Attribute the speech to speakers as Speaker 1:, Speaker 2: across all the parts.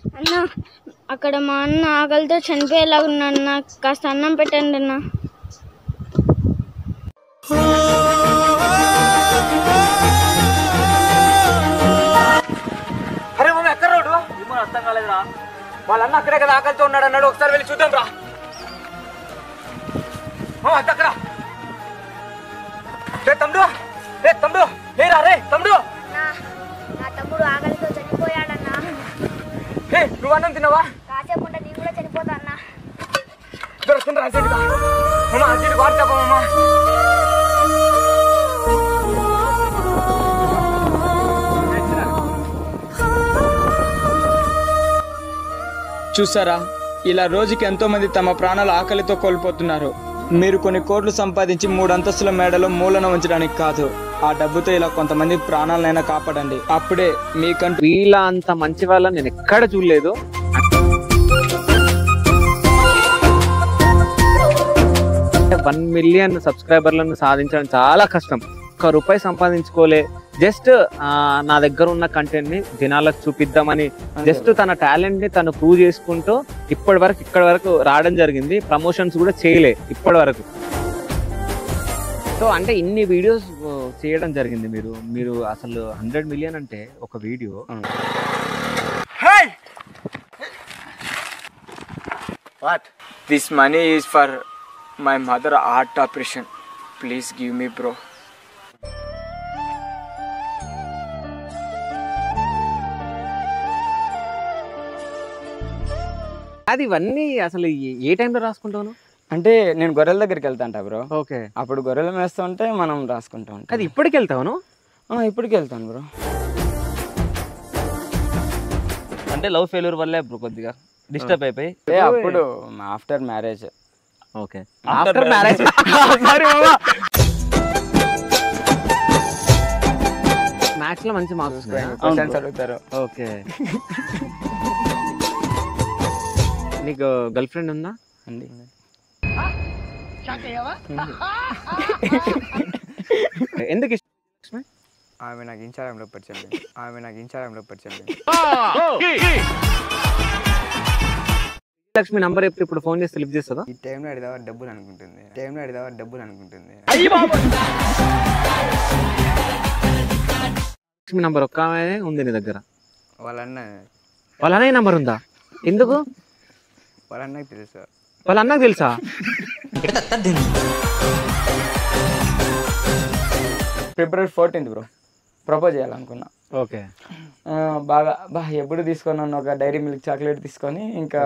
Speaker 1: అన్న అక్కడ మా అన్న ఆకలితో చనిపోయేలా ఉన్నా కాస్త అన్నం పెట్టండి అన్న.
Speaker 2: అరే మమ్మీ ఎక్కడ రాడు ఏమో అర్థం కాలేదురా. వాళ్ళన్న అక్కడే కదా ఆకలితో ఉన్నాడు అన్నాడు. ఒకసారి వెళ్ళి చూద్దాం రా. అక్కడ తమ్ముడు లేరా రే తమ్ముడు.
Speaker 1: నా తమ్ముడు ఆకలితో చనిపోయాడన్నా.
Speaker 2: నువ్వు అన్నం తిన్నావా?
Speaker 1: కాసేపు ఉంటే నేను కూడా చనిపోతా అన్నా.
Speaker 2: దొరుకుతుందా అర్జెంటుగా? అర్జెంట్ వాడతాపమ్మా.
Speaker 3: చూసారా, ఇలా రోజుకి ఎంతో మంది తమ ప్రాణాలు ఆకలితో కోల్పోతున్నారు. మీరు కొన్ని కోట్లు సంపాదించి 3 అంతస్తుల మేడలో మూలన ఉంచడానికి కాదు, ఆ డబ్బుతో ఇలా కొంతమంది ప్రాణాలనైనా కాపాడండి. అప్పుడే మీకంటూ
Speaker 4: వీళ్ళ అంత మంచి వాళ్ళని నేను ఎక్కడ చూడలేదు. 1 మిలియన్ సబ్స్క్రైబర్లను సాధించడం చాలా కష్టం. ₹1 సంపాదించుకోలే. జస్ట్ నా దగ్గర ఉన్న కంటెంట్ ని జనాలకు చూపిద్దామని జస్ట్ తన టాలెంట్ ని తను ప్రూవ్ చేసుకుంటూ ఇక్కడ వరకు రావడం జరిగింది. ప్రమోషన్స్ కూడా చేయలే ఇప్పటి వరకు. సో అంటే ఇన్ని వీడియోస్ చేయడం జరిగింది. మీరు అసలు 100 మిలియన్ అంటే ఒక video.
Speaker 3: This money is for my mother heart operation. Please give me, bro.
Speaker 4: అది ఇవన్నీ అసలు ఏ టైంలో రాసుకుంటాను?
Speaker 3: అంటే నేను గొర్రెల దగ్గరికి వెళ్తాంట బ్రో.
Speaker 4: ఓకే.
Speaker 3: అప్పుడు గొర్రెలు మేస్తుంటే మనం రాసుకుంటాం.
Speaker 4: అది ఇప్పటికి వెళ్తాను?
Speaker 3: ఇప్పటికి వెళ్తాను బ్రో.
Speaker 5: అంటే లవ్ ఫెయిల్యూర్ వల్లే బ్రో కొద్దిగా డిస్టర్బ్ అయిపోయి
Speaker 3: అప్పుడు after marriage.
Speaker 4: Okay, after marriage. Maths లో మంచి మార్క్స్
Speaker 3: అడుగుతారు.
Speaker 4: ఓకే. నీకు గర్ల్ ఫ్రెండ్ ఉందా?
Speaker 3: అండి.
Speaker 4: ఎందుకు ఇష్టం?
Speaker 3: ఆమె నాకు ఇన్స్టాగ్రామ్లో పరిచయం.
Speaker 4: లక్ష్మి నంబర్ ఇప్పుడు ఫోన్ చేస్తే లిఫ్ట్ చేస్తుందా?
Speaker 3: ఈ టైంలో అడిదావా డబ్బులు అనుకుంటుంది.
Speaker 4: లక్ష్మి నంబర్ ఒక్క ఉంది నీ దగ్గర?
Speaker 3: వాళ్ళ
Speaker 4: అన్నయ్య నంబర్ ఉందా? ఎందుకు?
Speaker 3: వాళ్ళ అన్నకి తెలుసా?
Speaker 4: వాళ్ళ అన్నకు తెలుసా?
Speaker 3: February 14th బ్రో ప్రపోజ్ చేయాలనుకున్నా.
Speaker 4: ఓకే.
Speaker 3: బాగా ఎప్పుడు తీసుకొని ఒక డైరీ మిల్క్ చాక్లెట్ తీసుకొని ఇంకా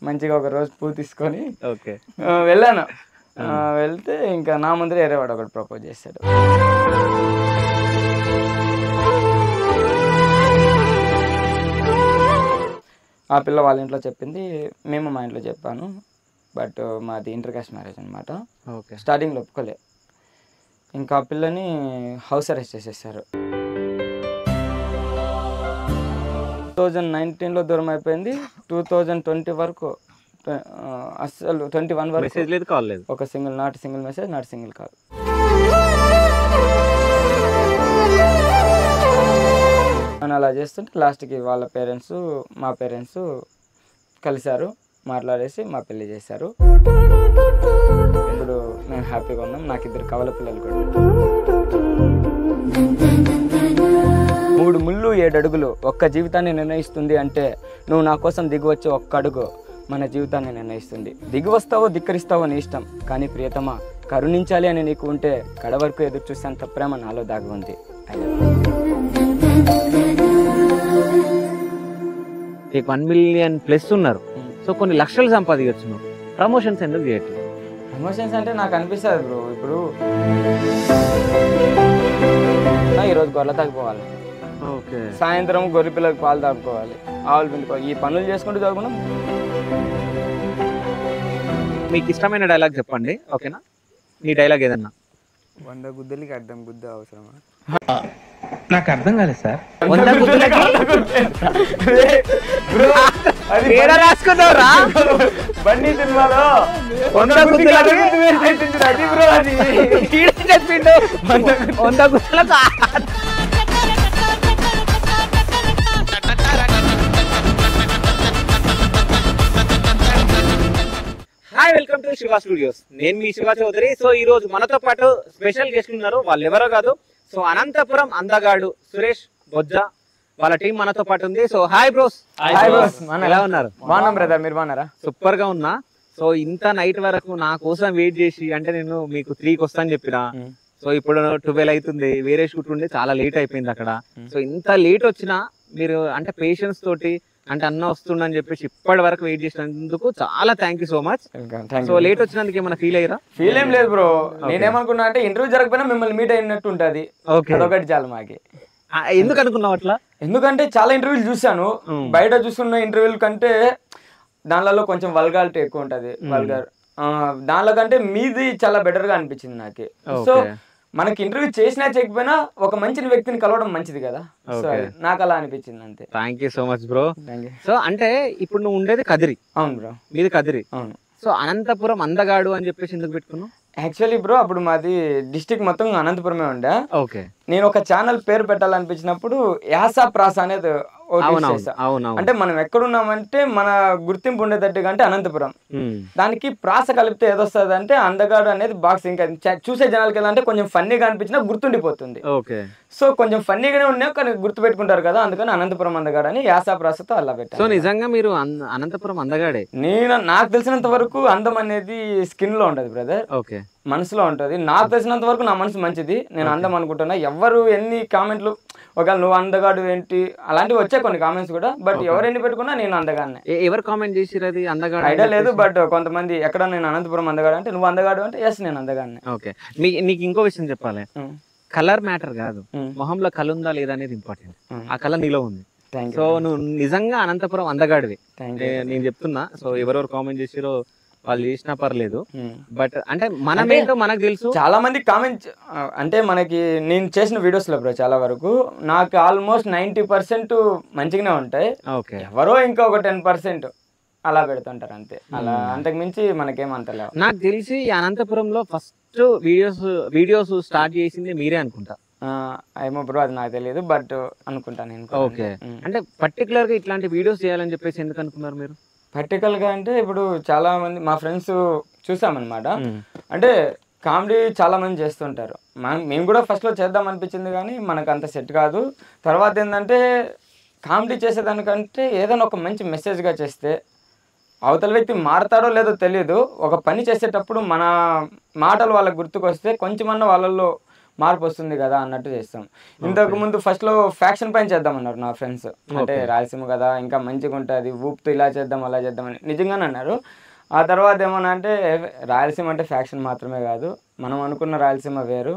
Speaker 3: మంచిగా ఒక రోజు పువ్వు తీసుకొని
Speaker 4: ఓకే
Speaker 3: వెళ్ళాను. వెళ్తే ఇంకా నా ముందర వేరేవాడు ఒకటి ప్రపోజ్ చేశాడు. ఆ పిల్ల వాళ్ళ ఇంట్లో చెప్పింది, మేము మా ఇంట్లో చెప్పాను. బట్ మాది ఇంటర్ కాస్ట్ మ్యారేజ్ అనమాట.
Speaker 4: ఓకే.
Speaker 3: స్టార్టింగ్లో ఒప్పుకోలే. ఇంకా ఆ పిల్లని హౌస్ అరెస్ట్ చేసేసారు. 2019లో దూరం అయిపోయింది. 2020 వరకు అసలు 21 వరకు
Speaker 4: మెసేజ్ లేదు, కాల్ లేదు.
Speaker 3: ఒక not single message, not single call. అని అలా చేస్తుంటే లాస్ట్కి వాళ్ళ పేరెంట్స్ మా పేరెంట్స్ కలిశారు, మాట్లాడేసి మా పెళ్లి చేశారు. ఇప్పుడు మేము హ్యాపీగా ఉన్నాం. నాకు 2 కవల పిల్లలు కూడా. 3 ముళ్ళు 7 అడుగులు ఒక్క జీవితాన్ని నిర్ణయిస్తుంది అంటే నువ్వు నా కోసం దిగివచ్చి ఒక్క అడుగు మన జీవితాన్ని నిర్ణయిస్తుంది. దిగి వస్తావో ధిక్కరిస్తావో నీ ఇష్టం, కానీ ప్రియతమా కరుణించాలి అని నీకు ఉంటే కడ వరకు ఎదురు చూసేంత ప్రేమ నాలో దాగి ఉంది.
Speaker 4: నీకు 1 మిలియన్ ప్లస్ ఉన్నారు. సో కొన్ని లక్షలు సంపాదించచ్చు. నువ్వు ప్రమోషన్స్ ఎందుకు చేయట్లేదు?
Speaker 3: ప్రమోషన్స్ అంటే నాకు అనిపిస్తుంది బ్రో, ఇప్పుడు ఈరోజు గొర్రెలు తాగిపోవాలి,
Speaker 4: ఓకే,
Speaker 3: సాయంత్రం గొర్రె పిల్లలకు పాలు తాగుకోవాలి, ఆవులు పిండుకోవాలి, ఈ పనులు చేసుకుంటూ చదువుకున్నాం.
Speaker 4: మీకు ఇష్టమైన డైలాగ్ చెప్పండి, ఓకేనా? నీ డైలాగ్ ఏదన్నా.
Speaker 3: 100 గుద్దలకి అర్థం గుద్ద అవసరమా?
Speaker 4: నాకు అర్థం కాలేదు సార్. 100 గుద్దలకి రాసుకున్నావురా
Speaker 3: బండి సినిమాలో
Speaker 4: 100 గుద్దలకి చెప్పిండు. 100 గుద్దలకు శివ స్టూడియోస్. నేను మీ శివ చౌదరి. సో ఈ రోజు మనతో పాటు స్పెషల్ గెస్ట్ ఉన్నారు. వాళ్ళు ఎవరో కాదు, సో అనంతపురం అందగాడు సురేష్ బొజ్జా వాళ్ళ టీం మనతో పాటు ఉంది. So hi bros.
Speaker 3: Hi bros.
Speaker 4: ఎలా ఉన్నారు?
Speaker 3: బాగున్నాం బ్రదర్, మీరు బాగున్నారా?
Speaker 4: సూపర్ గా ఉన్నా. సో ఇంత నైట్ వరకు నా కోసం వెయిట్ చేసి, అంటే నేను మీకు 3కి వస్తా అని చెప్పిన, సో ఇప్పుడు 12 అవుతుంది. వేరే షూట్ ఉండే చాలా లేట్ అయిపోయింది అక్కడ. సో ఇంత లేట్ వచ్చినా మీరు అంటే పేషెన్స్ తోటి అంటే అన్న వస్తుండని చెప్పేసి ఇప్పటి వరకు వెయిట్ చేసినందుకు చాలా thank you so much. So late వచ్చినందుకు ఏమైనా ఫీల్ అయ్యారా?
Speaker 3: ఫీల్ ఏం లేదు బ్రో. నేనేమనుకున్నా అంటే ఇంటర్వ్యూ జరగకపోయినా మిమ్మల్ని మీట్ అయినట్టు ఉంటది. అదొకటి చాలు మాకి.
Speaker 4: ఎందుకు అనుకున్నావు అట్లా?
Speaker 3: ఎందుకంటే చాలా ఇంటర్వ్యూలు చూసాను. బయట చూస్తున్న ఇంటర్వ్యూల కంటే దానిలో కొంచెం వల్గాలిటీ ఎక్కువ ఉంటది. వల్గర్ దానిలో కంటే మీది చాలా బెటర్ గా అనిపించింది నాకు. సో మనకి ఇంటర్వ్యూ చేసినా చేయకపోయినా ఒక మంచి వ్యక్తిని కలవడం మంచిది కదా. సో నాకు అలా అనిపించింది అంతే.
Speaker 4: Thank you so much bro. So అంటే ఇప్పుడు నువ్వు ఉండేది కదిరి.
Speaker 3: అవును బ్రో,
Speaker 4: మీది కదిరి.
Speaker 3: అవును.
Speaker 4: సో అనంతపురం అందగాడు అని చెప్పేసి ఎందుకు పెట్టుకున్నావు?
Speaker 3: యాక్చువల్లీ బ్రో అప్పుడు మాది డిస్ట్రిక్ట్ మొత్తం అనంతపురమే ఉండే.
Speaker 4: ఓకే.
Speaker 3: నేను ఒక ఛానల్ పేరు పెట్టాలనిపించినప్పుడు యాసా ప్రాస అనేది అంటే మనం ఎక్కడున్నామంటే మన గుర్తింపు ఉండేటట్టుగా అంటే అనంతపురం. దానికి ప్రాస కలిపితే ఏదొస్తుంది అంటే అందగాడు అనేది బాక్స్. ఇంకా చూసే జనాలకి ఎలా అంటే కొంచెం ఫన్నీగా అనిపించినా గుర్తుండిపోతుంది. సో కొంచెం ఫన్నీగానే ఉన్నాయి కానీ గుర్తు పెట్టుకుంటారు కదా, అందుకని అనంతపురం అందగాడు అని యాసా ప్రాసతో అలా పెట్టాను.
Speaker 4: సో నిజంగా మీరు అనంతపురం అందగాడే?
Speaker 3: నాకు తెలిసినంత వరకు అందం అనేది స్కిన్ లో ఉంటది బ్రదర్.
Speaker 4: ఓకే.
Speaker 3: మనసులో ఉంటది. నాకు తెలిసినంత వరకు నా మనసు మంచిది, నేను అందం అనుకుంటున్నా. ఎవరు ఎన్ని కామెంట్లు, ఒకవేళ నువ్వు అందగాడు ఏంటి అలాంటివి వచ్చాయి కొన్ని కామెంట్స్ కూడా, బట్ ఎవరు ఎన్ని పెట్టుకున్నా నేను అందగానే.
Speaker 4: ఎవరు కామెంట్ చేసిరు అది అందగాడు?
Speaker 3: ఐడియా లేదు, బట్ కొంతమంది ఎక్కడ నేను అనంతపురం అందగాడు అంటే నువ్వు అందగాడు అంటే ఎస్ నేను అందగానే.
Speaker 4: ఓకే. నీకు ఇంకో విషయం చెప్పాలి, కలర్ మ్యాటర్ కాదు, మొహంలో కళ ఉందా లేదా అనేది ఇంపార్టెంట్. ఆ కళ నీలో ఉంది. సో నువ్వు నిజంగా అనంతపురం అందగాడివి నేను చెప్తున్నా. సో ఎవరెవరు కామెంట్ చేసిరో వాళ్ళు చేసినా పర్లేదు, బట్ అంటే మనమేంటో మనకు తెలుసు.
Speaker 3: చాలా మంది కామెంట్ అంటే మనకి నేను చేసిన వీడియోస్ లో బ్రో చాలా వరకు నాకు ఆల్మోస్ట్ 90% మంచిగానే ఉంటాయి. ఎవరో ఇంకా ఒక 10% అలా పెడుతుంటారు అంతే. అలా అంతకు మించి మనకేమంతలేవు.
Speaker 4: నాకు తెలిసి అనంతపురంలో ఫస్ట్ వీడియోస్ స్టార్ట్ చేసింది మీరే అనుకుంటా.
Speaker 3: ఏమో బ్రో అది నాకు తెలియదు, బట్ అనుకుంటా నేను.
Speaker 4: ఓకే. అంటే పర్టికులర్ గా ఇట్లాంటి వీడియోస్ చేయాలని చెప్పేసి ఎందుకు అనుకున్నారు మీరు?
Speaker 3: ప్రాక్టికల్ గా అంటే ఇప్పుడు చాలా మంది మా ఫ్రెండ్స్ చూసామన్నమాట. అంటే కామెడీ చాలా మంది చేస్తుంటారు. మేము కూడా ఫస్ట్ లో చేద్దాం అనిపించింది కానీ మనకు అంత సెట్ కాదు. తర్వాత ఏంటంటే కామెడీ చేసేదానికంటే ఏదైనా ఒక మంచి మెసేజ్గా చేస్తే అవతల వ్యక్తి మారతాడో లేదో తెలియదు. ఒక పని చేసేటప్పుడు మన మాటలు వాళ్ళకి గుర్తుకొస్తే కొంచెమన్నా వాళ్ళల్లో మార్పు వస్తుంది కదా అన్నట్టు చేస్తాం. ఇంతకు ముందు ఫస్ట్ లో ఫ్యాక్షన్ పైన చేద్దామన్నారు నా ఫ్రెండ్స్. అంటే రాయలసీమ కదా ఇంకా మంచిగా ఉంటుంది, ఊపుతూ ఇలా చేద్దాం అలా చేద్దామని నిజంగానే అన్నారు. ఆ తర్వాత ఏమన్నా అంటే రాయలసీమ అంటే ఫ్యాక్షన్ మాత్రమే కాదు, మనం అనుకున్న రాయలసీమ వేరు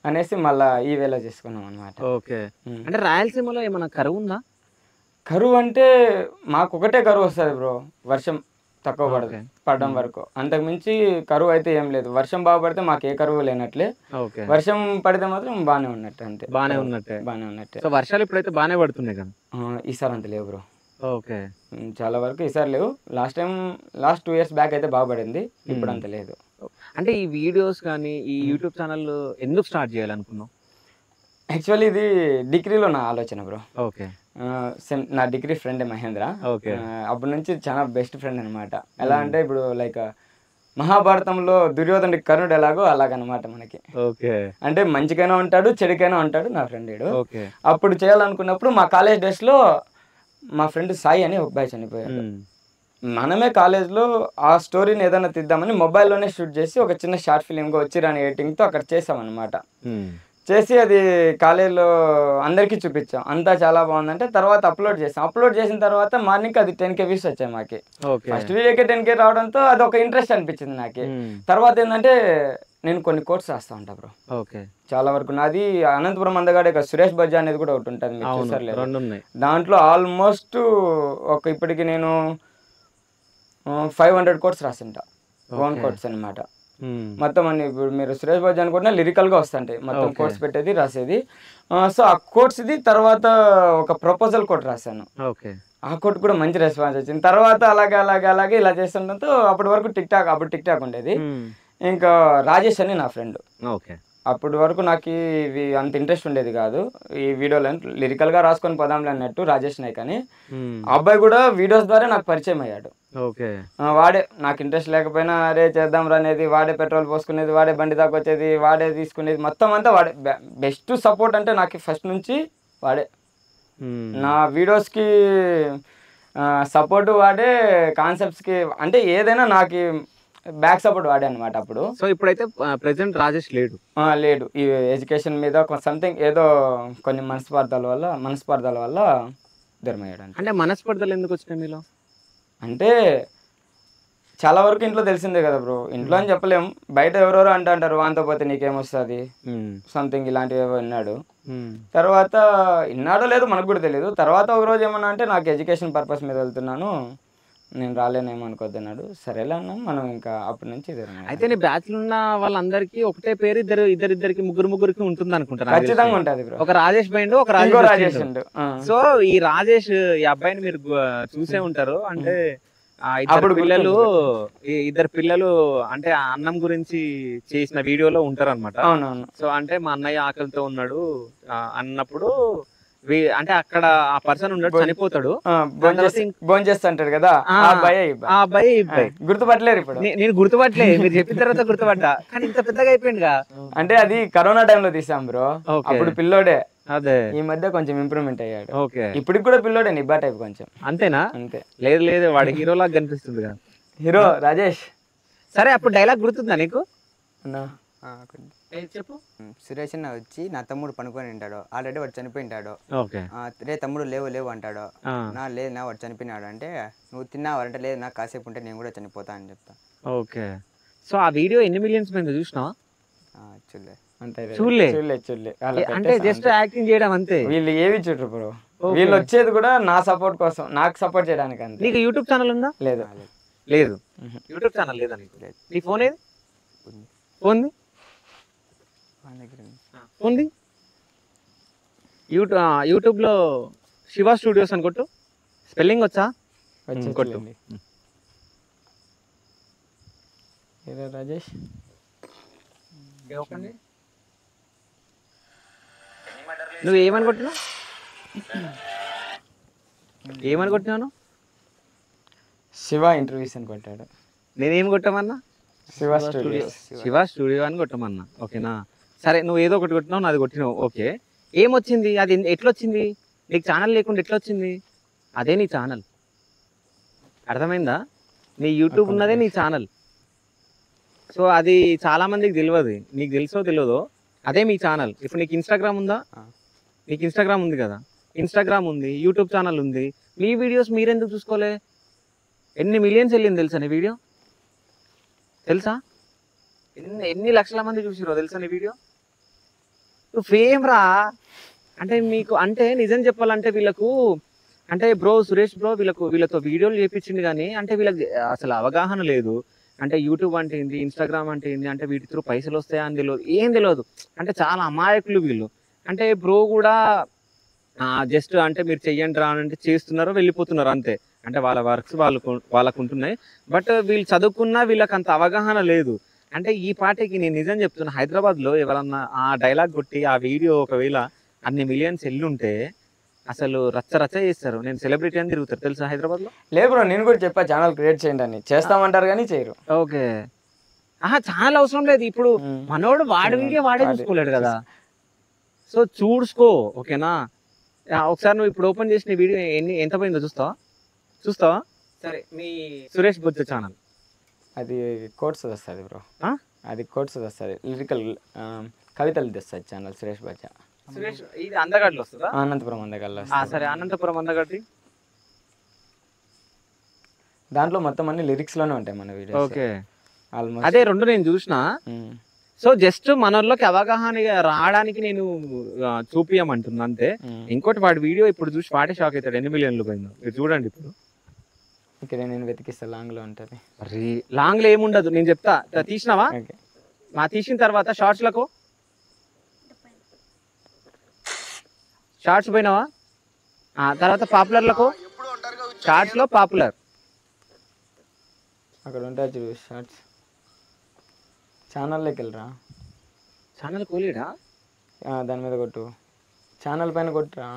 Speaker 3: అనేసి మళ్ళీ ఈ వేళ చేసుకున్నాం అనమాట.
Speaker 4: ఓకే. అంటే రాయలసీమలో ఏమన్నా కరువు ఉందా?
Speaker 3: కరువు అంటే మాకు ఒకటే కరువు వస్తుంది బ్రో, వర్షం తక్కువ పడడం వరకు. అంతకు మించి కరువు అయితే ఏం లేదు. వర్షం బాగా పడితే మాకు ఏ కరువు లేనట్లే, వర్షం పడితే మాత్రం బాగానే ఉన్నట్టు. అంతే, బాగానే ఉన్నట్టే.
Speaker 4: సో వర్షాలు ఇప్పుడైతే బాగానే పడుతున్నాయి కదా?
Speaker 3: ఈసారి అంత లేవు బ్రో.
Speaker 4: ఓకే.
Speaker 3: చాలా వరకు ఈసారి లేవు. లాస్ట్ 2 years బ్యాక్ అయితే బాగా పడింది, ఇప్పుడు అంత లేదు.
Speaker 4: అంటే ఈ వీడియోస్ కానీ ఈ యూట్యూబ్ ఛానల్ ఎందుకు స్టార్ట్ చేయాలనుకున్నావు?
Speaker 3: యాక్చువల్లీ ఇది డిగ్రీలో నా ఆలోచన బ్రో.
Speaker 4: ఓకే.
Speaker 3: నా డిగ్రీ ఫ్రెండ్ మహేంద్ర. అప్పటి నుంచి చాలా బెస్ట్ ఫ్రెండ్ అనమాట. ఎలా అంటే ఇప్పుడు లైక్ మహాభారతంలో దుర్యోధనుడి కర్ణుడు ఎలాగో అలాగనమాట మనకి. అంటే మంచికైనా ఉంటాడు చెడుకైనా ఉంటాడు నా ఫ్రెండ్. అప్పుడు చేయాలనుకున్నప్పుడు మా కాలేజ్ డేస్ లో మా ఫ్రెండ్ సాయి అని ఒక అబ్బాయి చనిపోయాడు. మనమే కాలేజ్లో ఆ స్టోరీని ఏదైనా తీద్దామని మొబైల్లోనే షూట్ చేసి ఒక చిన్న షార్ట్ ఫిలింగా వచ్చి రాని ఎడిటింగ్తో అక్కడ చేసామన్నమాట. చేసి అది కాలేజ్లో అందరికీ చూపించాం. అంతా చాలా బాగుందంటే తర్వాత అప్లోడ్ చేసాం. అప్లోడ్ చేసిన తర్వాత మార్నింగ్ అది 10K వ్యూస్ వచ్చాయి మాకి. ఫస్ట్ వీడియోకి 10K రావడంతో అది ఒక ఇంట్రెస్ట్ అనిపించింది నాకు. తర్వాత ఏంటంటే నేను కొన్ని కోర్స్ రాస్తా ఉంటా బ్రో. చాలా వరకు నాది అనంతపురం అందగాడే సురేష్ బజ్జా అనేది కూడా ఒకటి ఉంటుంది, మీరు చూసారు. దాంట్లో ఆల్మోస్ట్ ఇప్పటికి నేను 500 కోర్స్ రాసింటా, ఓన్ కోర్స్ అనమాట. మొత్తం అన్ని ఇప్పుడు మీరు సురేష్ బాబు అనుకుంటున్నా లిరికల్ గా వస్తుంటాయి మొత్తం కోర్స్ పెట్టేది రాసేది. సో ఆ కోర్స్ ఇది తర్వాత ఒక ప్రపోజల్ కోట్ రాశాను. ఆ కోట్ కూడా మంచి రెస్పాన్స్ వచ్చింది. తర్వాత అలాగే ఇలా చేస్తుండటంతో అప్పటి వరకు అప్పుడు టిక్ టాక్ ఉండేది. ఇంకా రాజేష్ అని నా ఫ్రెండ్. అప్పటి వరకు నాకు ఇవి అంత ఇంట్రెస్ట్ ఉండేది కాదు, ఈ వీడియోలో లిరికల్ గా రాసుకొని పోదాంలే అన్నట్టు రాజేష్ నాయక్ అని. ఆ అబ్బాయి కూడా వీడియోస్ ద్వారా నాకు పరిచయం అయ్యాడు.
Speaker 4: ఓకే.
Speaker 3: వాడే నాకు ఇంట్రెస్ట్ లేకపోయినా అరే చేద్దాం రా అనేది, వాడే పెట్రోల్ పోసుకునేది, వాడే బండి దాకా వచ్చేది, వాడే తీసుకునేది, మొత్తం అంతా వాడే. బెస్ట్ సపోర్ట్ అంటే నాకు ఫస్ట్ నుంచి వాడే. నా వీడియోస్కి సపోర్ట్ వాడే, కాన్సెప్ట్స్కి అంటే ఏదైనా నాకు బ్యాక్ సపోర్ట్ వాడే అనమాట అప్పుడు.
Speaker 4: సో ఇప్పుడైతే ప్రెసెంట్ రాజేష్ లేడు.
Speaker 3: లేడు. ఈ ఎడ్యుకేషన్ మీద సంథింగ్ ఏదో కొన్ని మనస్పర్ధాల వల్ల దూరం అయ్యాడు.
Speaker 4: అంటే మనస్పర్ధలు ఎందుకు వచ్చినాయి మీలో?
Speaker 3: అంటే చాలా వరకు ఇంట్లో తెలిసిందే కదా బ్రో, ఇంట్లో అని చెప్పలేం, బయట ఎవరెవరో అంటారు వాంతో పోతే నీకేమొస్తుంది సంథింగ్ ఇలాంటివి ఏవో విన్నాడు. తర్వాత విన్నాడో లేదో మనకు కూడా తెలియదు. తర్వాత ఒకరోజు ఏమన్నా అంటే నాకు ఎడ్యుకేషన్ పర్పస్ మీద వెళ్తున్నాను, నేను రాలేనేమో అనుకోద్దన్నాడు. సరేలే అన్నాం మనం. ఇంకా అప్పటి నుంచి
Speaker 4: అయితే నీ బ్యాచ్ లో ఉన్న వాళ్ళందరికీ ఒకటే పేరు ఇద్దరికి ముగ్గురికి ఉంటుంది అనుకుంటాను.
Speaker 3: ఖచ్చితంగా ఉంటుంది బ్రో.
Speaker 4: ఒక రాజేష్ పోయిండు, ఒక రాజేష్ ఉండు. సో ఈ రాజేష్ ఈ అబ్బాయిని మీరు చూసే ఉంటారు. అంటే ఇద్దరు పిల్లలు అంటే అన్నం గురించి చేసిన వీడియోలో ఉంటారు అనమాట. సో అంటే మా అన్నయ్య ఆకలితో ఉన్నాడు అన్నప్పుడు అంటే అక్కడ ఆ పర్సన్ ఉన్నాడు, చనిపోతాడు,
Speaker 3: భోంచేస్తుంటాడు కదా ఆ
Speaker 4: అబ్బాయి
Speaker 3: గుర్తుపట్టలేరు ఇప్పుడు.
Speaker 4: నేను గుర్తుపట్టలే, మీరు చెప్పిన తర్వాత గుర్తుపట్టా, కానీ ఇంత పెద్దగా అయిపోయిందిగా.
Speaker 3: అంటే అది కరోనా టైంలో తీసాం బ్రో, అప్పుడు పిల్లోడే.
Speaker 4: అదే ఈ
Speaker 3: మధ్య కొంచెం ఇంప్రూవ్మెంట్ అయ్యాడు.
Speaker 4: ఓకే.
Speaker 3: ఇప్పటికి కూడా పిల్లోడే, నిబ్బా టైప్ కొంచెం.
Speaker 4: అంతేనా?
Speaker 3: అంతే.
Speaker 4: లేదు వాడు హీరోలాగా కనిపిస్తుంది కదా.
Speaker 3: హీరో రాజేష్.
Speaker 4: సరే అప్పుడు డైలాగ్ గుర్తుందా నీకు? చెప్పు.
Speaker 6: సురేష్ అన్న వచ్చి నా తమ్ముడు పనుకొని ఉంటాడు, ఆల్రెడీ వాడు చనిపోయింటాడు. రే తమ్ముడు లేవు అంటాడు. లేదు నా వాడు చనిపోయినాడు అంటే, నువ్వు తిన్నావంటే లేదు నాకు కాసేపు ఉంటే నేను కూడా చనిపోతా అని చెప్తా.
Speaker 4: ఓకే. సో ఆ వీడియో ఎన్ని మిలియన్స్ మీద చూసినావా?
Speaker 3: చూడలే.
Speaker 4: అంటే జస్ట్ యాక్టింగ్ చేయడం అంతే.
Speaker 3: వీళ్ళు ఏవి చూడరు బ్రో, వీళ్ళు వచ్చేది కూడా నా సపోర్ట్ కోసం, నాకు సపోర్ట్ చేయడానికి అంతే.
Speaker 4: నీకు యూట్యూబ్ ఛానల్ ఉందా?
Speaker 3: లేదు.
Speaker 4: యూట్యూబ్ ఛానల్ లేదా నీకు? నీ ఫోన్ ఏది? ఉంది. యూట్యూబ్ లో శివ స్టూడియోస్ అని కొట్టు. స్పెల్లింగ్ వచ్చా? కొట్టు.
Speaker 3: రాజేష్
Speaker 4: నువ్వు ఏమని కొట్టినావు?
Speaker 3: శివ ఇంటర్వ్యూస్ అని కొట్టాడు.
Speaker 4: నేనేం కొట్టామన్నా? శివ స్టూడియో అని కొట్టమన్నా. ఓకేనా? సరే నువ్వు ఏదో ఒకటి కొట్టినావు, నాది కొట్టినావు. ఓకే. ఏమొచ్చింది? అది ఎట్లొచ్చింది? నీకు ఛానల్ లేకుండా ఎట్లొచ్చింది? అదే నీ ఛానల్. అర్థమైందా? నీ యూట్యూబ్ ఉన్నదే నీ ఛానల్. సో అది చాలా మందికి తెలియదు, నీకు తెలుసో తెలియదో అదే మీ ఛానల్. ఇప్పుడు నీకు ఇన్స్టాగ్రామ్ ఉందా? నీకు ఇన్స్టాగ్రామ్ ఉంది కదా, ఇన్స్టాగ్రామ్ ఉంది, యూట్యూబ్ ఛానల్ ఉంది. మీ వీడియోస్ మీరెందుకు చూసుకోలే? ఎన్ని మిలియన్స్ వెళ్ళింది తెలుసా నీ వీడియో? తెలుసా? ఎన్ని లక్షల మంది చూసిరో తెలుసా నీ వీడియో? నువ్వు ఫేమ్ రా. అంటే మీకు అంటే నిజం చెప్పాలంటే వీళ్ళకు అంటే బ్రో సురేష్ బ్రో వీళ్ళతో వీడియోలు చేపించింది కానీ అంటే వీళ్ళకి అసలు అవగాహన లేదు. అంటే యూట్యూబ్ అంటే ఏంది, ఇన్స్టాగ్రామ్ అంటే ఏంది, అంటే వీటి త్రూ పైసలు వస్తాయా అని తెలియదు, ఏం తెలియదు. అంటే చాలా అమాయకులు వీళ్ళు. అంటే బ్రో కూడా జస్ట్ అంటే మీరు చెయ్యండి రా అంటే చేస్తున్నారు, వెళ్ళిపోతున్నారు అంతే. అంటే వాళ్ళ వర్క్స్ వాళ్ళకు ఉంటున్నాయి. బట్ వీళ్ళు చదువుకున్నా వీళ్ళకి అంత అవగాహన లేదు. అంటే ఈ పార్టీకి నేను నిజం చెప్తున్నా, హైదరాబాద్లో ఎవరన్నా ఆ డైలాగ్ కొట్టి ఆ వీడియో ఒకవేళ అన్ని మిలియన్స్ వెళ్ళుంటే అసలు రచ్చ చేస్తారు. నేను సెలబ్రిటీ అని తిరుగుతారు తెలుసా హైదరాబాద్లో.
Speaker 3: లేదు బ్రో, నేను కూడా చెప్పా ఛానల్ క్రియేట్ చేయండి అని. చేస్తామంటారు కానీ చేయరు.
Speaker 4: ఓకే. ఛానల్ అవసరం లేదు. ఇప్పుడు మనోడు వాడి వీడియో వాడే చూసుకోలేడు కదా. సో చూసుకో. ఓకేనా? ఒకసారి నువ్వు ఇప్పుడు ఓపెన్ చేసిన వీడియో ఎంత పోయిందో చూస్తావా? సరే మీ సురేష్ బొజ్జ ఛానల్
Speaker 3: అది కోట్స్ వస్తుంది బ్రో. అది కోట్స్ వస్తుంది, లిరికల్ కవితలు తెస్తుంది ఛానల్ సురేష్ బొజ్జ.
Speaker 4: సురేష్ ఇది అందగడ్డలో వస్తుందా?
Speaker 3: అనంతపురం అందగడ్డలో.
Speaker 4: సరే అనంతపురం అందగడ్డి
Speaker 3: దాంట్లో మొత్తం అన్ని లిరిక్స్ లోనే ఉంటాయి మన వీడియో.
Speaker 4: ఓకే. అదే రెండు నేను చూసిన. సో జస్ట్ మనలోకి అవగాహన రావడానికి నేను చూపియమంటున్నా అంతే. ఇంకోటి వాడి వీడియో ఇప్పుడు చూసి వాడే షాక్ అవుతాడు, ఎన్ని మిలియన్లు పోయిందో. మీరు చూడండి ఇప్పుడు.
Speaker 3: ఇక్కడ నేను వెతికిస్తా, లాంగ్ లో ఉంటుంది.
Speaker 4: లాంగ్ లో ఏముండదు, నేను చెప్తా. తీసినావా? తీసిన తర్వాత షార్ట్స్ పోయినావా? తర్వాత పాపులర్లకు షార్ట్స్ లో పాపులర్
Speaker 3: అక్కడ ఉంటాయి చూడు షార్ట్స్. ఛానల్లోకి వెళ్ళరా.
Speaker 4: ఛానల్ కోలీడా?
Speaker 3: దాని మీద కొట్టు, ఛానల్ పైన కొట్టురా.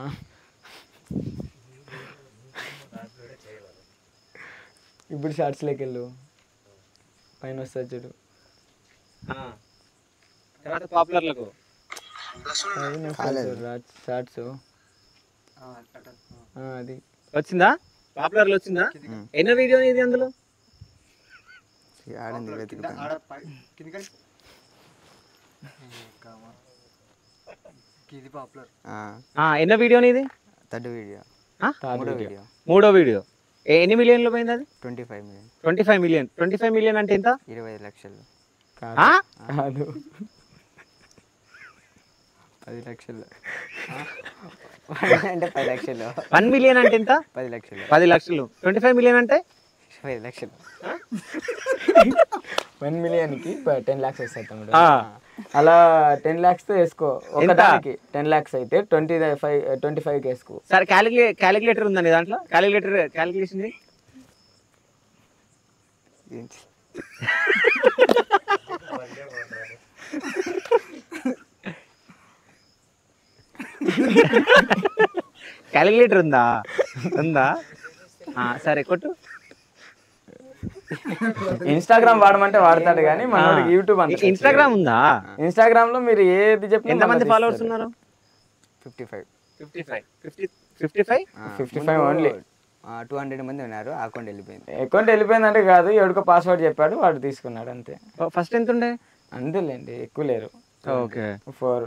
Speaker 3: ఇప్పుడు షార్ట్స్లోకి వెళ్ళు, పైన వస్తుంది చూడు.
Speaker 4: తర్వాత పాపులర్లకు
Speaker 3: షార్ట్స్ అది
Speaker 4: వచ్చిందా? పాపులర్లో వచ్చిందా? ఎన్నో వీడియో ఇది అందులో?
Speaker 6: ఆడింది
Speaker 4: ఎన్నో వీడియో ఇది?
Speaker 6: థర్డ్ వీడియో,
Speaker 4: మూడో వీడియో. ఎన్ని మిలియన్లో పోయింది అది?
Speaker 6: 25 million.
Speaker 4: 25 million. 25 million అంటే ఎంత?
Speaker 6: 25 లక్షలు
Speaker 3: కాదు,
Speaker 6: 10 లక్షలు అంటే 10 లక్షలు.
Speaker 4: 1 million అంటే ఎంత?
Speaker 6: 10 లక్షలు.
Speaker 4: 10 లక్షలు. 25 million అంటే
Speaker 6: 25 లక్షలు.
Speaker 3: 1 millionకి 10 lakhs వస్తాయి తమ్ముడు. అలా 10 lakhsతో వేసుకో. ఒకదానికి 10 lakhs అయితే 25కి వేసుకో.
Speaker 4: సరే క్యాలిక్యులేటర్ ఉందండి దాంట్లో? క్యాలిక్యులేషన్ క్యాలిక్యులేటర్ ఉందా? సరే కొట్టు.
Speaker 3: ఇన్స్టాగ్రామ్ వాడమంటే వాడతాడు కానీ మనోడికి యూట్యూబ్ అంత.
Speaker 4: ఇన్స్టాగ్రామ్ ఉందా?
Speaker 3: ఇన్స్టాగ్రామ్ లో మీరు ఏది చెప్పినా
Speaker 4: ఎంత మంది ఫాలోవర్స్ ఉన్నారు?
Speaker 6: 55 ఓన్లీ. 200 మంది ఉన్నారు. అకౌంట్
Speaker 3: వెళ్ళిపోయిందంటే కాదు, ఎవడికో పాస్వర్డ్ చెప్పాడు, వాడు తీసుకున్నాడు అంతే.
Speaker 4: ఫస్ట్ ఎంత ఉండే?
Speaker 3: అంతేలేండి, ఎక్కువ లేరు.
Speaker 4: ఓకే
Speaker 3: 4.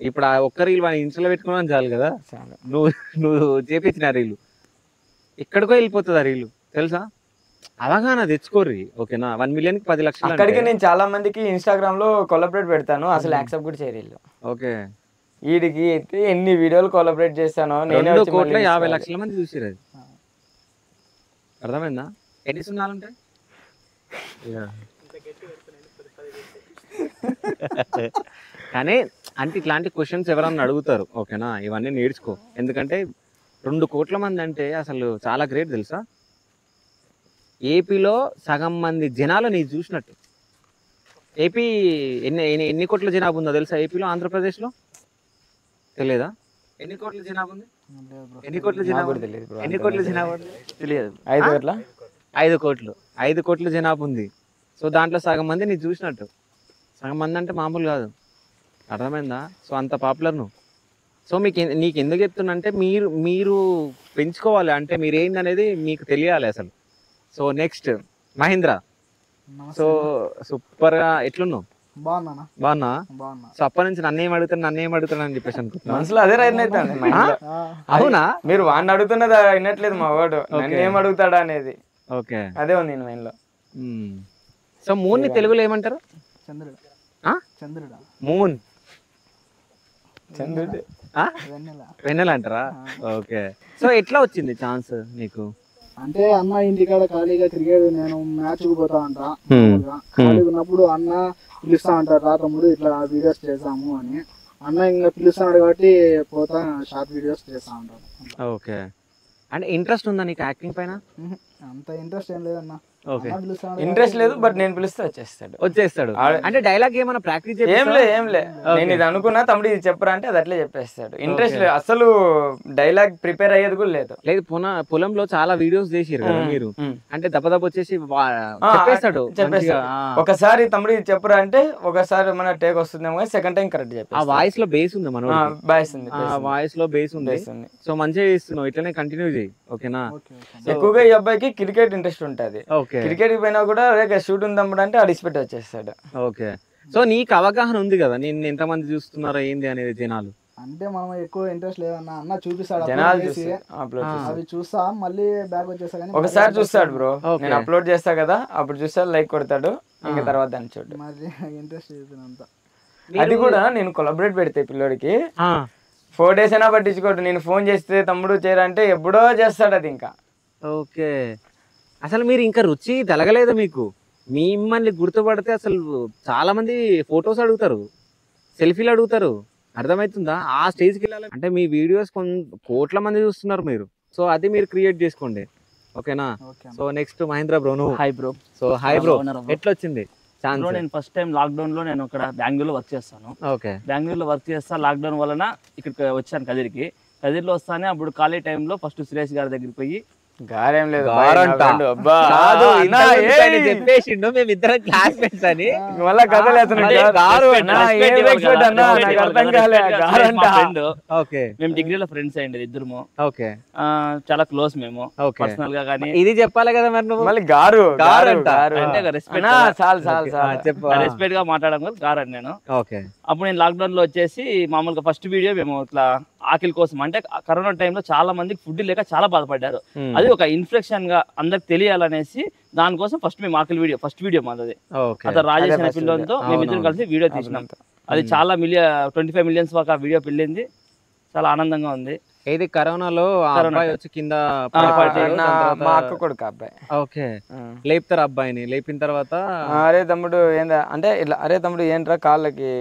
Speaker 4: ఇప్పుడు ఆ ఒక్క రీల్ వాడిని ఇన్స్టాలో పెట్టుకున్నాను చాలు కదా. నువ్వు చేపించిన రీలు ఎక్కడికో వెళ్ళిపోతుంది. ఆ రీలు తెలుసా? అవగాహన తెచ్చుకోర్రి. ఓకేనా? 1 millionకి 10 లక్షలు.
Speaker 3: అక్కడికి నేను చాలా మందికి ఇన్స్టాగ్రామ్ లో కొలాబరేట్ పెడతాను, అసలు యాక్సెప్ట్ కూడా చేయరు.
Speaker 4: ఓకే,
Speaker 3: వీడికి అయితే ఎన్ని వీడియోలు కొలాబరేట్ చేస్తానో.
Speaker 4: 2,50,00,000 మంది చూసిరు. అది అర్థమైందా? ఎన్ని సున్నాలు ఉంటాయి? కానీ అంటే ఇట్లాంటి క్వశ్చన్స్ ఎవరన్నా అడుగుతారు. ఓకేనా? ఇవన్నీ నేర్చుకో. ఎందుకంటే 2 కోట్ల మంది అంటే అసలు చాలా గ్రేట్ తెలుసా. ఏపీలో సగం మంది జనాలు నీ చూసినట్టు. ఏపీ ఎన్ని కోట్ల జనాభా ఉందో తెలుసా ఏపీలో? ఆంధ్రప్రదేశ్లో తెలియదా? ఎన్ని కోట్ల జనాభా ఉంది? ఎన్ని కోట్ల జనాభా తెలియదు. 5 కోట్లు. 5 కోట్ల జనాభా ఉంది. సో దాంట్లో సగం మంది నీ చూసినట్టు. సగం మంది అంటే మామూలు కాదు. అర్థమైందా? సో అంత పాపులర్ నువ్వు. సో నీకు ఎందుకు చెప్తున్నా అంటే మీరు పెంచుకోవాలి. అంటే మీరు ఏందనేది మీకు తెలియాలి అసలు. So next Mahendra. So super గా ఎట్లున్నావు? బాగున్నా. సో అప్పటి నుంచి నన్ను ఏం అడుగుతాను అని చెప్పేసి అనుకుంటున్నా.
Speaker 3: మనసులో అదే రైన్ అయితే.
Speaker 4: అవునా?
Speaker 3: మీరు వాడిని అడుగుతున్నది అయినట్లేదు మా వాడు, నన్ను ఏం అడుగుతాడా అనేది.
Speaker 4: ఓకే,
Speaker 3: అదే ఉంది మైండ్ లో.
Speaker 4: సో మూన్ ని తెలుగులో ఏమంటారు? మూన్.
Speaker 3: చంద్రుడు.
Speaker 4: వెన్నెల అంటారా? ఓకే. సో ఎట్లా వచ్చింది ఛాన్స్ నీకు?
Speaker 7: అంటే అన్న ఇంటికాడ ఖాళీగా తిరిగేది, నేను మ్యాచ్ కు పోతా అంట. ఖాళీగా ఉన్నప్పుడు అన్న పిలుస్తా అంటారు, రా తమ్ముడు ఇట్లా వీడియోస్ చేసాము అని. అన్న ఇంకా పిలుస్తున్నాడు కాబట్టి పోతా, షార్ట్ వీడియోస్ చేస్తా ఉంటాను.
Speaker 4: ఓకే. అంటే ఇంట్రెస్ట్ ఉందా నీకు యాక్టింగ్ పైన?
Speaker 7: అంత ఇంట్రెస్ట్ ఏం లేదన్న.
Speaker 3: ఇంట్రెస్ట్ లేదు, బట్ నేను పిలిస్తే వచ్చేస్తాడు.
Speaker 4: అంటే డైలాగ్ ఏమైనా ప్రాక్టీస్?
Speaker 3: ఏం లే నేను ఇది అనుకున్నా, తమ్ముడు ఇది చెప్పరా అంటే అది అట్లే చెప్పేస్తాడు. ఇంట్రెస్ట్ లేదు అసలు, డైలాగ్ ప్రిపేర్ అయ్యేది కూడా లేదు.
Speaker 4: పొలంలో చాలా వీడియోస్ చేసిరు కదా మీరు, అంటే దెబ్బ వచ్చేసి చెప్పేస్తాడు.
Speaker 3: ఒకసారి తమ్ముడు ఇది చెప్పరా అంటే ఒకసారి మన టేక్ వస్తుందేమో, సెకండ్ టైం కరెక్ట్ చెప్పి.
Speaker 4: ఆ వాయిస్ లో బేస్ ఉంది, మన వాయిస్ లో బేస్ ఉంది. సో మంచిగా చేస్తున్నావు, ఇట్లనే కంటిన్యూ చేయి. ఓకేనా?
Speaker 3: ఎక్కువగా ఈ అబ్బాయికి క్రికెట్ ఇంట్రెస్ట్ ఉంటది. క్రికెట్ పోయినా కూడా షూట్ ఉందమ్ముడు అంటే అడిసిపెట్టి వచ్చేస్తాడు.
Speaker 4: ఓకే. సో నీకు అవగాహన ఉంది కదా నేను ఎంతమంది చూస్తున్నారో ఏంది అనేది జనాలు?
Speaker 7: అంటే మనం ఎక్కువ ఇంట్రెస్ట్ లేదన్న. అన్న చూపిస్తాడు,
Speaker 3: జనాలు
Speaker 7: అవి చూస్తా, మళ్ళీ బ్యాక్ వచ్చేస్తా.
Speaker 3: ఒకసారి చూస్తాడు బ్రో, నేను అప్లోడ్ చేస్తా కదా, అప్పుడు చూస్తాడు, లైక్ కొడతాడు, ఇంకా తర్వాత దాన్ని చూడు.
Speaker 7: మరి ఇంట్రెస్ట్ చూపినంత.
Speaker 3: అది కూడా నేను కొలాబరేట్ పెడితే పిల్లోడికి 4 days అయినా పట్టించుకోడు. నేను ఫోన్ చేస్తే తమ్ముడు చేరంటే ఎప్పుడో చేస్తాడు అది ఇంకా.
Speaker 4: ఓకే. అసలు మీరు ఇంకా రుచి తెలగలేదు మీకు. మిమ్మల్ని గుర్తుపడితే అసలు చాలా మంది ఫొటోస్ అడుగుతారు, సెల్ఫీలు అడుగుతారు. అర్థమవుతుందా? ఆ స్టేజ్కి వెళ్ళాలి అంటే మీ వీడియోస్ కోట్ల మంది చూస్తున్నారు మీరు. సో అది మీరు క్రియేట్ చేసుకోండి. ఓకేనా? So next Mahendra bro.
Speaker 5: Hi bro.
Speaker 4: So hi bro, ఎట్లా వచ్చింది ఛాన్స్?
Speaker 5: నేను ఫస్ట్ టైం లాక్డౌన్ లో నేను ఇక్కడ బెంగళూరులో వర్క్ చేస్తాను.
Speaker 4: ఓకే.
Speaker 5: బెంగళూరులో వర్క్ చేస్తా. లాక్డౌన్ వలన ఇక్కడికి వచ్చాను కదిరికి. కదిరిలో వస్తానే అప్పుడు ఖాళీ టైంలో ఫస్ట్ సురేష్ గారి దగ్గరికి పోయి
Speaker 3: గారేం లేదు
Speaker 4: గారంట.
Speaker 3: అబ్బా
Speaker 4: కాదు,
Speaker 3: అన్నా,
Speaker 4: ఇంతకుముందు ఆయన
Speaker 3: ఏయ్.
Speaker 4: చెప్పేసిండు మేమిద్దరం క్లాస్మేట్స్ అని.
Speaker 3: మళ్ళా కథలు వేస్తున్నాడు.
Speaker 5: అంటే
Speaker 3: గారు
Speaker 5: respect,
Speaker 3: అన్నా,
Speaker 5: respect
Speaker 3: ఏం
Speaker 5: ఇవ్వాలి
Speaker 3: respect
Speaker 5: కదా,
Speaker 3: అన్నా,
Speaker 5: respect
Speaker 3: నాకు
Speaker 5: ఇవ్వాలి
Speaker 3: అర్థం
Speaker 5: కదా,
Speaker 3: కాలే.
Speaker 5: respect గా
Speaker 3: గారంట.
Speaker 5: మా friend.
Speaker 4: ఓకే
Speaker 5: మేము డిగ్రీలో ఫ్రెండ్స్ అయ్యండి ఇద్దరము.
Speaker 4: ఓకే
Speaker 5: చాలా క్లోజ్ మేము
Speaker 4: ఓకే.
Speaker 5: పర్సనల్ గా కానీ.
Speaker 4: ఇది చెప్పాలి కదా మరి నువ్వు.
Speaker 3: మళ్ళీ గారు
Speaker 4: గారంట.
Speaker 5: అంటే రెస్పెక్ట్
Speaker 3: అన్నా, చాలు చాలు చాలు
Speaker 4: చెప్పు.
Speaker 5: రెస్పెక్ట్ గా మాట్లాడడం కూడా గారని నేను.
Speaker 4: ఓకే
Speaker 5: అప్పుడు నేను లాక్డౌన్ లో వచ్చేసి మామూలుగా ఫస్ట్ వీడియో మేము ఇట్లా ఆకలి కోసం, అంటే కరోనా టైంలో చాలా మందికి ఫుడ్ లేక చాలా బాధపడ్డారు. అది ఒక ఇన్ఫెక్షన్ గా అందరికి తెలియాలనేసి దానికోసం ఫస్ట్ మేము ఆకలి ఫస్ట్ వీడియో మాది.
Speaker 4: ఓకే
Speaker 5: అతను రాజేష్ అనే పిల్లలతో మేమిద్దరం కలిసి వీడియో తీసినాం. అది చాలా 25 మిలియన్స్ వరకు ఆ వీడియో పెళ్ళింది. చాలా ఆనందంగా ఉంది.
Speaker 4: ఏది కరోనాలో ఆ అబ్బాయి వచ్చి కింద
Speaker 3: మా అక్క కొడుకు అబ్బాయి.
Speaker 4: ఓకే లేపుతారు అబ్బాయిని. లేపిన తర్వాత
Speaker 3: అరే తమ్ముడు ఏందా అంటే ఇట్లా, అరే తమ్ముడు ఏంట్రా కాళ్ళకి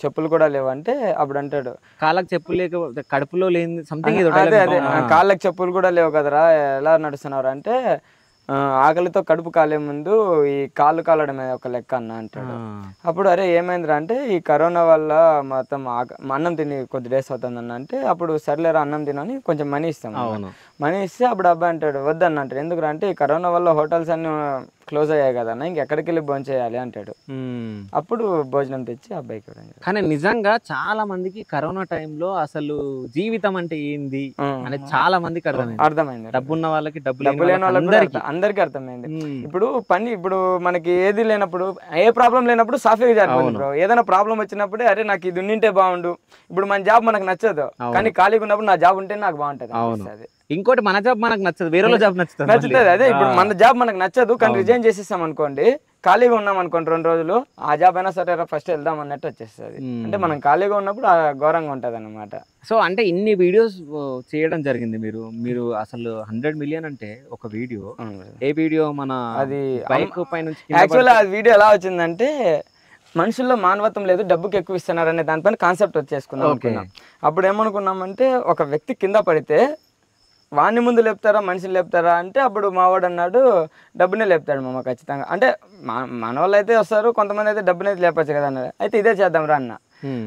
Speaker 3: చెప్పులు కూడా లేవంటే అప్పుడు అంటాడు,
Speaker 4: కాళ్ళకి చెప్పులు లేక కడుపులో లేని సంథింగ్
Speaker 3: అదే అదే కాళ్ళకి చెప్పులు కూడా లేవు కదరా ఎలా నడుస్తున్నారు అంటే, ఆకలితో కడుపు కాలే ముందు ఈ కాళ్ళు కాలడమే ఒక లెక్క అన్న అంటాడు. అప్పుడు అరే ఏమైందిరా అంటే, ఈ కరోనా వల్ల మొత్తం అన్నం తిని కొద్ది డేస్ అవుతుందన్న అంటే, అప్పుడు సర్లేరా అన్నం తినని కొంచెం మనీ ఇస్తాం. మనీ ఇస్తే అప్పుడు అబ్బాయి అంటాడు వద్దన్న అంటాడు. ఎందుకు అంటే ఈ కరోనా వల్ల హోటల్స్ అన్ని క్లోజ్ అయ్యాయి కదన్న, ఇంకెక్కడికి వెళ్ళి భోజనం చేయాలి అంటాడు. అప్పుడు భోజనం తెచ్చి అబ్బాయికి ఇవ్వడం.
Speaker 4: కానీ నిజంగా చాలా మందికి కరోనా టైంలో అసలు జీవితం అంటే ఏంది అనేది చాలా మందికి
Speaker 3: అర్థమైంది.
Speaker 4: డబ్బున్న వాళ్ళకి డబ్బు
Speaker 3: లేని వాళ్ళకి అందరికీ అర్థమైంది. ఇప్పుడు ఇప్పుడు మనకి ఏది లేనప్పుడు, ఏ ప్రాబ్లం లేనప్పుడు సాఫీగా జరుగుతుంది బ్రో. ఏదైనా ప్రాబ్లం వచ్చినప్పుడే అరే నాకు ఇది ఉండింటే బాగుండు. ఇప్పుడు మన జాబ్ మనకు నచ్చదు, కానీ ఖాళీగా ఉన్నప్పుడు నా జాబ్ ఉంటే నాకు బాగుంటది.
Speaker 4: ఇంకోటి మన జాబ్ మనకు నచ్చదు, వేరే జాబ్
Speaker 3: నచ్చుతుంది. అదే ఇప్పుడు మన జాబ్ మనకు నచ్చదు, కానీ రిజైన్ చేసేస్తాం అనుకోండి, ఖాళీగా ఉన్నాం అనుకోండి 2 రోజులు, ఆ జాబ్ అయినా సరే ఫస్ట్ వెళ్దాం అన్నట్టు వచ్చేస్తుంది. అంటే మనం ఖాళీగా ఉన్నప్పుడు ఘోరంగా ఉంటది అనమాట.
Speaker 4: సో అంటే ఇన్ని వీడియోస్ చేయడం జరిగింది మీరు అసలు 100 మిలియన్ అంటే ఒక వీడియో. ఏ వీడియో? మన
Speaker 3: అది
Speaker 4: బైక్ పై నుంచి
Speaker 3: యాక్చువల్లీ ఆ వీడియో ఎలా వచ్చిందంటే, మనుషుల్లో మానవత్వం లేదు, డబ్బుకి ఎక్కువ ఇస్తున్నారు అనే దానిపైన కాన్సెప్ట్ వచ్చేసుకున్నాం అనుకున్నాం. అప్పుడు ఏమనుకున్నామంటే, ఒక వ్యక్తి కింద పడితే వాడిని ముందు లేపుతారా మనిషిని లేపుతారా అంటే, అప్పుడు మావాడు అన్నాడు డబ్బునే లేపుతాడు మామ ఖచ్చితంగా. అంటే మన వాళ్ళు అయితే వస్తారు, కొంతమంది అయితే డబ్బునే లేపచ్చు కదా అన్నారు. అయితే ఇదే చేద్దాం రా అన్న.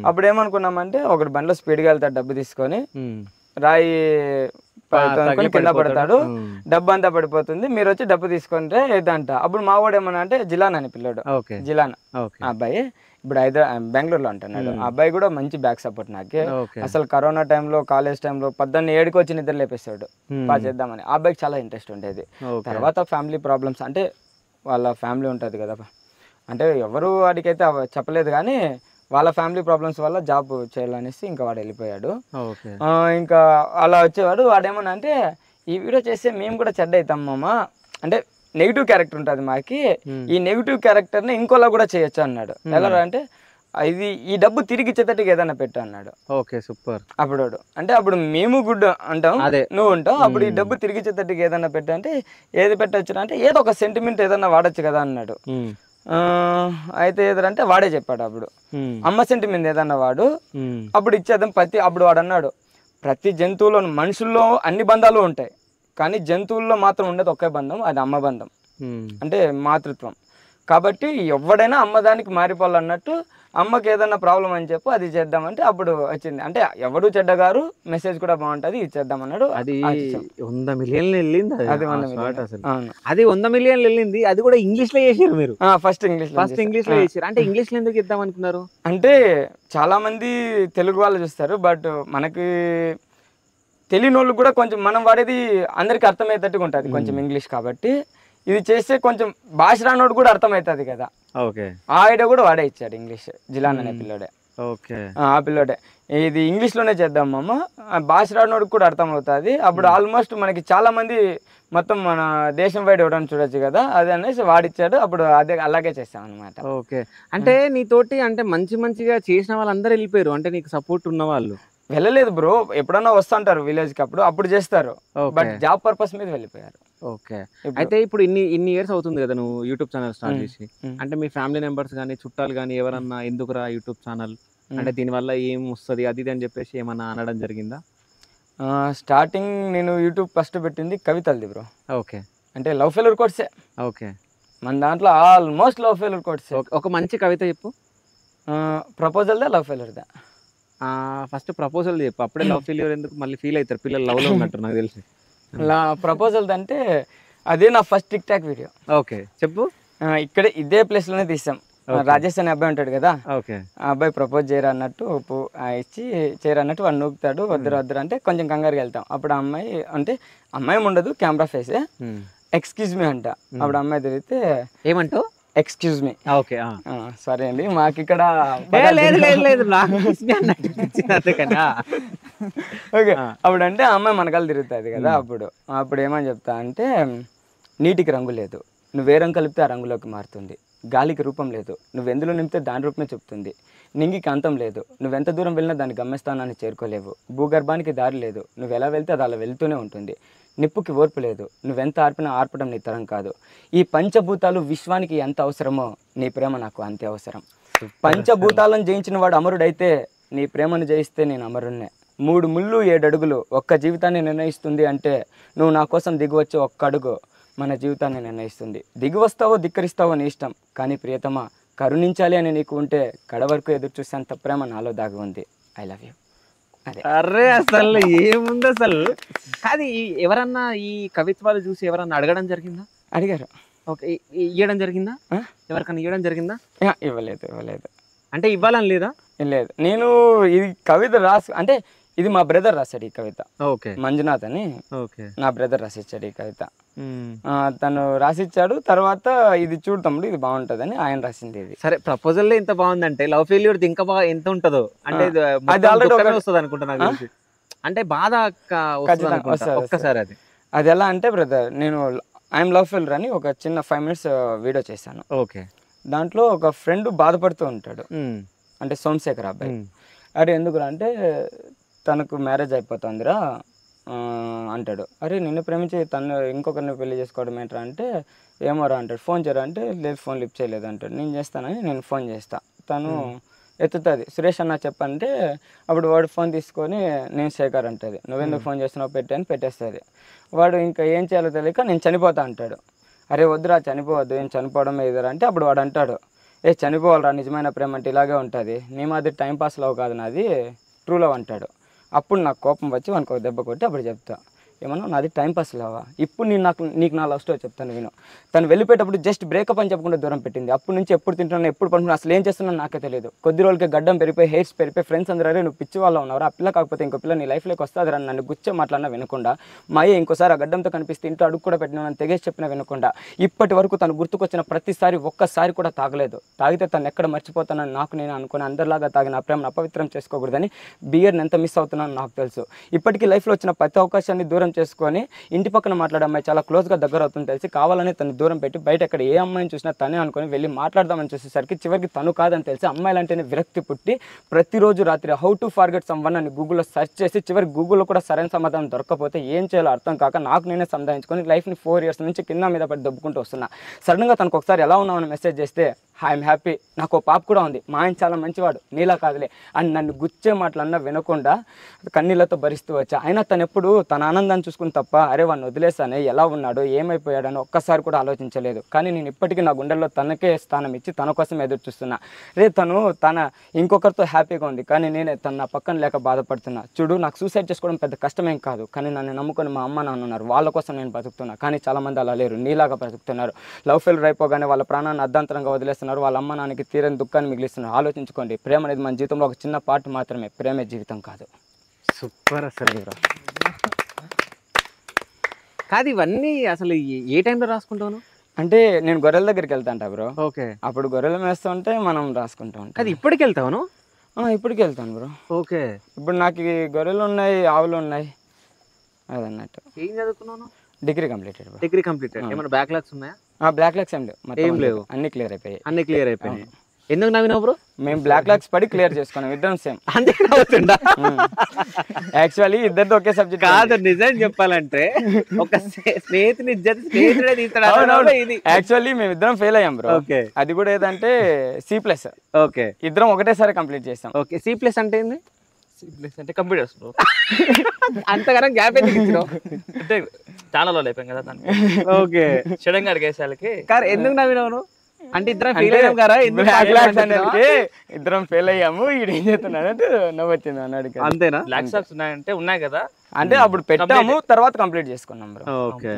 Speaker 3: అప్పుడు ఏమనుకున్నామంటే, ఒకటి బండిలో స్పీడ్గా వెళ్తాడు, డబ్బు తీసుకొని రాయి కింద పడతాడు, డబ్బు అంతా పడిపోతుంది, మీరు వచ్చి డబ్బు తీసుకుంటే ఏదంట. అప్పుడు మావాడు ఏమన్నా అంటే జిలాన్ అని పిల్లాడు, జిలాన్ అబ్బాయి ఇప్పుడు బెంగళూరులో అంటున్నాడు. ఆ అబ్బాయి కూడా మంచి బ్యాక్ సపోర్ట్ నాకే. అసలు కరోనా టైంలో కాలేజ్ టైంలో 7 వచ్చి నిద్ర లేపేస్తాడు బాగా చేద్దామని. ఆ అబ్బాయికి చాలా ఇంట్రెస్ట్ ఉండేది. తర్వాత ఫ్యామిలీ ప్రాబ్లమ్స్, అంటే వాళ్ళ ఫ్యామిలీ ఉంటుంది కదా, అంటే ఎవరు వాడికైతే చెప్పలేదు కానీ వాళ్ళ ఫ్యామిలీ ప్రాబ్లమ్స్ వల్ల జాబ్ చేయాలనేసి ఇంకా వాడు వెళ్ళిపోయాడు. ఇంకా అలా వచ్చేవాడు. వాడేమన్నా అంటే, ఈ వీడియో చేస్తే మేము కూడా చెడ్డ అవుతాం మామ, అంటే నెగిటివ్ క్యారెక్టర్ ఉంటుంది మాకి, ఈ నెగిటివ్ క్యారెక్టర్ని ఇంకోలా కూడా చేయొచ్చు అన్నాడు. ఎలా అంటే, ఇది ఈ డబ్బు తిరిగి ఇచ్చేటట్టుగా ఏదైనా పెట్టు అన్నాడు.
Speaker 4: Okay super.
Speaker 3: అప్పుడు అంటే అప్పుడు మేము గుడ్ అంటాం, నువ్వు ఉంటావు, అప్పుడు ఈ డబ్బు తిరిగి ఇచ్చేటట్టుగా ఏదైనా పెట్టు అంటే, ఏది పెట్టచ్చు అంటే, ఏదో ఒక సెంటిమెంట్ ఏదన్నా వాడచ్చు కదా అన్నాడు. అయితే ఏదంటే వాడే చెప్పాడు అప్పుడు, అమ్మ సెంటిమెంట్ ఏదన్నా వాడు, అప్పుడు ఇచ్చేద్దాం. అప్పుడు వాడు అన్నాడు, ప్రతి జంతువులో మనుషుల్లో అన్ని బంధాలు ఉంటాయి, కానీ జంతువుల్లో మాత్రం ఉండేది ఒకే బంధం, అది అమ్మ బంధం, అంటే మాతృత్వం. కాబట్టి ఎవడైనా అమ్మదానికి మారిపోవాలన్నట్టు, అమ్మకి ఏదన్నా ప్రాబ్లం అని చెప్పు అది చేద్దామంటే అప్పుడు వచ్చింది. అంటే ఎవడు చెడ్డగారు, మెసేజ్ కూడా బాగుంటది, ఇచ్చేద్దాం అన్నాడు.
Speaker 4: అది 100 మిలియన్లు వెళ్ళింది.
Speaker 3: అది
Speaker 4: 100 మిలియన్లు వెళ్ళింది. అది కూడా ఇంగ్లీష్ లో చేసారు మీరు.
Speaker 3: ఫస్ట్ ఇంగ్లీష్ లో
Speaker 4: చేసారు. అంటే ఇంగ్లీష్ లో ఎందుకు ఇద్దాం అనుకున్నారు?
Speaker 3: అంటే చాలా మంది తెలుగు వాళ్ళు చూస్తారు, బట్ మనకి తెలియని వాళ్ళు కూడా కొంచెం మనం వాడేది అందరికి అర్థమయ్యేటట్టుగా ఉంటుంది కొంచెం ఇంగ్లీష్. కాబట్టి ఇది చేస్తే కొంచెం భాష రానోడు కూడా అర్థమవుతుంది కదా. ఆ ఐడియా కూడా వాడే ఇచ్చాడు ఇంగ్లీష్, జిలాన్ అనే పిల్లోడే. ఆ పిల్లోడే ఇది ఇంగ్లీష్లోనే చేద్దాం మామ, భాష రానోడికి కూడా అర్థం అవుతుంది. అప్పుడు ఆల్మోస్ట్ మనకి చాలా మంది మొత్తం మన దేశం వైడ్ ఇవ్వడం చూడొచ్చు కదా, అది అనేసి వాడిచ్చాడు. అప్పుడు అదే అలాగే చేస్తాం అనమాట.
Speaker 4: ఓకే. అంటే నీతోటి అంటే మంచిగా చేసిన వాళ్ళందరూ వెళ్ళిపోయారు, అంటే నీకు సపోర్ట్ ఉన్న వాళ్ళు
Speaker 3: వెళ్ళలేదు బ్రో. ఎప్పుడన్నా వస్తుంటారు విలేజ్ కి, అప్పుడు చేస్తారు, బట్ జాబ్ పర్పస్ మీద వెళ్ళిపోయారు.
Speaker 4: ఓకే. అయితే ఇప్పుడు ఇన్ని ఇయర్స్ అవుతుంది కదా నువ్వు యూట్యూబ్ ఛానల్ స్టార్ట్ చేసి, అంటే మీ ఫ్యామిలీ మెంబర్స్ కానీ చుట్టాలు కానీ ఎవరన్నా ఎందుకురా యూట్యూబ్ ఛానల్, అంటే దీనివల్ల ఏం వస్తుంది అది అని చెప్పేసి ఏమన్నా అనడం జరిగిందా?
Speaker 3: స్టార్టింగ్ నేను యూట్యూబ్ ఫస్ట్ పెట్టింది కవితలది బ్రో.
Speaker 4: ఓకే.
Speaker 3: అంటే లవ్ ఫెయిల్యూర్ కోట్సే.
Speaker 4: ఓకే.
Speaker 3: మన దాంట్లో ఆల్మోస్ట్ లవ్ ఫెయిల్యూర్ కోట్స్.
Speaker 4: ఒక మంచి కవిత చెప్పు.
Speaker 3: ప్రపోజల్దా లవ్ ఫెయిల్యూర్దా?
Speaker 4: ఫస్ట్ ప్రపోజల్ చెప్పు, అప్పుడే లవ్ ఫెయిల్యూర్ ఎందుకు మళ్ళీ ఫీల్ అవుతారు పిల్లలు, లవ్ లో ఉన్నట్టు నాకు తెలిసి.
Speaker 3: నా ప్రపోజల్ అంటే అదే నా first tick talk video.
Speaker 4: Okay చెప్పు.
Speaker 3: ఇక్కడే ఇదే ప్లేస్ లోనే తీసాం. రాజేష్ అనే అబ్బాయి ఉంటాడు కదా,
Speaker 4: ఓకే
Speaker 3: ఆ అబ్బాయి ప్రపోజ్ చేయరు అన్నట్టు ఇచ్చి చేయరు అన్నట్టు వాడు నూకుతాడు, వద్దరు వద్దరు అంటే కొంచెం కంగారుకి వెళ్తాం. అప్పుడు అమ్మాయి అంటే అమ్మాయి ఉండదు, కెమెరా ఫేసే. ఎక్స్క్యూజ్ మీ అంట. అప్పుడు అమ్మాయి తిరిగితే
Speaker 4: ఏమంటావు?
Speaker 3: Excuse me.
Speaker 4: ఓకే
Speaker 3: సారీ అండి మాకు ఇక్కడ ఓకే. అప్పుడు అంటే అమ్మాయి మనకాలు తిరుగుతుంది కదా, అప్పుడు ఏమని చెప్తా అంటే నీటికి రంగు లేదు, నువ్వే రంగు కలిపితే ఆ రంగులోకి మారుతుంది. గాలికి రూపం లేదు, నువ్వెందులో నింపితే దాని రూపమే చెప్తుంది. నింగికి అంతం లేదు, నువ్వెంత దూరం వెళ్ళినా దాని గమ్యస్థానాన్ని చేరుకోలేవు. భూగర్భానికి దారి లేదు, నువ్వు ఎలా వెళ్తే అది అలా వెళ్తూనే ఉంటుంది. నిప్పుకి ఓర్పు లేదు, నువ్వెంత ఆర్పినా ఆర్పడం నీ తరం కాదు. ఈ పంచభూతాలు విశ్వానికి ఎంత అవసరమో నీ ప్రేమ నాకు అంతే అవసరం. పంచభూతాలను జయించిన వాడు అమరుడైతే నీ ప్రేమను జయిస్తే నేను అమరుణ్ణే. 3 ముళ్ళు 7 అడుగులు ఒక్క జీవితాన్ని నిర్ణయిస్తుంది అంటే నువ్వు నా కోసం దిగివచ్చే ఒక్క అడుగు మన జీవితాన్ని నిర్ణయిస్తుంది. దిగి వస్తావో ధిక్కరిస్తావో నీ ఇష్టం, కానీ ప్రియతమా కరుణించాలి అని నీకు ఉంటే కడవరకు ఎదురు చూసేంత ప్రేమ నాలో దాగి ఉంది. I love you.
Speaker 4: అరే అసలు ఏముంది అసలు. అది ఎవరన్నా ఈ కవిత్వాలు చూసి ఎవరన్నా అడగడం జరిగిందా?
Speaker 3: అడిగారు.
Speaker 4: ఓకే ఇవ్వడం జరిగిందా? ఎవరికన్నా ఇవ్వడం జరిగిందా?
Speaker 3: ఇవ్వలేదు.
Speaker 4: అంటే ఇవ్వాలని లేదా?
Speaker 3: లేదు. నేను ఇది కవిత అంటే ఇది మా బ్రదర్ రాశాడు ఈ కవిత.
Speaker 4: ఓకే.
Speaker 3: మంజునాథ్ అని నా బ్రదర్ రాసిచ్చాడు ఈ కవిత. తను రాసిచ్చాడు. తర్వాత ఇది చూడు తమ్ముడు ఇది బాగుంటదని ఆయన రాసింది ఇది.
Speaker 4: సరే ప్రపోజల్ ఇంత బాగుందంటే లవ్ ఫెయిల్యూర్ ఇంకా బాగా ఎంత ఉంటుందో అంటే అది ఆల్రెడీ వస్తుంది అనుకుంటున్నా. అంటే బాధ ఒక్కసారి
Speaker 3: అది ఎలా అంటే బ్రదర్ నేను ఐఎమ్ లవ్ ఫెయిల్యూర్ అని ఒక చిన్న 5 minutes వీడియో చేశాను.
Speaker 4: ఓకే.
Speaker 3: దాంట్లో ఒక ఫ్రెండ్ బాధపడుతూ ఉంటాడు, అంటే సోమశేఖర్ అబ్బాయి. అరే ఎందుకురా అంటే తనకు మ్యారేజ్ అయిపోతుందిరా అంటాడు. అరే నిన్ను ప్రేమించి తను ఇంకొకరిని పెళ్లి చేసుకోవడం ఏంట్రా అంటే ఏమోరా అంటాడు. ఫోన్ చేయరా అంటే లేదు ఫోన్ లిఫ్ట్ చేయలేదు అంటాడు. నేను చేస్తానని నేను ఫోన్ చేస్తా, తను ఎత్తుతుంది. సురేష్ అన్న చెప్పంటే అప్పుడు వాడు ఫోన్ తీసుకొని నేను శేఖర్ అంటుంది. నువ్వెందుకు ఫోన్ చేస్తున్నావు పెట్టి అని పెట్టేస్తుంది. వాడు ఇంకా ఏం చేయాలో తెలియక నేను చనిపోతా అంటాడు. అరే వద్దురా చనిపోవద్దు, ఏం చనిపోవడం ఎదురా అంటే అప్పుడు వాడు అంటాడు చనిపోవాలరా, నిజమైన ప్రేమ అంటే ఇలాగే ఉంటుంది, నీ మాది టైంపాస్ లవ్ కాదు నాది ట్రూ లవ్ అంటాడు. అప్పుడు నాకు కోపం వచ్చి వానికి ఒక దెబ్బ కొట్టి అప్పుడు చెప్తా ఏమన్నా నాది టైంపాస్ లవా, ఇప్పుడు నీకు నా లవ్ స్టోరీ చెప్తాను విను. తను వెళ్ళిపోయేటప్పుడు జస్ట్ బ్రేకప్ అని చెప్పకుండా దూరం పెట్టింది. అప్పటి నుంచి ఎప్పుడు తింటున్నాను ఎప్పుడు పడుకున్నా అసలు ఏం చేస్తున్నాను నాకే తెలియదు. కొద్ది రోజులకి గడ్డం పెరిగిపోయి హెయిర్స్ పెరిగిపోయి ఫ్రెండ్స్ అందరూ అరే నువ్వు పిచ్చి వాళ్ళు ఉన్నావు, ఆ పిల్ల కాకపోతే ఇంకో పిల్ల నీ లైఫ్లోకి వస్తుంది రా నన్ను గుచ్చే మాట్లాడినా వినకుండా, మా అయ్యే ఇంకోసారి ఆ గడ్డంతో కనిపిస్తే ఇంట్లో అడుగు కూడా పెట్టినా నన్ను తెగేసి చెప్పినా వినకుండా, ఇప్పటి వరకు తను గుర్తుకొచ్చిన ప్రతిసారి ఒక్కసారి కూడా తాగలేదు. తాగితే తను ఎక్కడ మర్చిపోతానని నాకు నేను అనుకుని అందరిలాగా తాగిన ఆ ప్రేమను అపవిత్రం చేసుకోకూడదని బియర్ని ఎంత మిస్ అవుతున్నానో నాకు తెలుసు. ఇప్పటికీ లైఫ్లో వచ్చిన ప్రతి అవకాశాన్ని దూరం చేసుకొని ఇంటి పక్కన మాట్లాడే అమ్మాయి చాలా క్లోజ్గా దగ్గర అవుతుంది తెలిసి కావాలని తను దూరం పెట్టి బయట ఎక్కడ ఏ అమ్మాయిని చూసినా తనే అనుకుని వెళ్ళి మాట్లాడదామని చూసేసరికి చివరికి తను కాదని తెలిసి అమ్మాయిలంటేనే విరక్తి పుట్టి ప్రతిరోజు రాత్రి హౌ టు ఫార్గెట్ సమ్వన్ అని గూగుల్లో సెర్చ్ చేసి చివరికి గూగుల్లో కూడా సరైన సమాధానం దొరకకపోతే ఏం చేయాలో అర్థం కాక నాకు నేనే సంధానించుకొని లైఫ్ని 4 years నుంచి కింద మీద పడి దొబ్బుకుంటూ వస్తున్నా. సడన్గా తనకు ఒకసారి ఎలా ఉన్నామని మెసేజ్ చేస్తే ఐఎమ్ హ్యాపీ, నాకు పాప కూడా ఉంది, మా ఆయన చాలా మంచివాడు నీలా కాదులే అని నన్ను గుచ్చే మాటలన్నా వినకుండా కన్నీళ్లతో భరిస్తూ వచ్చా. అయినా తను ఎప్పుడు తన ఆనందాన్ని చూసుకుని తప్ప అరే వాడిని వదిలేసానే ఎలా ఉన్నాడు ఏమైపోయాడని ఒక్కసారి కూడా ఆలోచించలేదు. కానీ నేను ఇప్పటికీ నా గుండెల్లో తనకే స్థానం ఇచ్చి తన కోసం ఎదురు చూస్తున్నా. తను తన ఇంకొకరితో హ్యాపీగా ఉంది కానీ నేనే తన నా పక్కన లేక బాధపడుతున్నా. చూడు నాకు సూసైడ్ చేసుకోవడం పెద్ద కష్టమేం కాదు, కానీ నన్ను నమ్ముకొని మా అమ్మ నాన్న ఉన్నారు, వాళ్ళ కోసం నేను బతుకుతున్నా. కానీ చాలామంది అలా లేరు, నీలాగా బతుకుతున్నారు. లవ్ ఫెయిల్యూర్ అయిపోగానే వాళ్ళ ప్రాణాన్ని అర్ధాంతరంగా వదిలేస్తున్నారు, వాళ్ళ అమ్మ నాన్నకి తీరని దుఃఖాన్ని మిగిలిస్తున్నారు. ఆలోచించుకోండి, ప్రేమ అనేది మన జీవితంలో ఒక చిన్న పార్ట్ మాత్రమే, ప్రేమే జీవితం కాదు.
Speaker 4: సూపర్ అసలు. కాదు ఇవన్నీ అసలు ఏ టైంలో రాసుకుంటాను
Speaker 3: అంటే నేను గొర్రెల దగ్గరికి వెళ్తాంట బ్రో.
Speaker 4: ఓకే.
Speaker 3: అప్పుడు గొర్రెలు మేస్తుంటే మనం రాసుకుంటాం.
Speaker 4: అది ఇప్పటికి వెళ్తాను?
Speaker 3: ఇప్పటికి వెళ్తాను బ్రో.
Speaker 4: ఓకే.
Speaker 3: ఇప్పుడు నాకు గొర్రెలు ఉన్నాయి, ఆవులు ఉన్నాయి, అదన్నట్టు.
Speaker 4: ఏం చదువుకున్నాను?
Speaker 3: Degree completed.
Speaker 4: Degree completed. ఏమైనా బ్యాక్లాగ్స్ ఉన్నాయా?
Speaker 3: బ్యాక్లాగ్స్ ఏం లేవు, అన్ని క్లియర్
Speaker 4: అయిపోయాయి. ఎందుకు నవ్వినావు బ్రో?
Speaker 3: మేము బ్లాక్ లాక్స్ పడి క్లియర్ చేసుకున్నాం ఇద్దరం సేమ్.
Speaker 4: అంతే అవుతుందా?
Speaker 3: యాక్చువల్లీ ఇద్దరితో ఒకే సబ్జెక్ట్
Speaker 4: కాదు, నిజం చెప్పాలంటే ఒక స్నేహితుడే తీస్తాడు.
Speaker 3: యాక్చువల్లీ మేము ఇద్దరం ఫెయిల్ అయ్యాం బ్రో. అది కూడా ఏదంటే C+.
Speaker 4: ఓకే.
Speaker 3: ఇద్దరం ఒకటేసారి కంప్లీట్ చేస్తాం.
Speaker 4: ఓకే. C+ అంటే ఏంది?
Speaker 5: C+ అంటే కంప్యూటర్స్ బ్రో.
Speaker 4: అంతగానం గ్యాప్ ఎందుకు ఇచ్చినావు?
Speaker 5: అంటే ఛానల్ వాళ్ళు అయిపోయాం కదా దానికి.
Speaker 4: ఓకే.
Speaker 5: షడంగా అడిగేసాలకి
Speaker 4: కాదు ఎందుకు నవ్వినావు? అంటే ఇద్దరం ఫెయిల్ అయ్యాం కదా,
Speaker 3: ఇద్దరం ఫెయిల్ అయ్యాము, ఈడు ఏం చేస్తున్నాడు అంటే నవ్వొచ్చింది అన్నాడు.
Speaker 4: అంతేనా?
Speaker 5: బ్లాక్ సాక్స్ ఉన్నాయంటే ఉన్నాయి కదా,
Speaker 3: అంటే అప్పుడు పెట్టాము, తర్వాత కంప్లీట్ చేసుకున్నాం బ్రో.
Speaker 4: ఓకే.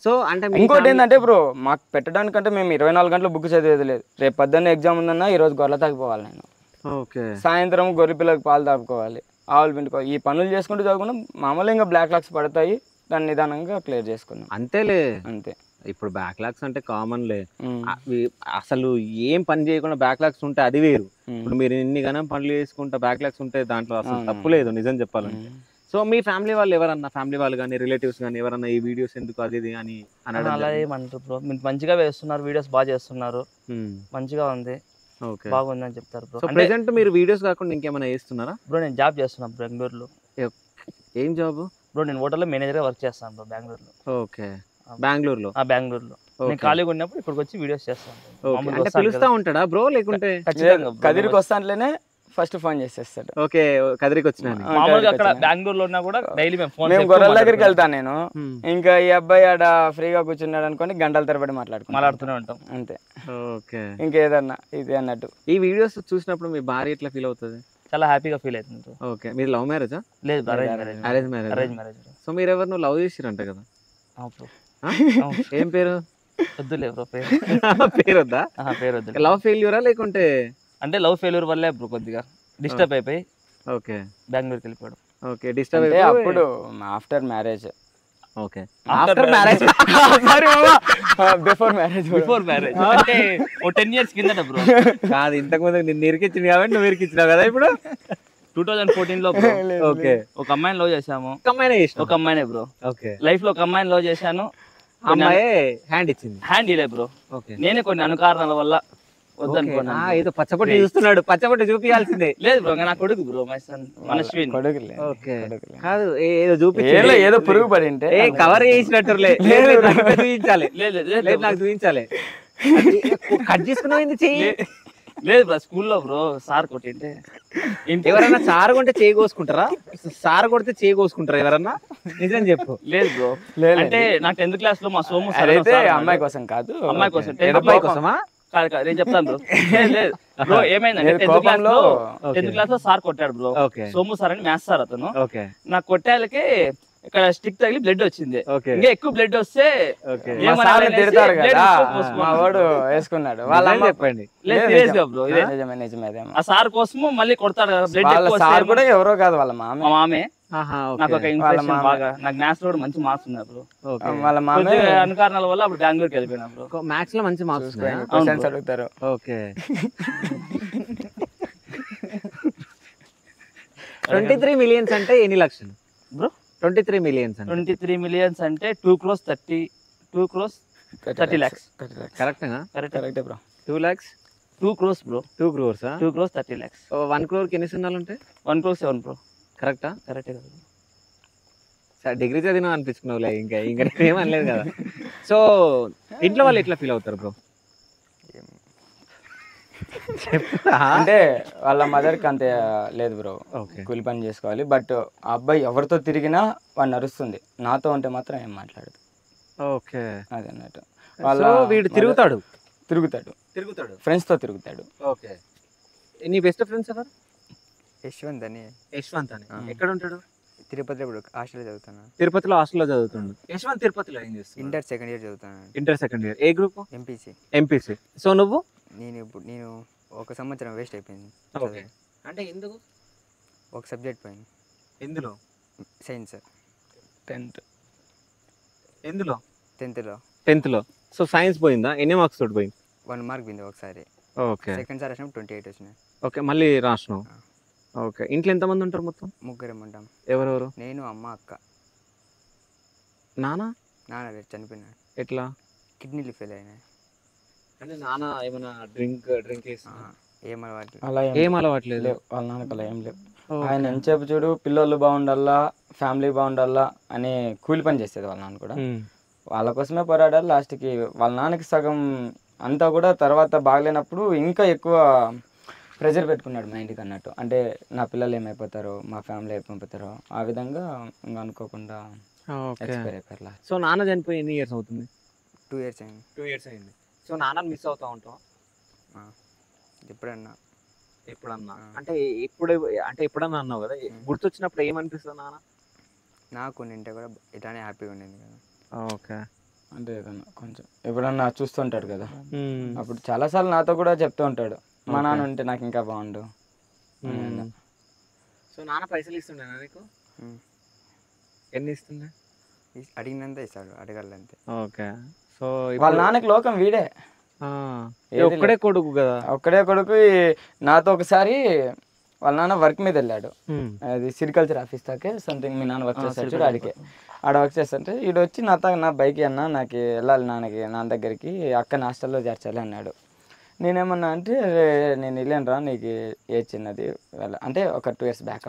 Speaker 4: సో అంటే
Speaker 3: ఇంకోటి ఏంటంటే బ్రో, మాకు పెట్టడానికంటే మేము 24 గంటలు బుక్ చదివేది లేదు. రేపు పొద్దున్న ఎగ్జామ్ ఉందన్నా ఈ రోజు గొర్రె తాగిపోవాలి నేను,
Speaker 4: ఓకే,
Speaker 3: సాయంత్రం గొర్రె పిల్లలకు పాలు తాపుకోవాలి, ఆవులు పిండుకోవాలి. ఈ పనులు చేసుకుంటూ చదువుకున్నాం. మామూలుగా ఇంకా బ్లాక్ లాక్స్ పడతాయి, దాన్ని నిదానంగా క్లియర్ చేసుకున్నాం
Speaker 4: అంతేలే.
Speaker 3: అంతే.
Speaker 4: ఇప్పుడు బ్యాక్లాగ్స్ అంటే కామన్లే. అసలు ఏం పని చేయకుండా బ్యాక్లాగ్స్ ఉంటే అది వేరు. ఇప్పుడు మీరు ఇన్ని గణం పనులు చేసుకుంటా బ్యాక్లాగ్స్ ఉంటే దాంట్లో అసలు తప్పు లేదు నిజం చెప్పాలంటే. సో మీ ఫ్యామిలీ వాళ్ళు ఎవరన్నా, ఫ్యామిలీ వాళ్ళు కానీ రిలేటివ్స్ కానీ ఎవరన్నా ఈ వీడియోస్ ఎందుకు అది ఇది అని అనడం?
Speaker 5: అలా ఏమంటారు బ్రో, మీరు మంచిగా వేస్తున్నారు, వీడియోస్ బాగా చేస్తున్నారు, మంచిగా ఉంది, బాగుంది అని చెప్తారు బ్రో.
Speaker 4: సో ప్రెసెంట్ మీరు వీడియోస్ కాకుండా ఇంకేమైనా చేస్తున్నారా
Speaker 5: బ్రో? నేను జాబ్ చేస్తున్నాను బెంగళూరులో.
Speaker 4: ఏం జాబ్
Speaker 5: బ్రో? నేను హోటల్లో మేనేజర్గా వర్క్ చేస్తాను బ్రో బెంగళూరులో.
Speaker 4: ఓకే, బెంగళూరులో.
Speaker 5: బెంగళూరులో నేను ఖాళీగా ఉన్నప్పుడు ఇక్కడికి వచ్చి వీడియోస్ చేస్తాను.
Speaker 4: అంటే పిలుస్తా ఉంటాడా బ్రో లేకుంటే?
Speaker 3: కదిరికి వస్తాంట్లోనే ఫస్ట్ ఫోన్ చేసేస్తాడు.
Speaker 4: ఓకే, కదిరికి వచ్చినా.
Speaker 5: మామూలుగా అక్కడ బెంగళూరులో ఉన్నా కూడా డైలీ
Speaker 3: మేము గొర్రెల దగ్గరికి వెళ్తాను నేను. ఇంకా ఈ అబ్బాయి ఆడ ఫ్రీగా కూర్చున్నాడు అనుకోని గంటల తరబడి మాట్లాడుతూనే ఉంటాం అంతే.
Speaker 4: ఓకే,
Speaker 3: ఇంకేదన్నా ఇది అన్నట్టు.
Speaker 4: ఈ వీడియోస్ చూసినప్పుడు మీ భార్య ఎట్లా ఫీల్ అవుతుంది?
Speaker 5: చాలా హ్యాపీగా ఫీల్ అవుతుంది.
Speaker 4: ఓకే, మీరు లవ్ మ్యారేజా?
Speaker 5: లేదు,
Speaker 4: అరేంజ్ మ్యారేజ్. సో మీరు ఎవరు నువ్వు లవ్ చేసిరంట కదా? ఏం పేరు?
Speaker 5: వద్దులే బ్రో,
Speaker 4: పేరు వద్దా?
Speaker 5: పేరు వద్దు.
Speaker 4: లవ్ ఫెయిల్యూరా లేకుంటే?
Speaker 5: అంటే లవ్ ఫెయిల్యూర్ వల్లే బ్రో కొద్దిగా డిస్టర్బ్ అయిపోయి
Speaker 4: ఓకే
Speaker 5: బెంగళూరుకి వెళ్ళిపోయాడు.
Speaker 4: ఓకే, డిస్టర్బ్
Speaker 3: అంటే అప్పుడు after marriage.
Speaker 4: Okay, after marriage
Speaker 3: before marriage
Speaker 5: అంటే ఓ 10 years కిందట బ్రో.
Speaker 4: కాదు, ఇంతకు ముందు నిన్ను ఇరికిచ్చింది కాబట్టి నువ్వు ఇరికిచ్చినావు కదా ఇప్పుడు.
Speaker 5: 2014 లో
Speaker 4: ఓకే,
Speaker 5: ఒక అమ్మాయిని లవ్ చేసాము.
Speaker 4: ఒక
Speaker 5: అమ్మాయినే బ్రో.
Speaker 4: ఓకే,
Speaker 5: లైఫ్ లో ఒక అమ్మాయిని లవ్ చేశాను.
Speaker 4: అమ్మాయి హ్యాండ్ ఇచ్చింది.
Speaker 5: హ్యాండ్ ఇలే బ్రో. నేనే కొన్ని అనుకారణాల వల్ల వద్దనుకున్నా.
Speaker 4: ఏదో పచ్చబొట్టి చూస్తున్నాడు, పచ్చబొట్టి చూపించాల్సిందే.
Speaker 5: లేదు బ్రో, నా కొడుకు బ్రో, మై సన్ మనశ్విన్.
Speaker 4: ఓకే, కాదు ఏదో చూపించి
Speaker 3: ఏదో పురుగు పడి ఉంటే
Speaker 4: కవర్ చేసినట్టులే. చూపించాలి, లేదు నాకు చూపించాలి. కట్ చేసుకున్నావు చెయ్యి.
Speaker 5: లేదు బ్రో, స్కూల్లో బ్రో సార్ కొట్టింటే.
Speaker 4: ఎవరన్నా సార్ కొంటే చేయి కోసుకుంటారా? సార్ కొడితే చేయి కోసుకుంటారా ఎవరన్నా? నిజం చెప్పు.
Speaker 5: లేదు బ్రో, అంటే నాకు 10th class లో మా సోము సార్
Speaker 3: అమ్మాయి కోసం కాదు,
Speaker 5: అమ్మాయి కోసం.
Speaker 4: అబ్బాయి కోసమా?
Speaker 5: కాదు నేను చెప్తాను బ్రో. లేదు బ్రో, ఏమైందంటే 10th class లో సార్ కొట్టాడు బ్రో. సోము సార్ అని మ్యాథ్స్ సార్ అతను. నాకు కొట్టాలకి ఇక్కడ స్టిక్ తగిలి బ్లడ్ వచ్చింది. ఇంకా ఎక్కువ బ్లడ్ వస్తే
Speaker 3: తిడతారు కదా, మా వాడు వేసుకున్నాడు. వాళ్ళ
Speaker 4: చెప్పండి.
Speaker 5: ఆ సార్ కోసము మళ్ళీ కొడతాడు.
Speaker 3: సార్ కూడా ఎవరో కాదు, వాళ్ళ
Speaker 5: మామే. నాకు ఒక ఇన్ఫర్మేషన్ బాగా, నాకు మ్యాథ్స్ లో కూడా మంచి మార్క్స్ ఉన్నాయి బ్రో.
Speaker 3: వాళ్ళ మామే
Speaker 5: అనుకారణాల వల్ల అప్పుడు బెంగళూరుకి వెళ్ళిపోయినా బ్రో.
Speaker 4: మ్యాథ్స్ లో మంచి మార్క్స్
Speaker 3: అడుగుతారు.
Speaker 4: ఓకే, 23 million అంటే ఎన్ని లక్షలు
Speaker 5: బ్రో?
Speaker 4: 23 million
Speaker 5: 23 million అంటే 2 crores 30 lakhs.
Speaker 4: కరెక్టేనా?
Speaker 3: కరెక్టే bro.
Speaker 4: 2 lakhs
Speaker 5: 2 crores bro.
Speaker 4: 2 crores
Speaker 5: 2 crores 30 lakhs.
Speaker 4: 1 crore కి ఎన్ని సున్నాలు ఉంటాయి?
Speaker 5: 1 crore 7 బ్రో.
Speaker 4: కరెక్టా?
Speaker 5: కరెక్టే కదా.
Speaker 4: సార్ డిగ్రీ చదివినా అనిపించుకున్నావులే, ఇంకా ఏం అనలేదు కదా. సో ఇంట్లో వాళ్ళు ఎట్లా ఫీల్ అవుతారు బ్రో?
Speaker 3: అంటే వాళ్ళ మదర్కి అంతే లేదు బ్రో, కూలి పని చేసుకోవాలి. బట్ ఆ అబ్బాయి ఎవరితో తిరిగినా వాడిని అరుస్తుంది, నాతో ఉంటే మాత్రం ఏం మాట్లాడదు.
Speaker 4: ఓకే,
Speaker 3: అది అన్నట్టు.
Speaker 4: వాళ్ళ వీడు తిరుగుతాడు
Speaker 3: ఫ్రెండ్స్ తో తిరుగుతాడు.
Speaker 4: ఓకే, నీ బెస్ట్ ఫ్రెండ్స్ ఎవరు?
Speaker 6: యశ్వంత్ అని.
Speaker 4: ఎక్కడ ఉంటాడు?
Speaker 6: తిరుపతిలో హాస్టల్లో చదువుతాను.
Speaker 4: తిరుపతిలో హాస్టల్లో చదువుతాడు. యశ్వంత్ తిరుపతిలో ఏం చేస్తాడు?
Speaker 6: ఇంటర్ సెకండ్ ఇయర్ చదువుతాను.
Speaker 4: Inter second year. ఏ గ్రూప్? ఎంపీసీ. సో నువ్వు?
Speaker 6: నేను ఒక సంవత్సరం వేస్ట్ అయిపోయింది.
Speaker 4: ఓకే, అంటే ఎందుకు?
Speaker 6: ఒక సబ్జెక్ట్ పోయింది.
Speaker 4: ఎందులో?
Speaker 6: సైన్స్.
Speaker 3: 10th.
Speaker 4: ఎందులో?
Speaker 6: 10th లో.
Speaker 4: సో సైన్స్ పోయిందా? ఎన్ని మార్క్స్ తోటి పోయింది?
Speaker 6: 1 మార్క్ పోయింది ఒకసారి.
Speaker 4: ఓకే,
Speaker 6: సెకండ్ సార్ రాసినప్పుడు 28 వచ్చినాయి.
Speaker 4: ఓకే, మళ్ళీ రాసినావు. ఓకే, ఇంట్లో ఎంతమంది ఉంటారు మొత్తం?
Speaker 6: 3 ఉంటాం.
Speaker 4: ఎవరెవరు?
Speaker 6: నేను, అమ్మ, అక్క.
Speaker 4: నాన్న
Speaker 6: చనిపోయినాడు.
Speaker 4: ఎట్లా?
Speaker 6: కిడ్నీలు ఫెయిల్ అయినాయి.
Speaker 4: అంటే నాన్న ఏమైనా డ్రింక్
Speaker 6: ఏం అలవాటు?
Speaker 4: ఏం అలవాట్లేదు
Speaker 3: వాళ్ళ నాన్నకు అలా ఏం లేవు. ఆయన ఎంతసేపు చూడు పిల్లలు బాగుండాలా, ఫ్యామిలీ బాగుండాలా అని కూలి పని చేసేది వాళ్ళ నాన్న కూడా. వాళ్ళ కోసమే పోరాడాలి. లాస్ట్కి వాళ్ళ నాన్నకి సగం అంతా కూడా తర్వాత బాగలేనప్పుడు ఇంకా ఎక్కువ ప్రెజర్ పెట్టుకున్నాడు మైండ్కి అన్నట్టు. అంటే నా పిల్లలు ఏమైపోతారో, మా ఫ్యామిలీ ఏమైపోతారో, ఆ విధంగా ఇంకా అనుకోకుండా ఎక్స్పైర్ అయిపోయారు.
Speaker 4: సో నాన్న చనిపోయి ఎన్ని ఇయర్స్ అవుతుంది?
Speaker 6: 2 years అయింది.
Speaker 4: 2 years అయింది. సో నాన్న మిస్ అవుతా ఉంటావు
Speaker 6: ఎప్పుడన్నా?
Speaker 4: అంటే ఎప్పుడన్నా అన్నావు కదా, గుర్తొచ్చినప్పుడు ఏమనిపిస్తుంది నాన్న?
Speaker 6: నాకు ఉంటే కూడా ఇట్లానే హ్యాపీగా ఉండేది కదా.
Speaker 4: ఓకే.
Speaker 3: అంటే ఏదన్నా కొంచెం ఎప్పుడన్నా చూస్తుంటాడు కదా, అప్పుడు చాలాసార్లు నాతో కూడా చెప్తూ ఉంటాడు మా నాన్న ఉంటే నాకు ఇంకా బాగుండు.
Speaker 4: సో నాన్న పైసలు ఇస్తుండేనా నీకు? ఎన్ని ఇస్తుండే?
Speaker 6: అడిగినంత ఇస్తాడు, అడగాలంతే.
Speaker 4: ఓకే. సో
Speaker 3: వాళ్ళ నాన్నకి లోకం వీడే,
Speaker 4: ఒక్కడే కొడుకు కదా.
Speaker 3: ఒక్కడే కొడుకు. నాతో ఒకసారి వాళ్ళ నాన్న వర్క్ మీద వెళ్ళాడు, అది సిరికల్చర్ ఆఫీస్ దాకే సంథింగ్. మీ నాన్న వర్క్ చేస్తాడు చూడు, ఆడికే ఆడ వర్క్ చేస్తుంటే ఈడు వచ్చి నా బైక్ అన్న నాకు వెళ్ళాలి నాన్న దగ్గరికి, అక్కని హాస్టల్లో చేర్చాలి అన్నాడు. నేనేమన్నా అంటే నేను వెళ్ళాను రా, నీకు ఏజ్ చిన్నది అంటే ఒక 2 years బ్యాక్.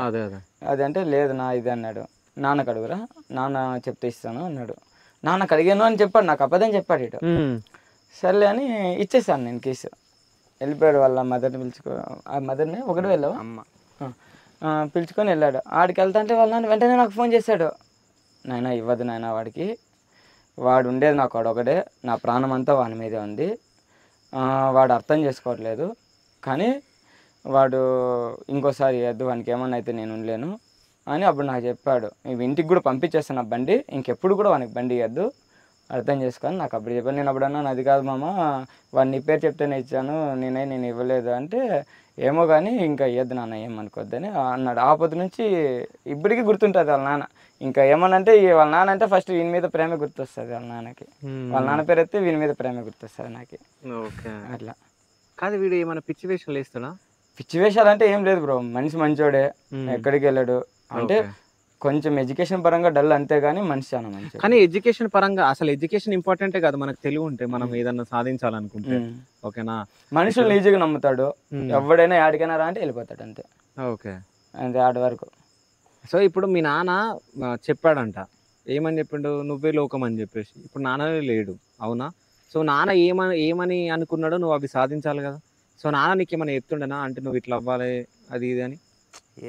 Speaker 3: అది అంటే లేదు నా ఇది అన్నాడు. నాన్నకు అడుగురా, నాన్న చెప్తే ఇస్తాను అన్నాడు. నాన్నకు అడిగాను అని చెప్పాడు, నాకు అబద్ధం చెప్పాడు ఇటు. సర్లే అని ఇచ్చేసాను నేను కేసు. వెళ్ళిపోయాడు వాళ్ళ మదర్ని పిలుచుకో, ఆ మదర్ని ఒకటి వెళ్ళావు
Speaker 6: అమ్మ
Speaker 3: పిలుచుకొని వెళ్ళాడు. ఆడికి వెళ్తా అంటే వాళ్ళ నాన్న వెంటనే నాకు ఫోన్ చేశాడు, నాయన ఇవ్వదు నాయన వాడికి, వాడు ఉండేది నాకు వాడొకడే, నా ప్రాణం అంతా వాని మీదే ఉంది, వాడు అర్థం చేసుకోవట్లేదు, కానీ వాడు ఇంకోసారి ఇవ్వద్దు, వానికి ఏమన్నా అయితే నేను ఉండలేను అని అప్పుడు నాకు చెప్పాడు. ఇంటికి కూడా పంపించేస్తాను ఆ బండి, ఇంకెప్పుడు కూడా వానికి బండి ఇవ్వద్దు, అర్థం చేసుకొని నాకు అప్పుడు చెప్పాను. నేను అప్పుడు అన్నాను, అది కాదు మామ, వాడు నీ పేరు చెప్తేనే ఇచ్చాను, నేను ఇవ్వలేదు అంటే, ఏమో కానీ ఇంకా ఇవ్వద్దు నాన్న ఏమనుకోద్దని అన్నాడు. ఆ పొద్దు నుంచి ఇప్పటికీ గుర్తుంటుంది వాళ్ళ నాన్న. ఇంకా ఏమనంటే వాళ్ళ నాన్న అంటే ఫస్ట్ వీని మీద ప్రేమ గుర్తొస్తుంది వాళ్ళ నాన్నకి, వాళ్ళ నాన్న పేరు అయితే వీని మీద ప్రేమ గుర్తొస్తుంది నాకు. అట్లా
Speaker 4: కాదు, వీడు ఏమైనా పిచ్చి వేషాలు వేస్తాడా?
Speaker 3: పిచ్చి వేషాలు అంటే ఏం లేదు బ్రో, మనిషి మంచోడే, ఎక్కడికి వెళ్ళాడు, అంటే కొంచెం ఎడ్యుకేషన్ పరంగా డల్ అంతే కానీ మనిషి చాలా మంచి.
Speaker 4: కానీ ఎడ్యుకేషన్ పరంగా అసలు ఎడ్యుకేషన్ ఇంపార్టెంటే కాదు, మనకు తెలివి ఉంటే మనం ఏదన్నా సాధించాలనుకుంటే. ఓకేనా,
Speaker 3: మనుషులు ఈజీగా నమ్ముతాడు, ఎవడైనా యాడికైనా రా అంటే వెళ్ళిపోతాడు అంతే.
Speaker 4: ఓకే,
Speaker 3: అంతే ఆడి వరకు.
Speaker 4: సో ఇప్పుడు మీ నాన్న చెప్పాడంట, ఏమని చెప్పిండు, నువ్వే లోకం అని చెప్పేసి. ఇప్పుడు నాన్ననే లేడు, అవునా? సో నాన్న ఏమని అనుకున్నాడో నువ్వు అవి సాధించాలి కదా. సో నాన్న నీకు ఏమైనా చెప్తుండేనా, అంటే నువ్వు ఇట్లా అవ్వాలి అది ఇది అని?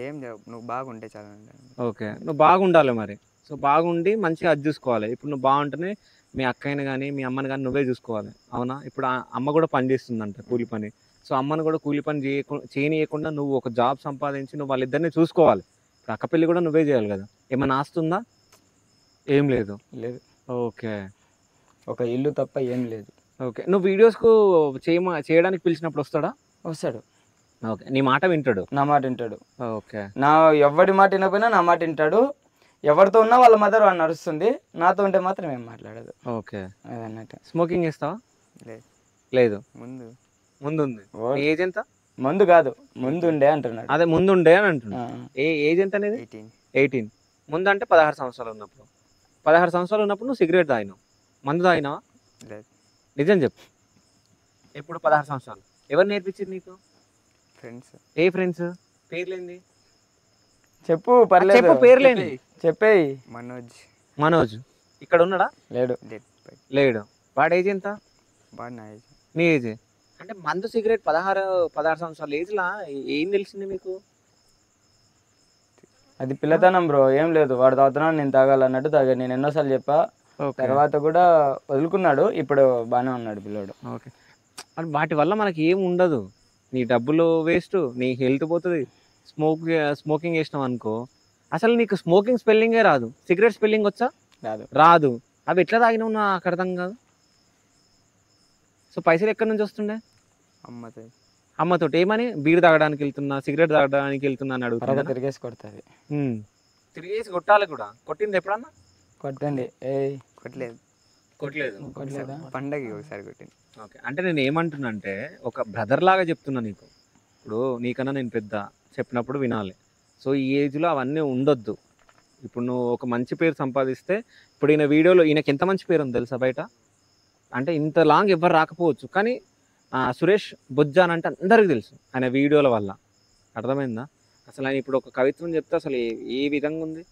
Speaker 6: ఏం నువ్వు బాగుంటే చాలా.
Speaker 4: ఓకే, నువ్వు బాగుండాలి మరి. సో బాగుండి మంచిగా అది చూసుకోవాలి. ఇప్పుడు నువ్వు బాగుంటేనే మీ అక్కయ్యని కానీ మీ అమ్మని కానీ నువ్వే చూసుకోవాలి, అవునా? ఇప్పుడు అమ్మ కూడా పని చేస్తుందంట, కూలి పని. సో అమ్మని కూడా కూలి పని చేయనీయకుండా నువ్వు ఒక జాబ్ సంపాదించి నువ్వు వాళ్ళిద్దరిని చూసుకోవాలి. ఇప్పుడు అక్క పెళ్ళి కూడా నువ్వే చేయాలి కదా. ఏమైనా ఆస్తుందా? ఏం లేదు.
Speaker 3: లేదు.
Speaker 4: ఓకే,
Speaker 3: ఒక ఇల్లు తప్ప ఏం లేదు.
Speaker 4: ఓకే, నువ్వు వీడియోస్కు చేయడానికి పిలిచినప్పుడు వస్తాడా?
Speaker 3: వస్తాడు.
Speaker 4: ఓకే, నీ మాట వింటాడు?
Speaker 3: నా మాట వింటాడు.
Speaker 4: ఓకే,
Speaker 3: నా ఎవరి మాట వినకపోయినా నా మాట వింటాడు. ఎవరితో ఉన్నా వాళ్ళ మదర్ వాడు నడుస్తుంది, నాతో ఉంటే మాత్రం ఏం మాట్లాడదు.
Speaker 4: ఓకే,
Speaker 3: అదన్నట్టు.
Speaker 4: స్మోకింగ్ చేస్తావా?
Speaker 6: లేదు.
Speaker 4: ముందుంది. ఏజ్ ఎంత?
Speaker 3: ముందు కాదు, ముందుండే అంటున్నాడు.
Speaker 4: అదే ముందుండే అని అంటున్నాడు. ఏజ్ ఎంత అనేది? 18. ముందు అంటే 16 సంవత్సరాలు ఉన్నప్పుడు. 16 సంవత్సరాలు ఉన్నప్పుడు నువ్వు సిగరెట్ తాగినావు, మందు తాగినావా? నిజం చెప్పు. ఎప్పుడు 16 సంవత్సరాలు? ఎవరు నేర్పించింది నీకు?
Speaker 6: ఫ్రెండ్స్.
Speaker 4: ఏ ఫ్రెండ్స్? పేర్లేంది
Speaker 3: చెప్పు, పర్లేదు
Speaker 4: చెప్పు, పేర్లేంది
Speaker 3: చెప్పేయి.
Speaker 4: మనోజ్ ఇక్కడ ఉన్నాడా? లేడు. వాడు ఏజ్ ఎంత? నీ ఏజ్ అంటే మందు సిగరెట్ 16 సంవత్సరాల ఏజ్లా ఏం తెలిసింది మీకు?
Speaker 3: అది పిల్లతనం బ్రో, ఏం లేదు. వాడు తాగుతున్నాడు, నేను తాగాలన్నట్టు తాగాడు. నేను ఎన్నోసార్లు చెప్పా, తర్వాత కూడా వదులుకున్నాడు. ఇప్పుడు బాగానే ఉన్నాడు పిల్లోడు.
Speaker 4: ఓకే, వాటి వల్ల మనకి ఏం ఉండదు. నీ డబ్బులు వేస్ట్, నీ హెల్త్ పోతుంది. స్మోకింగ్ చేసినావు అనుకో, అసలు నీకు స్మోకింగ్ స్పెల్లింగే రాదు. సిగరెట్ స్పెల్లింగ్ వచ్చా? రాదు. అవి ఎట్లా తాగినావు నాకు అర్థం కాదు. సో పైసలు ఎక్కడి నుంచి వస్తుండే? అమ్మతోటి. ఏమని? బీర్ తాగడానికి వెళ్తున్నా, సిగరెట్ తాగడానికి వెళ్తున్నా అని అడుగుతా.
Speaker 3: తిరిగేసి కొడుతుంది.
Speaker 4: తిరిగేసి కొట్టాలి కూడా. కొట్టింది ఎప్పుడన్నా?
Speaker 3: కొట్టండి.
Speaker 4: కొట్టలేదు.
Speaker 6: పండగకి ఒకసారి కొట్టింది.
Speaker 4: ఓకే, అంటే నేను ఏమంటున్నా అంటే ఒక బ్రదర్ లాగా చెప్తున్నా నీకు. ఇప్పుడు నీకన్నా నేను పెద్ద, చెప్పినప్పుడు వినాలి. సో ఈ ఏజ్లో అవన్నీ ఉండొద్దు. ఇప్పుడు నువ్వు ఒక మంచి పేరు సంపాదిస్తే, ఇప్పుడు ఈయన వీడియోలో ఈయనకి ఎంత మంచి పేరు ఉంది తెలుసా బయట? అంటే ఇంత లాంగ్ ఎవ్వరు రాకపోవచ్చు, కానీ సురేష్ బొజ్జాన్ అంటే అందరికీ తెలుసు ఆయన వీడియోల వల్ల. అర్థమైందా? అసలు ఆయన ఇప్పుడు ఒక కవిత్వం చెప్తే అసలు ఏ విధంగా ఉంది,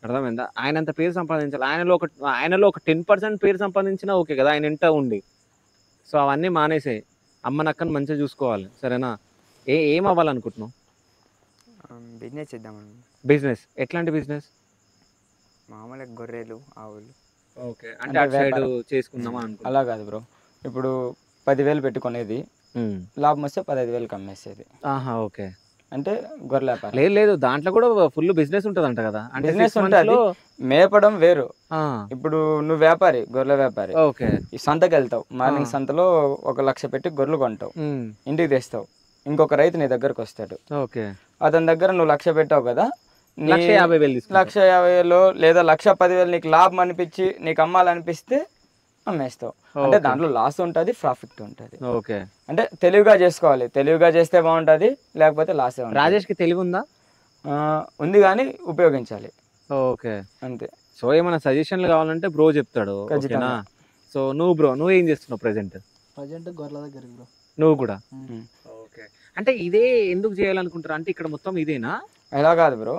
Speaker 4: అర్థమైందా? ఆయన అంత పేరు సంపాదించాలి. ఆయనలో ఒక 10% పేరు సంపాదించినా ఓకే కదా, ఆయన ఇంట ఉండి. సో అవన్నీ మానేసాయి. అమ్మనక్కని మంచిగా చూసుకోవాలి, సరేనా? ఏం అవ్వాలనుకుంటున్నావు?
Speaker 6: బిజినెస్ చేద్దాం.
Speaker 4: బిజినెస్? ఎట్లాంటి బిజినెస్?
Speaker 6: మామూలుగా గొర్రెలు, ఆవులు.
Speaker 4: ఓకే, అంటే అటు సైడ్ చేసుకుందామా అనుకో.
Speaker 3: అలా కాదు బ్రో, ఇప్పుడు 10,000 పెట్టుకునేది, లాభం వస్తే 15,000 అమ్మేసేది.
Speaker 4: ఓకే,
Speaker 3: అంటే గొర్రెల వ్యాపారం.
Speaker 4: లేదు లేదు, దాంట్లో కూడా ఫుల్ బిజినెస్ ఉంటదంట కదా. అంటే
Speaker 3: బిజినెస్ ఉంటుంది, మేపడం వేరు.
Speaker 4: ఆ,
Speaker 3: ఇప్పుడు నువ్వు వ్యాపారి, గొర్రెల వ్యాపారి,
Speaker 4: ఓకే.
Speaker 3: ఈ సంతకి వెళ్తావు, మార్నింగ్ సంతలో 1 లక్ష పెట్టి గొర్రెలు కొంటావు, ఇంటికి తెస్తావు. ఇంకొక రైతు నీ దగ్గరకు వస్తాడు,
Speaker 4: ఓకే.
Speaker 3: అతని దగ్గర నువ్వు 1 లక్ష పెట్టావు కదా,
Speaker 4: 1,50,000 తీసుకుంటావు.
Speaker 3: 1,50,000 లేదా 1,10,000 నీకు లాభం అనిపించి నీకు అమ్మాలనిపిస్తే అమ్మేస్తావు. అంటే దాంట్లో లాస్ ఉంటుంది, ప్రాఫిట్ ఉంటుంది.
Speaker 4: ఓకే.
Speaker 3: అంటే తెలివిగా చేసుకోవాలి, తెలివిగా చేస్తే బాగుంటుంది, లేకపోతే లాసే ఉంటుంది.
Speaker 4: రాజేష్కి తెలివి ఉందా?
Speaker 3: ఉంది కానీ ఉపయోగించాలి.
Speaker 4: ఓకే,
Speaker 3: అంతే.
Speaker 4: సో ఏమైనా సజెషన్లు కావాలంటే బ్రో చెప్తాడు. ఓకేనా? సో నువ్వు ఏం చేస్తున్నావు ప్రెసెంట్?
Speaker 7: గొర్రెల దగ్గర బ్రో.
Speaker 4: నువ్వు కూడా? ఓకే. అంటే ఇదే ఎందుకు చేయాలనుకుంటారు? అంటే ఇక్కడ మొత్తం ఇదేనా?
Speaker 3: ఎలా కాదు బ్రో,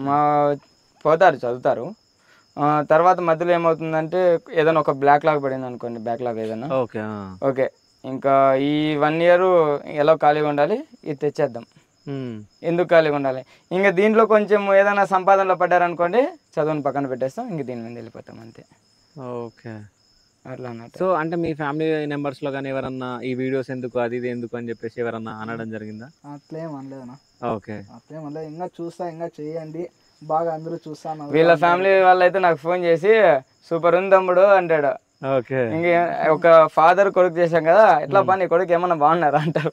Speaker 3: మా పోతారు చదువుతారు, తర్వాత మధ్యలో ఏమవుతుందంటే ఏదైనా ఒక బ్లాక్ లాగ్ పడింది అనుకోండి, బ్యాక్లాగ్ ఏదైనా,
Speaker 4: ఓకే
Speaker 3: ఓకే ఇంకా ఈ 1 ఇయర్ ఎలా ఖాళీగా ఉండాలి, ఇది తెచ్చేద్దాం. ఎందుకు ఖాళీగా ఉండాలి, ఇంకా దీంట్లో కొంచెం ఏదైనా సంపాదనలో పడ్డారనుకోండి, చదువుని పక్కన పెట్టేస్తాం, ఇంక దీని మీద వెళ్ళిపోతాం అంతే.
Speaker 4: ఓకే,
Speaker 3: అట్లా అన్నట్టు.
Speaker 4: సో అంటే మీ ఫ్యామిలీ మెంబర్స్ లో కానీ ఎవరన్నా ఈ వీడియోస్ ఎందుకు అది ఇది ఎందుకు అని చెప్పేసి ఎవరన్నా అనడం జరిగిందా?
Speaker 7: అట్లేం అనలేదన్నా.
Speaker 4: ఓకే,
Speaker 7: అట్లేం అనలేదు. ఇంకా చూస్తా, ఇంకా చేయండి బాగా, అందరూ చూస్తాను.
Speaker 3: వీళ్ళ ఫ్యామిలీ వాళ్ళైతే నాకు ఫోన్ చేసి సూపర్ ఉంది తమ్ముడు అంటాడు.
Speaker 4: ఓకే.
Speaker 3: ఇంక ఒక ఫాదర్ కొడుకు చేశాం కదా, ఎట్లా పని కొడుకు ఏమన్నా బాగున్నారా అంటారు.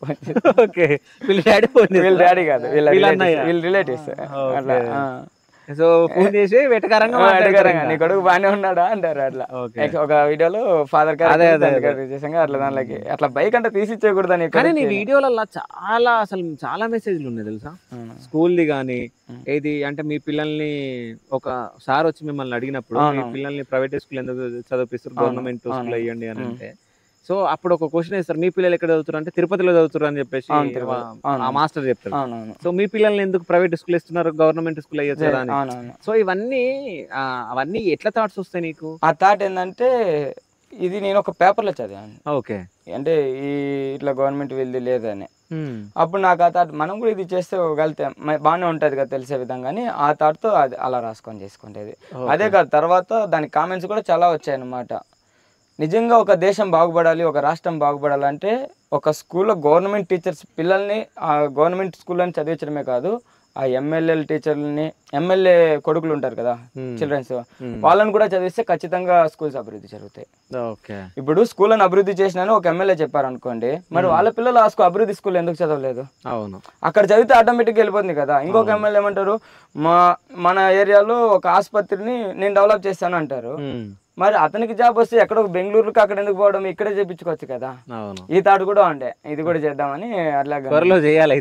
Speaker 4: ఓకే. వీళ్ళ డాడీ
Speaker 3: వీళ్ళ డాడీ కాదు, వీళ్ళ రిలేటివ్స్. అట్లా
Speaker 4: సో ఫోన్ చేసి వెటకారంగా
Speaker 3: నీ కొడుకు బాగానే ఉన్నాడా అంటారు. అట్లా ఒక వీడియోలో ఫాదర్ చేసాం అట్లా, దానికి అట్లా బైక్ అంటే తీసిచ్చేయకూడదని.
Speaker 4: కానీ నీ వీడియోలలో చాలా మెసేజ్లు ఉన్నాయి తెలుసా, స్కూల్ది కానీ ఏది అంటే మీ పిల్లల్ని ఒక సార్ వచ్చి మిమ్మల్ని అడిగినప్పుడు మీ పిల్లల్ని ప్రైవేట్ స్కూల్ ఎందుకు చదివిస్తారు, గవర్నమెంట్ స్కూల్ అయ్యండి అని అంటే, సో అప్పుడు ఒక క్వశ్చన్ వేస్తారు, మీ పిల్లలు ఎక్కడ చదువుతారు అంటే తిరుపతిలో చదువుతారు అని చెప్పేసి ఆ మాస్టర్ చెప్తారు. సో మీ పిల్లల్ని ఎందుకు ప్రైవేట్ స్కూల్ ఇస్తున్నారు, గవర్నమెంట్ స్కూల్ అయ్యొచ్చు కదా అని. సో అవన్నీ ఎట్లా థాట్స్ వస్తాయి నీకు?
Speaker 3: ఆ థాట్ ఏంటంటే, ఇది నేను ఒక పేపర్లో చదివాను.
Speaker 4: ఓకే.
Speaker 3: అంటే ఈ ఇట్లా గవర్నమెంట్ వీళ్ళది లేదని, అప్పుడు నాకు ఆ థాట్ మనం కూడా ఇది చేస్తే వెళ్తే బాగానే ఉంటుంది కదా తెలిసే విధంగా అని ఆ థాట్తో అది అలా రాసుకొని చేసుకుంటేది. అదే కాదు, తర్వాత దాని కామెంట్స్ కూడా చాలా వచ్చాయి అన్నమాట. నిజంగా ఒక దేశం బాగుపడాలి, ఒక రాష్ట్రం బాగుపడాలంటే ఒక స్కూల్లో గవర్నమెంట్ టీచర్స్ పిల్లల్ని ఆ గవర్నమెంట్ స్కూల్లోని చదివించడమే కాదు, ఆ ఎమ్మెల్యేల టీచర్లని, ఎమ్మెల్యే కొడుకులు ఉంటారు కదా చిల్డ్రన్స్, వాళ్ళని కూడా చదివిస్తే ఖచ్చితంగా స్కూల్స్ అభివృద్ధి జరుగుతాయి. ఇప్పుడు స్కూళ్ళని అభివృద్ధి చేసినా ఒక ఎమ్మెల్యే చెప్పారు అనుకోండి, మరి వాళ్ళ పిల్లలు ఆ అభివృద్ధి స్కూల్ ఎందుకు చదవలేదు? అవును, అక్కడ చదివితే ఆటోమేటిక్గా వెళ్ళిపోతుంది కదా. ఇంకొక ఎమ్మెల్యే ఏమంటారు, మన ఏరియాలో ఒక ఆసుపత్రిని నేను డెవలప్ చేస్తాను అంటారు. మరి అతనికి జాబ్ వస్తే ఎక్కడో బెంగళూరుకి అక్కడ ఎందుకు పోవడం, ఇక్కడే చేయించుకోవచ్చు కదా. ఈ తాడు కూడా ఉండే, ఇది కూడా చేద్దామని అట్లా చేయాలి.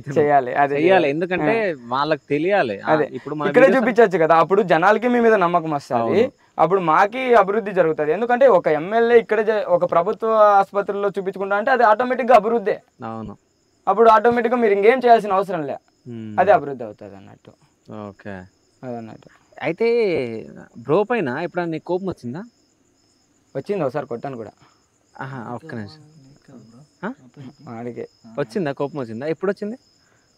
Speaker 3: అదే చేయాలి, ఎందుకంటే
Speaker 4: వాళ్ళకి తెలియాలి.
Speaker 3: అదే ఇప్పుడు ఇక్కడే చూపించవచ్చు కదా, అప్పుడు జనాలకి మీ మీద నమ్మకం వస్తుంది, అప్పుడు మాకి అభివృద్ధి జరుగుతుంది. ఎందుకంటే ఒక ఎమ్మెల్యే ఇక్కడే ఒక ప్రభుత్వ ఆసుపత్రిలో చూపించుకుంటా అంటే అది ఆటోమేటిక్ గా అభివృద్ధి. అవును, అప్పుడు ఆటోమేటిక్ గా మీరు ఇంకేం చేయాల్సిన అవసరం లే, అదే అభివృద్ధి అవుతుంది అన్నట్టు.
Speaker 4: ఓకే,
Speaker 3: అదన్నట్టు.
Speaker 4: అయితే బ్రో పైన ఎప్పుడన్నా నీకు కోపం వచ్చిందా?
Speaker 3: వచ్చింది, ఒకసారి కొట్టాను కూడా.
Speaker 4: ఒక్క నిమిషం, వచ్చిందా కోపం వచ్చిందా? ఎప్పుడు వచ్చింది?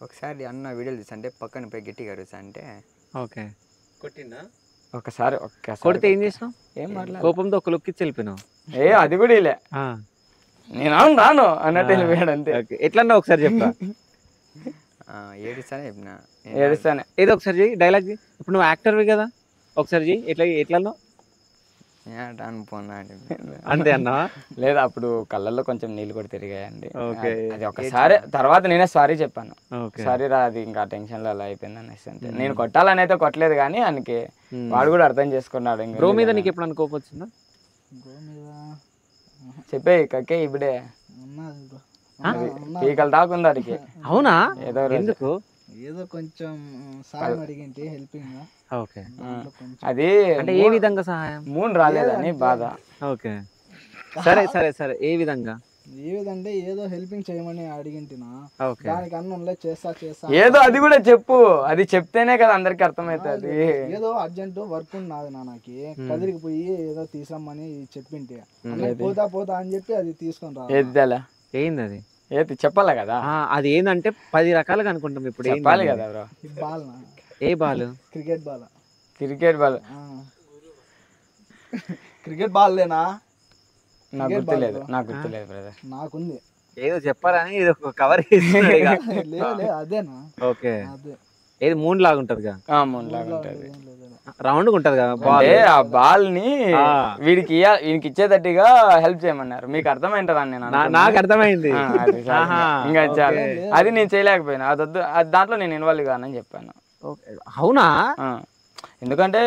Speaker 6: ఒకసారి అన్న వీడియోలు చూసా అంటే పక్కన పోయి గట్టిగా అరుసా అంటే
Speaker 4: ఓకే కొట్టిందా?
Speaker 3: ఒకసారి
Speaker 4: కొడితే ఏం చేసినావు? ఏం మాట్లాడు, కోపంతో ఒక లుక్ ఇచ్చి వెళ్ళిపోయినావు.
Speaker 3: అది కూడా ఇలా నేను రాను అన్నట్టు వెళ్ళిపోయాడు అంతే.
Speaker 4: ఎట్లన్నా ఒకసారి చెప్తా.
Speaker 3: ఏడుస్తానే
Speaker 4: ఏదో ఒకసారి చెయ్యి, డైలాగ్ చెయ్యి. ఇప్పుడు నువ్వు యాక్టర్వి కదా, ఒకసారి చెయ్యి. ఎట్లన్నా అంతే అన్నా?
Speaker 3: లేదా అప్పుడు కళ్ళల్లో కొంచెం నీళ్ళు కూడా తిరిగాయండి. అది ఒకసారి, తర్వాత నేనే సారీ చెప్పాను, సారీ రా అది ఇంకా టెన్షన్ లో అలా అయిపోయింది అనేసి. అంతే, నేను కొట్టాలని అయితే కొట్టలేదు కానీ ఆయనకి వాడు కూడా అర్థం చేసుకున్నాడు. ఇంకా
Speaker 4: బ్రో మీద నీకు ఎప్పుడన్నా కోపం వచ్చిందా?
Speaker 3: చెప్పే కక్కే ఇప్పుడే పీకలు దాకుంది అడిగి.
Speaker 4: అవునా? ఎందుకు?
Speaker 7: ఏదో కొంచెం సాయం అడిగింటి హెల్పింగ్.
Speaker 4: ఓకే,
Speaker 3: అది
Speaker 4: అంటే ఏ విధంగా సహాయం?
Speaker 3: మూన్ రాలేదని బాధ.
Speaker 4: ఓకే, సరే సరే సరే. ఏ విధంగా?
Speaker 7: ఏదంటే ఏదో హెల్పింగ్ చేయమని అడిగింటినా, దానికి అన్నంలో చేస్తా
Speaker 3: ఏదో అది కూడా చెప్పు, అది చెప్తేనే కదా అందరికి అర్థమవుతుంది.
Speaker 7: ఏదో అర్జెంట్ వర్క్ ఉన్నది నాకి, కదిరికి పోయి ఏదో తీసామని చెప్పింటి, పోతా అని చెప్పి అది తీసుకొని రా.
Speaker 4: ఏంది అది?
Speaker 3: ఏది చెప్పాలి కదా,
Speaker 4: అది ఏంటంటే 10 రకాలుగా అనుకుంటాం. ఇప్పుడు
Speaker 3: చెప్పాలి కదా బ్రో.
Speaker 7: బాల్.
Speaker 4: ఏ ball?
Speaker 7: Cricket ball.
Speaker 3: Cricket ball.
Speaker 7: Cricket ball లేనా?
Speaker 3: నాకు గుర్తులేదు బ్రదర్.
Speaker 7: నాకుంది.
Speaker 4: ఏదో చెప్పారని ఇది ఒక కవర్ చేస్తున్నాడు ఇక.
Speaker 7: లేదు అదేనా
Speaker 4: ఓకే
Speaker 7: అదే
Speaker 4: ఏది మూన్ లాగా ఉంటది కదా,
Speaker 3: లాగా ఉంటుంది.
Speaker 4: రౌండ్ ఉంటది కదా బాల్.
Speaker 3: అంటే ఆ బాల్ ని
Speaker 4: ఆ.
Speaker 3: వీడికి ఇచ్చేటట్టుగా హెల్ప్ చేయమన్నారు. మీకు అర్థమైంటదని నేను అనుకున్నా.
Speaker 4: నాకు అర్థమైంది.
Speaker 3: అది చాలు.
Speaker 4: ఆహా,
Speaker 3: ఇంకా చాలు.
Speaker 4: ఓకే.
Speaker 3: అది నేను చేయలేకపోయినా, అది దాంట్లో నేను ఇన్వాల్వ్ కానని చెప్పాను.
Speaker 4: ఓకే. అవునా?
Speaker 3: ఆ. ఎందుకంటే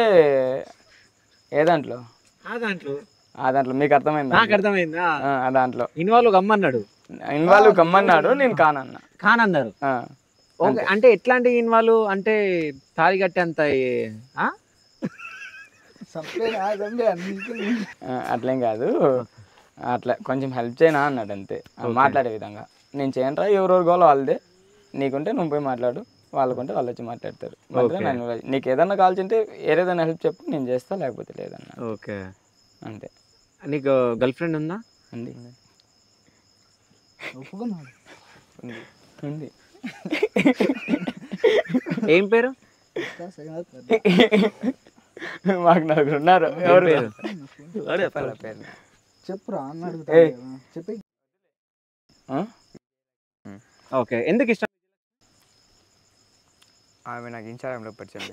Speaker 3: ఏ దాంట్లో ఆ దాంట్లో మీకు అర్థమైంది.
Speaker 4: నాకు అర్థమైందా?
Speaker 3: ఆ దాంట్లో
Speaker 4: ఇన్వాల్వ్ గమ్మన్నాడు,
Speaker 3: ఇన్వాల్వ్ కమ్మన్నాడు, నేను కానన్నా.
Speaker 4: కానన్నారు.
Speaker 3: ఆ.
Speaker 4: ఓకే. అంటే ఎట్లాంటి ఇన్వాల్వ్ అంటే తాళి కట్టే అంత
Speaker 3: అట్లేం కాదు, అట్లా కొంచెం హెల్ప్ చేయనా అన్నాడు అంతే. మాట్లాడే విధంగా నేను చేయనరా, ఎవరెవరు గోలో వాళ్ళదే, నీకుంటే నువ్వు పోయి మాట్లాడు, వాళ్ళకుంటే వాళ్ళు వచ్చి మాట్లాడతారు. నీకు ఏదన్నా కావాల్సింటే ఏదైనా హెల్ప్ చెప్పు, నేను చేస్తా, లేకపోతే లేదన్నా.
Speaker 4: ఓకే
Speaker 3: అంతే.
Speaker 4: నీకు గర్ల్ ఫ్రెండ్ ఉందా?
Speaker 3: ఉంది. ఉంది.
Speaker 4: ఏం పేరు?
Speaker 3: మాకు నలుగురు ఉన్నారు. ఎవరు
Speaker 4: పేరు?
Speaker 3: పేరు
Speaker 7: చెప్పురా అన్నాడు చెప్పి.
Speaker 4: ఓకే. ఎందుకు ఇష్టం?
Speaker 6: ఆమె నాకు ఇన్స్టాగ్రామ్లో పరిచయం.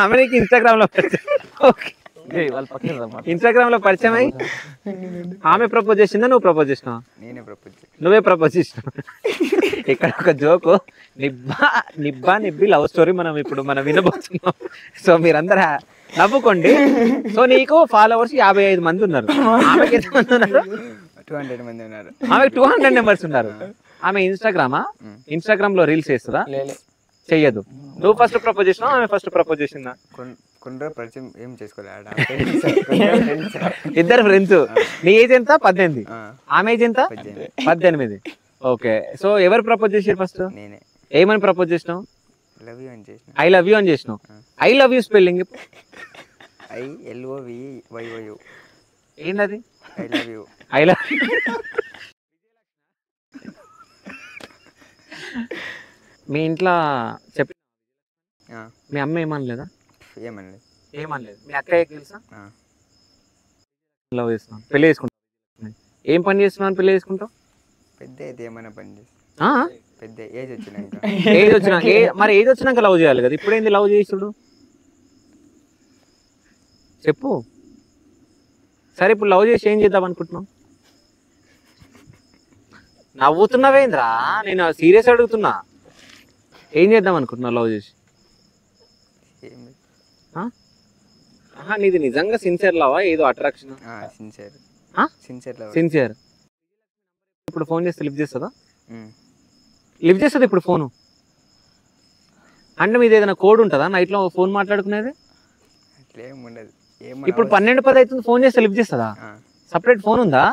Speaker 4: ఆమె నీకు ఇన్స్టాగ్రామ్ లో పరిచయం? ఓకే. ఇన్స్టాగ్రామ్ లో పరిచయం అయ్యి ఆమె ప్రపోజ్ చేసిందా, నువ్వు ప్రపోజ్ చేసినావా?
Speaker 6: నేనే ప్రపోజ్.
Speaker 4: నువ్వే ప్రపోజ్ చేసినావు. ఇక్కడ ఒక జోకు, నిబ్బి లవ్ స్టోరీ మనం వినబోతున్నాం. సో మీరందరూ నవ్వుకోండి. సో నీకు ఫాలోవర్స్ 55 మంది ఉన్నారు, ఆమెకి ఎంత మంది ఉన్నారు?
Speaker 6: 200 మంది ఉన్నారు.
Speaker 4: ఆమెకి 200 మెంబర్స్ ఉన్నారు. ఆమె ఇన్స్టాగ్రామ్ లో రీల్స్ చేస్తుందా? చెయ్యదు. నువ్వు ఫస్ట్ ప్రపోజ్ చేసినావు, ఆమె ఫస్ట్ ప్రపోజ్ చేసిందా?
Speaker 6: కొన్ని పరిచయం ఏం చేసుకోలేదు.
Speaker 4: ఇద్దరు ఫ్రెండ్స్. నీ ఏజ్ ఎంత? 18. ఆమె ఏజ్ ఎంత? 18. ఓకే. సో ఎవరు ప్రపోజ్ చేసారు ఫస్ట్?
Speaker 6: నేనే.
Speaker 4: ఏమని ప్రపోజ్ చేసినావు?
Speaker 6: లవ్ యూ అని చేసిన.
Speaker 4: ఐ లవ్ యూ అని చేసినావు. I love you spelling
Speaker 6: ILOVYOU.
Speaker 4: ఏంటది?
Speaker 6: I love you.
Speaker 4: I love మీ ఇంట్లో చెప్పి మీ అమ్మ ఏమనలేదా?
Speaker 6: ఏమనలేదు.
Speaker 4: మీ అక్కయ్యకి తెలుసా? లవ్ చేస్తున్నాను, పెళ్లి చేసుకుంటావు. ఏం పని చేస్తున్నాను పెళ్లి చేసుకుంటావు?
Speaker 6: పెద్ద అయితే ఏమైనా పని చేస్తా. పెద్ద ఏజ్ వచ్చినాక.
Speaker 4: మరి ఏజ్ వచ్చినాక లవ్ చేయాలి కదా, ఇప్పుడేంది లవ్ చేసుడు? చెప్పు. సరే ఇప్పుడు లవ్ చేసి ఏం చేద్దాం అనుకుంటున్నావు? నవ్వుతున్నావేంద్రా? నేను సీరియస్ అడుగుతున్నా. ఏం చేద్దాం అనుకుంటున్నావు లవ్ చేసి? నీది నిజంగా సిన్సియర్ లవా, ఏదో అట్రాక్షన్? సిన్సియర్. ఇప్పుడు ఫోన్ చేస్తే లిఫ్ట్ చేస్తుందా? లిఫ్ట్ చేస్తుంది ఇప్పుడు ఫోను అంటే? మీది ఏదైనా కోడ్ ఉంటుందా నైట్లో ఫోన్ మాట్లాడుకునేది? ఇప్పుడు 12:10 అవుతుంది, ఫోన్ చేస్తే లిఫ్ట్ చేస్తుందా? సపరేట్ ఫోన్ ఉందా?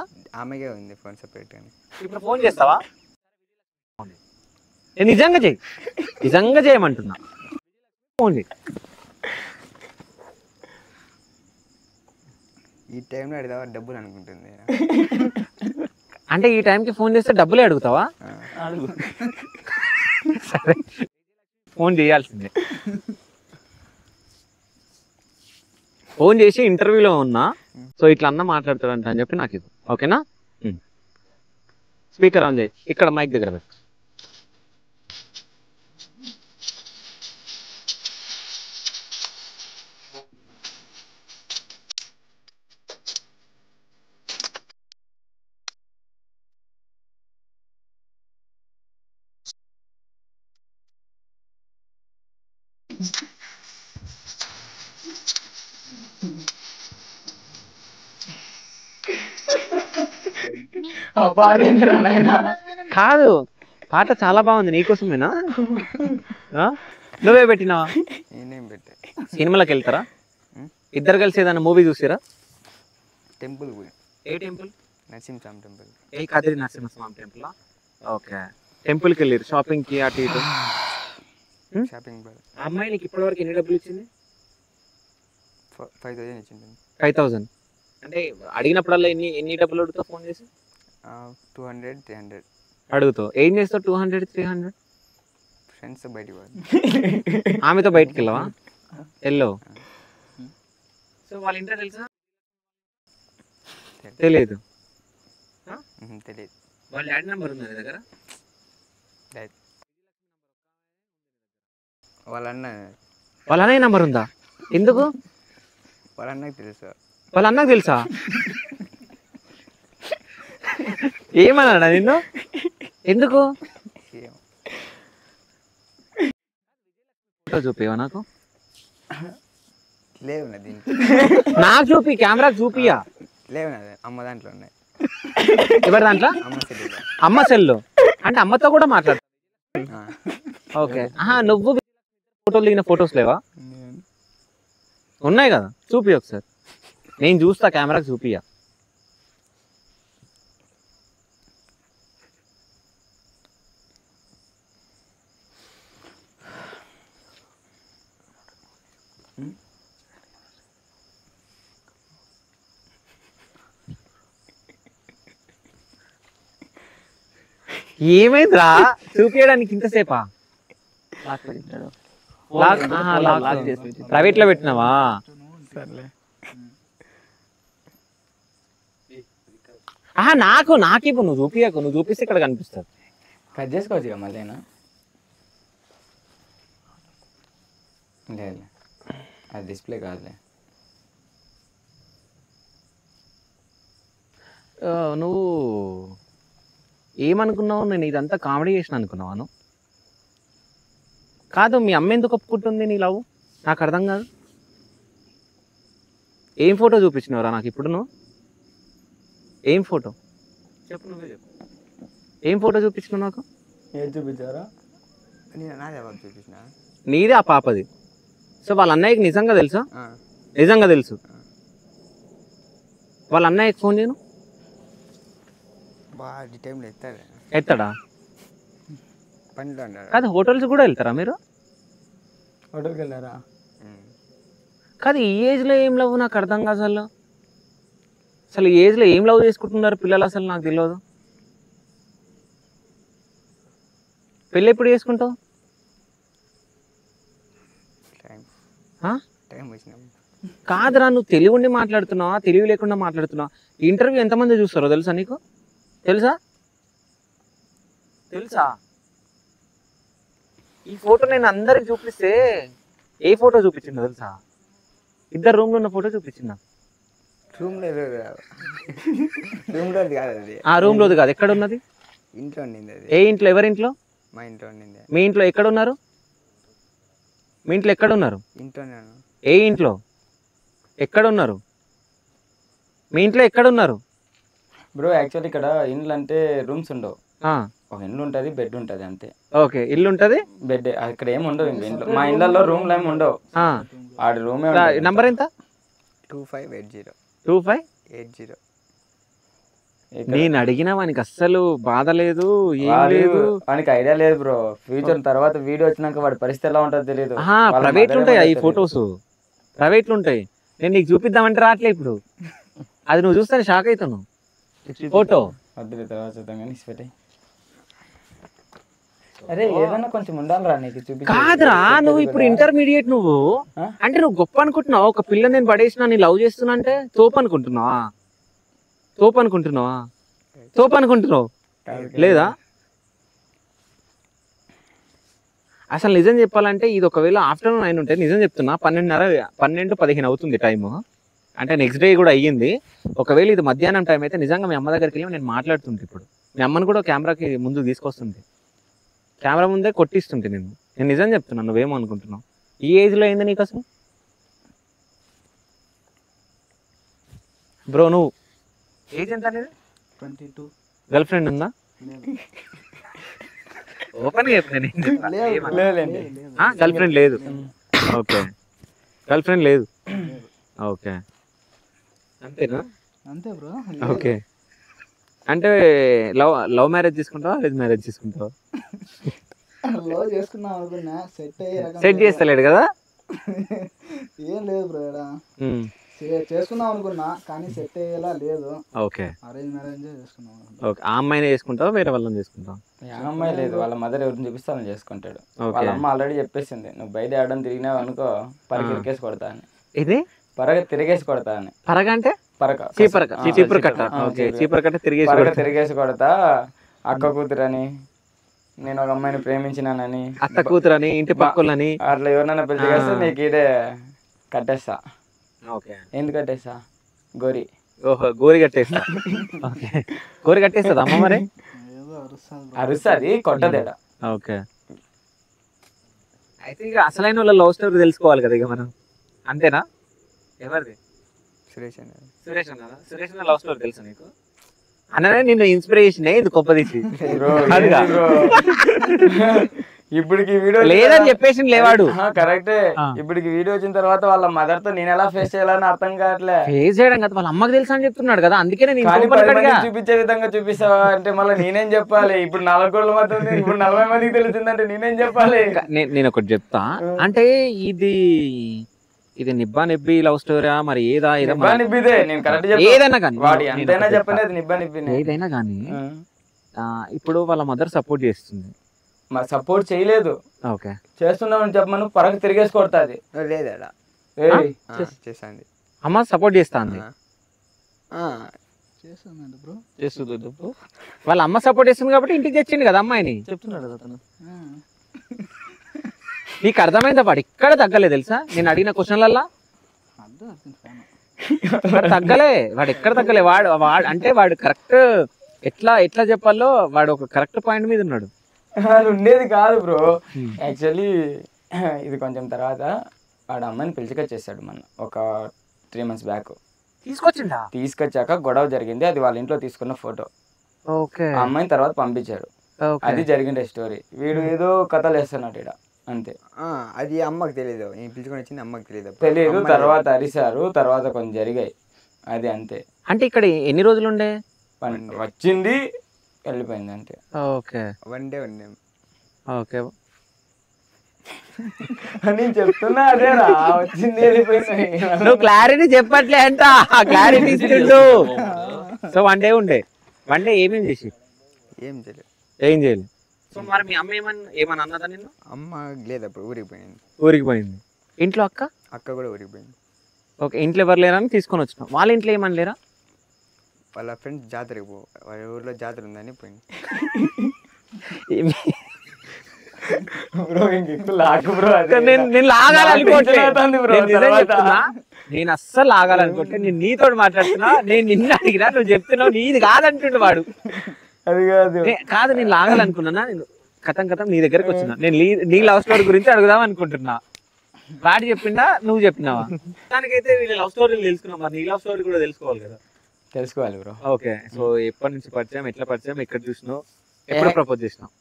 Speaker 6: ఆమెగే ఉంది ఫోన్ సపరేట్ గానీ.
Speaker 4: ఇప్పుడు ఫోన్ చేస్తావా? నిజంగా చేయమంటున్నా. ఫోన్ చేయి.
Speaker 6: ఈ టైంలో అడిగావా డబ్బులు అనుకుంటుంది.
Speaker 4: అంటే ఈ టైంకి ఫోన్ చేస్తే డబ్బులే అడుగుతావా? సరే ఫోన్ చేయాల్సిందే. ఫోన్ చేసి ఇంటర్వ్యూలో ఉన్నా, సో ఇట్లా అన్న మాట్లాడతాడంట అని చెప్పి నాకు ఇది ఓకేనా? స్పీకర్ ఆన్ చేయి, ఇక్కడ మైక్ దగ్గర పెట్టు. కాదు, పాట చాలా బాగుంది, నీకోసమేనా? నువ్వే పెట్టినావా? సినిమాలకు వెళ్తారా ఇద్దరు కలిసి? ఏదైనా మూవీ చూసారా?
Speaker 6: టెంపుల్.
Speaker 4: ఏ టెంపుల్?
Speaker 6: నరసింహస్వామి టెంపుల్.
Speaker 4: ఏ కదిరి నరసింహస్వామి టెంపుల్? ఓకే. టెంపుల్కి వెళ్ళారు షాపింగ్కి అటు ఇటు?
Speaker 6: షాపింగ్.
Speaker 4: అమ్మాయి నీకు ఇప్పటివరకు ఎన్ని డబ్బులు ఇచ్చింది?
Speaker 6: 5,000 ఇచ్చింది.
Speaker 4: 5,000 అంటే అడిగినప్పుడల్లా ఎన్ని డబ్బులు అడుగుతావు ఫోన్ చేసి?
Speaker 6: 200, 300
Speaker 4: అడుగుతావు. ఏం చేస్తావు 200, 300?
Speaker 6: ఫ్రెండ్స్ బయటికి.
Speaker 4: ఆమెతో బయటికి వెళ్ళవా? వెళ్ళవు. సో వాళ్ళ ఇంట్లో తెలుసా? తెలియదు.
Speaker 6: తెలియదు.
Speaker 4: వాళ్ళ డాడీ నెంబర్ ఉంది దగ్గర?
Speaker 6: వాళ్ళ
Speaker 4: అన్నయ్య నెంబర్ ఉందా? ఎందుకు?
Speaker 6: వాళ్ళ అన్నకి తెలుసు.
Speaker 4: వాళ్ళ అన్నకు తెలుసా? ఏమన్నాడా నిన్ను? ఎందుకు? ఫోటో చూపివా నాకు?
Speaker 6: లేవు దీంట్లో.
Speaker 4: నాకు చూపి, కెమెరాకి చూపియా.
Speaker 6: లేవు అమ్మ దాంట్లో ఉన్నాయి.
Speaker 4: ఎవరి దాంట్లో? అమ్మ సెల్. అంటే అమ్మతో కూడా మాట్లాడు. ఓకే. నువ్వు ఫోటోలు దిగిన ఫొటోస్ లేవా? ఉన్నాయి కదా, చూపి ఒకసారి. నేను చూస్తా, కెమెరాకి చూపియా. ఏమైందిరా చూపించడానికి ఇంతసేపా? ప్రైవేట్ లో పెట్టినావా? నాకు ఇప్పుడు నువ్వు చూపియకు, నువ్వు చూపిస్తే ఇక్కడ కనిపిస్తుంది.
Speaker 3: కట్ చేసుకోవచ్చు ఇక మళ్ళీ. లేదు అది డిస్ప్లే కాదులే.
Speaker 4: నువ్వు ఏమనుకున్నావు? నేను ఇదంతా కామెడీ చేసిన అనుకున్నావాను? కాదు, మీ అమ్మ ఎందుకు ఒప్పుకుంటుంది నీ లవ్? నాకు అర్థం కాదు. ఏం ఫోటో చూపించినవరా నాకు ఇప్పుడు నువ్వు? ఏం ఫోటో చెప్పు, నువ్వే చెప్పు. ఏం ఫోటో చూపించినావు నాకు?
Speaker 3: ఏం చూపించారా?
Speaker 6: చూపించిన
Speaker 4: నీదే ఆ పాపది. సో వాళ్ళ అన్నయ్యకి నిజంగా తెలుసా? నిజంగా తెలుసు. వాళ్ళ అన్నయ్యకి ఫోన్ చేయను. ఎత్తాడా? కాదు, హోటల్స్ కూడా వెళ్తారా మీరు?
Speaker 3: హోటల్కి వెళ్ళారా?
Speaker 4: కాదు, ఈ ఏజ్లో ఏం లవ్ నాకు అర్థం కాదు అసలు. అసలు ఈ ఏజ్లో ఏం లవ్ చేసుకుంటున్నారు పిల్లలు అసలు నాకు తెలియదు. పెళ్ళి ఎప్పుడు చేసుకుంటావు? కాదురా, నువ్వు తెలివి ఉండి మాట్లాడుతున్నావా, తెలివి లేకుండా మాట్లాడుతున్నావా? ఇంటర్వ్యూ ఎంతమంది చూస్తారో తెలుసా నీకు? తెలుసా? తెలుసా? ఈ ఫోటో నేను అందరికి చూపిస్తే ఏ ఫోటో చూపించిందో తెలుసా? ఇద్దరు రూమ్ లో ఉన్న ఫోటో చూపించిందా?
Speaker 6: రూమ్
Speaker 4: లోది కాదు. ఎక్కడ ఉన్నది?
Speaker 6: ఇంట్లో ఉండింది.
Speaker 4: ఏ ఇంట్లో? ఎవరింట్లో?
Speaker 6: మా ఇంట్లో ఉండింది.
Speaker 4: మీ ఇంట్లో ఎక్కడ ఉన్నారు? మీ ఇంట్లో ఎక్కడ ఉన్నారు?
Speaker 6: ఇంట్లోనే.
Speaker 4: ఏ ఇంట్లో? ఎక్కడ ఉన్నారు? మీ ఇంట్లో ఎక్కడ ఉన్నారు?
Speaker 3: బ్రో యాక్చువల్లీ ఇక్కడ ఇండ్లు అంటే రూమ్స్ ఉండవు. ఒక ఇల్లు ఉంటుంది, బెడ్ ఉంటుంది అంతే.
Speaker 4: ఓకే, ఇల్లు ఉంటుంది,
Speaker 3: బెడ్. ఇక్కడ ఏమి ఉండవు. ఇంక ఇంట్లో మా ఇళ్ళల్లో రూమ్లు ఏమి ఉండవు. ఆడి రూమే.
Speaker 4: నంబర్ ఎంత?
Speaker 6: 2580.
Speaker 4: 2580. నేను అడిగినా వానికి అస్సలు బాధ లేదు, ఏం లేదు.
Speaker 3: వానికి ఐడియా లేదు బ్రో. ఫ్యూచర్ తర్వాత వీడియో వచ్చినాక వాడి పరిస్థితి ఎలా ఉంటుందో తెలియదు.
Speaker 4: ప్రైవేట్లు ఉంటాయి ఈ ఫొటోస్, ప్రైవేట్లు ఉంటాయి. నేను నీకు చూపిద్దామంటే రావట్లే ఇప్పుడు. అది నువ్వు చూస్తే షాక్ అవుతాను. ఫోటో
Speaker 3: వద్దు, తర్వాత చూద్దాం కానీ పెట్టాయి. అరే ఏదైనా కొంచెం ఉండాలిరా నీకు చూపి.
Speaker 4: కాదురా, నువ్వు ఇప్పుడు ఇంటర్మీడియట్. నువ్వు అంటే నువ్వు గొప్ప అనుకుంటున్నావు. ఒక పిల్ల నేను పడేసినా, నీ లవ్ చేస్తున్నా అంటే తోపు అనుకుంటున్నావా? తోపు అనుకుంటున్నావా? తోపు అనుకుంటున్నావు లేదా? అసలు నిజం చెప్పాలంటే ఇది ఒకవేళ ఆఫ్టర్నూన్ అయిన ఉంటే, నిజం చెప్తున్నా, 12:15 అవుతుంది టైము. అంటే నెక్స్ట్ డే కూడా అయ్యింది. ఒకవేళ ఇది మధ్యాహ్నం టైం అయితే నిజంగా మీ అమ్మ దగ్గరికి వెళ్ళి నేను మాట్లాడుతుంటే, ఇప్పుడు మీ అమ్మని కూడా కెమెరాకి ముందు తీసుకొస్తుంటే, కెమెరా ముందే కొట్టిస్తుంటే నేను నిజం చెప్తున్నాను. నువ్వేమో అనుకుంటున్నావు? ఈ ఏజ్లో అయింది నీకు అసలు? బ్రో నువ్వు ఏజ్ ఎంత అనేది?
Speaker 7: 22.
Speaker 4: గర్ల్ ఫ్రెండ్ ఉందా? ఓపెన్ గర్ల్ ఫ్రెండ్ లేదు. ఓకే, గర్ల్ ఫ్రెండ్ లేదు. ఓకే, అంతేనా?
Speaker 7: అంతే బ్రో.
Speaker 4: ఓకే, అంటే లవ్ మ్యారేజ్ తీసుకుంటావా, అరేంజ్ మ్యారేజ్ తీసుకుంటావా?
Speaker 7: లవ్ చేసుకున్నాం అనుకున్నా,
Speaker 4: సెట్ చేస్తలేడు కదా?
Speaker 7: ఏం లేదు బ్రో, చేసుకుందాం అనుకున్నా కానీ సెట్ అయ్యేలా లేదు.
Speaker 4: ఓకే,
Speaker 7: అరేంజ్ మ్యారేజ్ చేసుకున్నాం.
Speaker 4: ఓకే, ఆ అమ్మాయినే చేసుకుంటావా, వేరే వాళ్ళని చేసుకుంటావా?
Speaker 3: ఆ అమ్మాయి లేదు, వాళ్ళ మదర్ ఎవరిని చూపిస్తానని చేసుకుంటాడు. వాళ్ళ అమ్మ ఆల్రెడీ చెప్పేసింది, నువ్వు బయట ఆడడం తిరిగినావు అనుకో పరికెరికేసి కొడతా అని.
Speaker 4: ఇది
Speaker 3: పరగ తిరిగేసి కొడతా అని.
Speaker 4: పరగ అంటే
Speaker 3: పరక
Speaker 4: చీపురు కట్ట. ఓకే, చీపురు కట్ట తిరిగేసి
Speaker 3: పరగ
Speaker 4: కొడతా.
Speaker 3: తిరిగేసి కొడతా. అక్క కూతురని, నేను ఒక అమ్మాయిని ప్రేమించినానని,
Speaker 4: అత్త కూతురని, ఇంటి పక్కలని,
Speaker 3: అట్లా ఎవరినైనా పెళ్లి చేస్తే నీకు ఇదే కట్టేస్తా.
Speaker 4: ఓకే,
Speaker 3: ఎందుకు కట్టేస్తా? గోరి.
Speaker 4: ఓహో, గోరి కట్టేస్తా. ఓకే, గోరి కట్టేస్తుంది అమ్మ మరి.
Speaker 3: అరుస్తుంది, కొట్టదేడా.
Speaker 4: ఓకే, అయితే ఇక అసలైన వాళ్ళ లవ్ స్టోరీ తెలుసుకోవాలి కదా ఇక మనం, అంతేనా? ఎవరిది?
Speaker 6: సురేష్ అన్న.
Speaker 4: సురేష్ అన్న. సురేష్ అన్న లవ్ స్టోరీ తెలుసు నీకు? అన్ననే నిన్ను ఇన్స్పిరేషన్ ఇది గొప్పదీసి అదిగా.
Speaker 3: ఇప్పటికి వీడియో
Speaker 4: లేదని చెప్పేసి లేవాడు.
Speaker 3: కరెక్టే. ఇప్పటికి వీడియో వచ్చిన తర్వాత వాళ్ళ మదర్ తో నేను ఎలా ఫేస్ చేయాలని అర్థం కావట్లే.
Speaker 4: ఫేస్ చేయడం కదా, వాళ్ళ అమ్మకి తెలుసు అని చెప్తున్నాడు కదా, అందుకే నేను
Speaker 3: చూపించే విధంగా చూపిస్తావా అంటే మళ్ళీ నేనేం చెప్పాలి? ఇప్పుడు 4 కోట్ల మధ్య ఉంది, ఇప్పుడు 40 మందికి తెలిసిందంటే నేనేం చెప్పాలి?
Speaker 4: నేను ఒకటి చెప్తా. అంటే ఇది నిబ్బా నిబ్బి లవ్ స్టోరీ మరి ఏదా?
Speaker 3: నిబ్బిదే, నేను కరెక్ట్
Speaker 4: ఏదైనా కానీ
Speaker 3: వాడి ఎంతైనా చెప్పలేదు, నిబ్బా నిబ్బి
Speaker 4: ఏదైనా కానీ. ఇప్పుడు వాళ్ళ మదర్ సపోర్ట్ చేస్తుంది,
Speaker 3: మరి సపోర్ట్ చేయలేదు.
Speaker 4: ఓకే,
Speaker 3: చేస్తున్నామని చెప్పమను, పరకు తిరిగేసి కొడతాది.
Speaker 6: లేదడా చేస్తాంది.
Speaker 4: అమ్మ సపోర్ట్ చేస్తాంది.
Speaker 7: చేస్తుందండి బ్రో.
Speaker 4: వాళ్ళ అమ్మ సపోర్ట్ చేస్తుంది కాబట్టి ఇంటికి తెచ్చింది కదా అమ్మాయిని.
Speaker 5: చెప్తున్నాడు కదా అతను.
Speaker 4: నీకు అర్థమైందా? వాడు ఎక్కడ తగ్గలే తెలుసా, నేను అడిగిన క్వశ్చన్లల్లా తగ్గలే. వాడు ఎక్కడ తగ్గలే. వాడు అంటే వాడు కరెక్ట్ ఎట్లా చెప్పాలో వాడు ఒక కరెక్ట్ పాయింట్ మీద ఉన్నాడు.
Speaker 3: అది ఉండేది కాదు బ్రో. యాక్చువల్లీ ఇది కొంచెం తర్వాత వాడు అమ్మాయిని పిలిచికొచ్చేసాడు మన ఒక 3 months బ్యాక్. తీసుకొచ్చాక గొడవ జరిగింది, అది వాళ్ళ ఇంట్లో తీసుకున్న ఫోటో. ఆ అమ్మాయిని తర్వాత పంపించాడు. అది జరిగింది స్టోరీ. వీడు ఏదో కథలు వేస్తున్నాడు ఇక్కడ, అంతే.
Speaker 6: అది అమ్మకి తెలియదు, నేను పిలుచుకొని వచ్చింది అమ్మకి
Speaker 3: తెలియదు. తర్వాత అరిశారు, తర్వాత కొంచెం జరిగాయి, అది అంతే.
Speaker 4: అంటే ఇక్కడ ఎన్ని రోజులు ఉండే?
Speaker 3: వచ్చింది వెళ్ళిపోయింది అంతే.
Speaker 4: ఓకే,
Speaker 6: 1 day ఉండే.
Speaker 4: ఓకే,
Speaker 3: నేను చెప్తున్నా అదేరా, వచ్చింది వెళ్ళిపోయింది.
Speaker 4: నువ్వు క్లారిటీ చెప్పట్లే అంట, క్లారిటీ ఇస్తుండు. సో 1 day ఉండే. 1 day ఏమేమి చేసి?
Speaker 6: ఏం చేయలేదు.
Speaker 4: సో మరి మీ అమ్మ ఏమన్నా అన్నదా నిన్ను?
Speaker 6: అమ్మ లేదు, అప్పుడు ఊరికి పోయింది.
Speaker 4: ఇంట్లో
Speaker 6: అక్క కూడా ఊరికి పోయింది.
Speaker 4: ఓకే, ఇంట్లో ఎవరు లేరని తీసుకొని వచ్చినావు. వాళ్ళ ఇంట్లో ఏమని లేరా?
Speaker 6: వాళ్ళ ఫ్రెండ్స్ జాతరకి వాళ్ళ ఊర్లో జాతర ఉందని పోయింది.
Speaker 4: నేను అస్సలు లాగాలనుకుంటే నేను నీతో మాట్లాడుతున్నా, నేను నిన్ను అడిగినా నువ్వు చెప్తున్నావు నీది కాదంటుండు వాడు.
Speaker 3: అది
Speaker 4: కాదు, నేను లాగాలనుకున్నా. నేను కథం నీ దగ్గరకు వచ్చినా, నేను నీ లవ్ స్టోరీ గురించి అడుగుదాం అనుకుంటున్నా. వాడు చెప్పిందా నువ్వు చెప్పినావా? దానికైతే వీళ్ళ లవ్ స్టోరీలు తెలుసుకున్నావు, మరి నీ లవ్ స్టోరీ కూడా తెలుసుకోవాలి కదా.
Speaker 3: తెలుసుకోవాలి బ్రో.
Speaker 4: ఓకే, సో ఎప్పటి నుంచి పరిచయం, ఎట్లా పరిచయం, ఎక్కడ చూసినావు, ఎప్పుడు ప్రపోజ్ చేసినావు?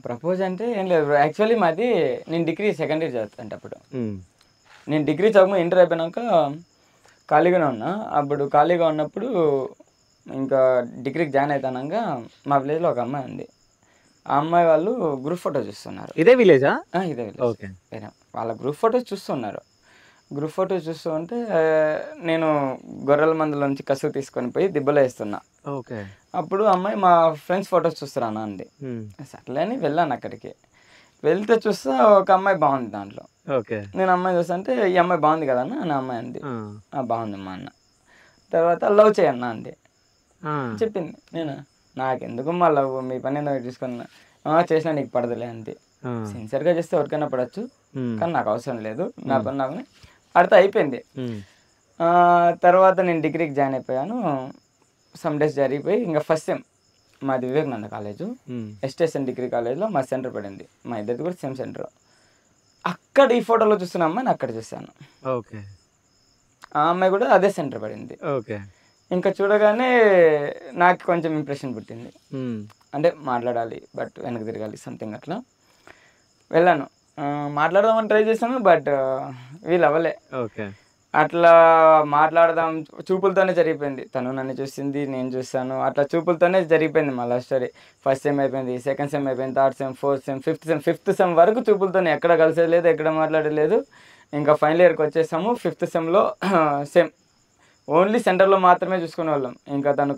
Speaker 3: ప్రపోజ్ అంటే ఏం లేదు బ్రో. యాక్చువల్లీ మాది, నేను డిగ్రీ 2nd year చదువుతాను అప్పుడు. నేను డిగ్రీ చదువు ఇంటర్ అయిపోయినాక ఖాళీగానే ఉన్నా. అప్పుడు ఖాళీగా ఉన్నప్పుడు ఇంకా డిగ్రీకి జాయిన్ అవుతానాక మా విలేజ్లో ఒక అమ్మాయి ఉంది. ఆ అమ్మాయి వాళ్ళు గ్రూప్ ఫోటో చూస్తున్నారు.
Speaker 4: ఇదే విలేజా?
Speaker 3: ఇదే విలేజ్.
Speaker 4: ఓకే,
Speaker 3: వాళ్ళ గ్రూప్ ఫోటోస్ చూస్తున్నారు. గ్రూప్ ఫోటోస్ చూస్తూ ఉంటే నేను గొర్రెల మందులోంచి కసువు తీసుకొని పోయి దిబ్బలో వేస్తున్నా.
Speaker 4: ఓకే,
Speaker 3: అప్పుడు అమ్మాయి మా ఫ్రెండ్స్ ఫొటోస్ చూస్తారా అంది. సర్లే అని వెళ్ళాను అక్కడికి. వెళ్తే చూస్తే ఒక అమ్మాయి బాగుంది దాంట్లో.
Speaker 4: ఓకే,
Speaker 3: నేను అమ్మాయి చూస్తా అంటే ఈ అమ్మాయి బాగుంది కదా అన్న, నా అమ్మాయి అంది. బాగుందమ్మా అన్న. తర్వాత లవ్ చేయన్నా అంది. చెప్పింది. నేను నాకెందుకు మా లవ్, మీ పని ఎందుకు తీసుకున్నా, చేసినా నీకు పడదులే అంతే. సిన్సియర్గా చేస్తే ఎవరికైనా పడవచ్చు, కానీ నాకు అవసరం లేదు, నా పని నాకు అడితే అయిపోయింది. తర్వాత నేను డిగ్రీకి జాయిన్ అయిపోయాను. సమ్ డేస్ జరిగిపోయి ఇంకా ఫస్ట్ సెమ్ మాది వివేకానంద కాలేజు, ఎస్టేషన్ డిగ్రీ కాలేజ్లో మా సెంటర్ పడింది. మా ఇద్దరిది కూడా సేమ్ సెంటర్. అక్కడ ఈ ఫోటోలో చూస్తున్న అమ్మాయిని అక్కడ చూశాను.
Speaker 4: ఓకే,
Speaker 3: ఆ అమ్మాయి కూడా అదే సెంటర్ పడింది.
Speaker 4: ఓకే,
Speaker 3: ఇంకా చూడగానే నాకు కొంచెం ఇంప్రెషన్ పుట్టింది. అంటే మాట్లాడాలి బట్ వెనక్కి తిరగాలి సంథింగ్ అట్లా. వెళ్ళాను, మాట్లాడదామని ట్రై చేశాను, బట్ వీళ్ళు అవ్వలే.
Speaker 4: ఓకే,
Speaker 3: అట్లా మాట్లాడదాం చూపులతోనే జరిగిపోయింది. తను నన్ను చూసింది, నేను చూస్తాను, అట్లా చూపులతోనే జరిగిపోయింది మా లవ్ స్టోరీ. ఫస్ట్ సెమ్ అయిపోయింది, 2nd సెమ్ అయిపోయింది, 3rd sem, 4th sem, 5th sem వరకు చూపులతోనే, ఎక్కడ కలిసేది లేదు, ఎక్కడ మాట్లాడలేదు. ఇంకా ఫైనల్ ఇయర్కి వచ్చేసాము. 5th సెమ్లో సేమ్ ఓన్లీ సెంటర్లో మాత్రమే చూసుకునే వాళ్ళం. ఇంకా తన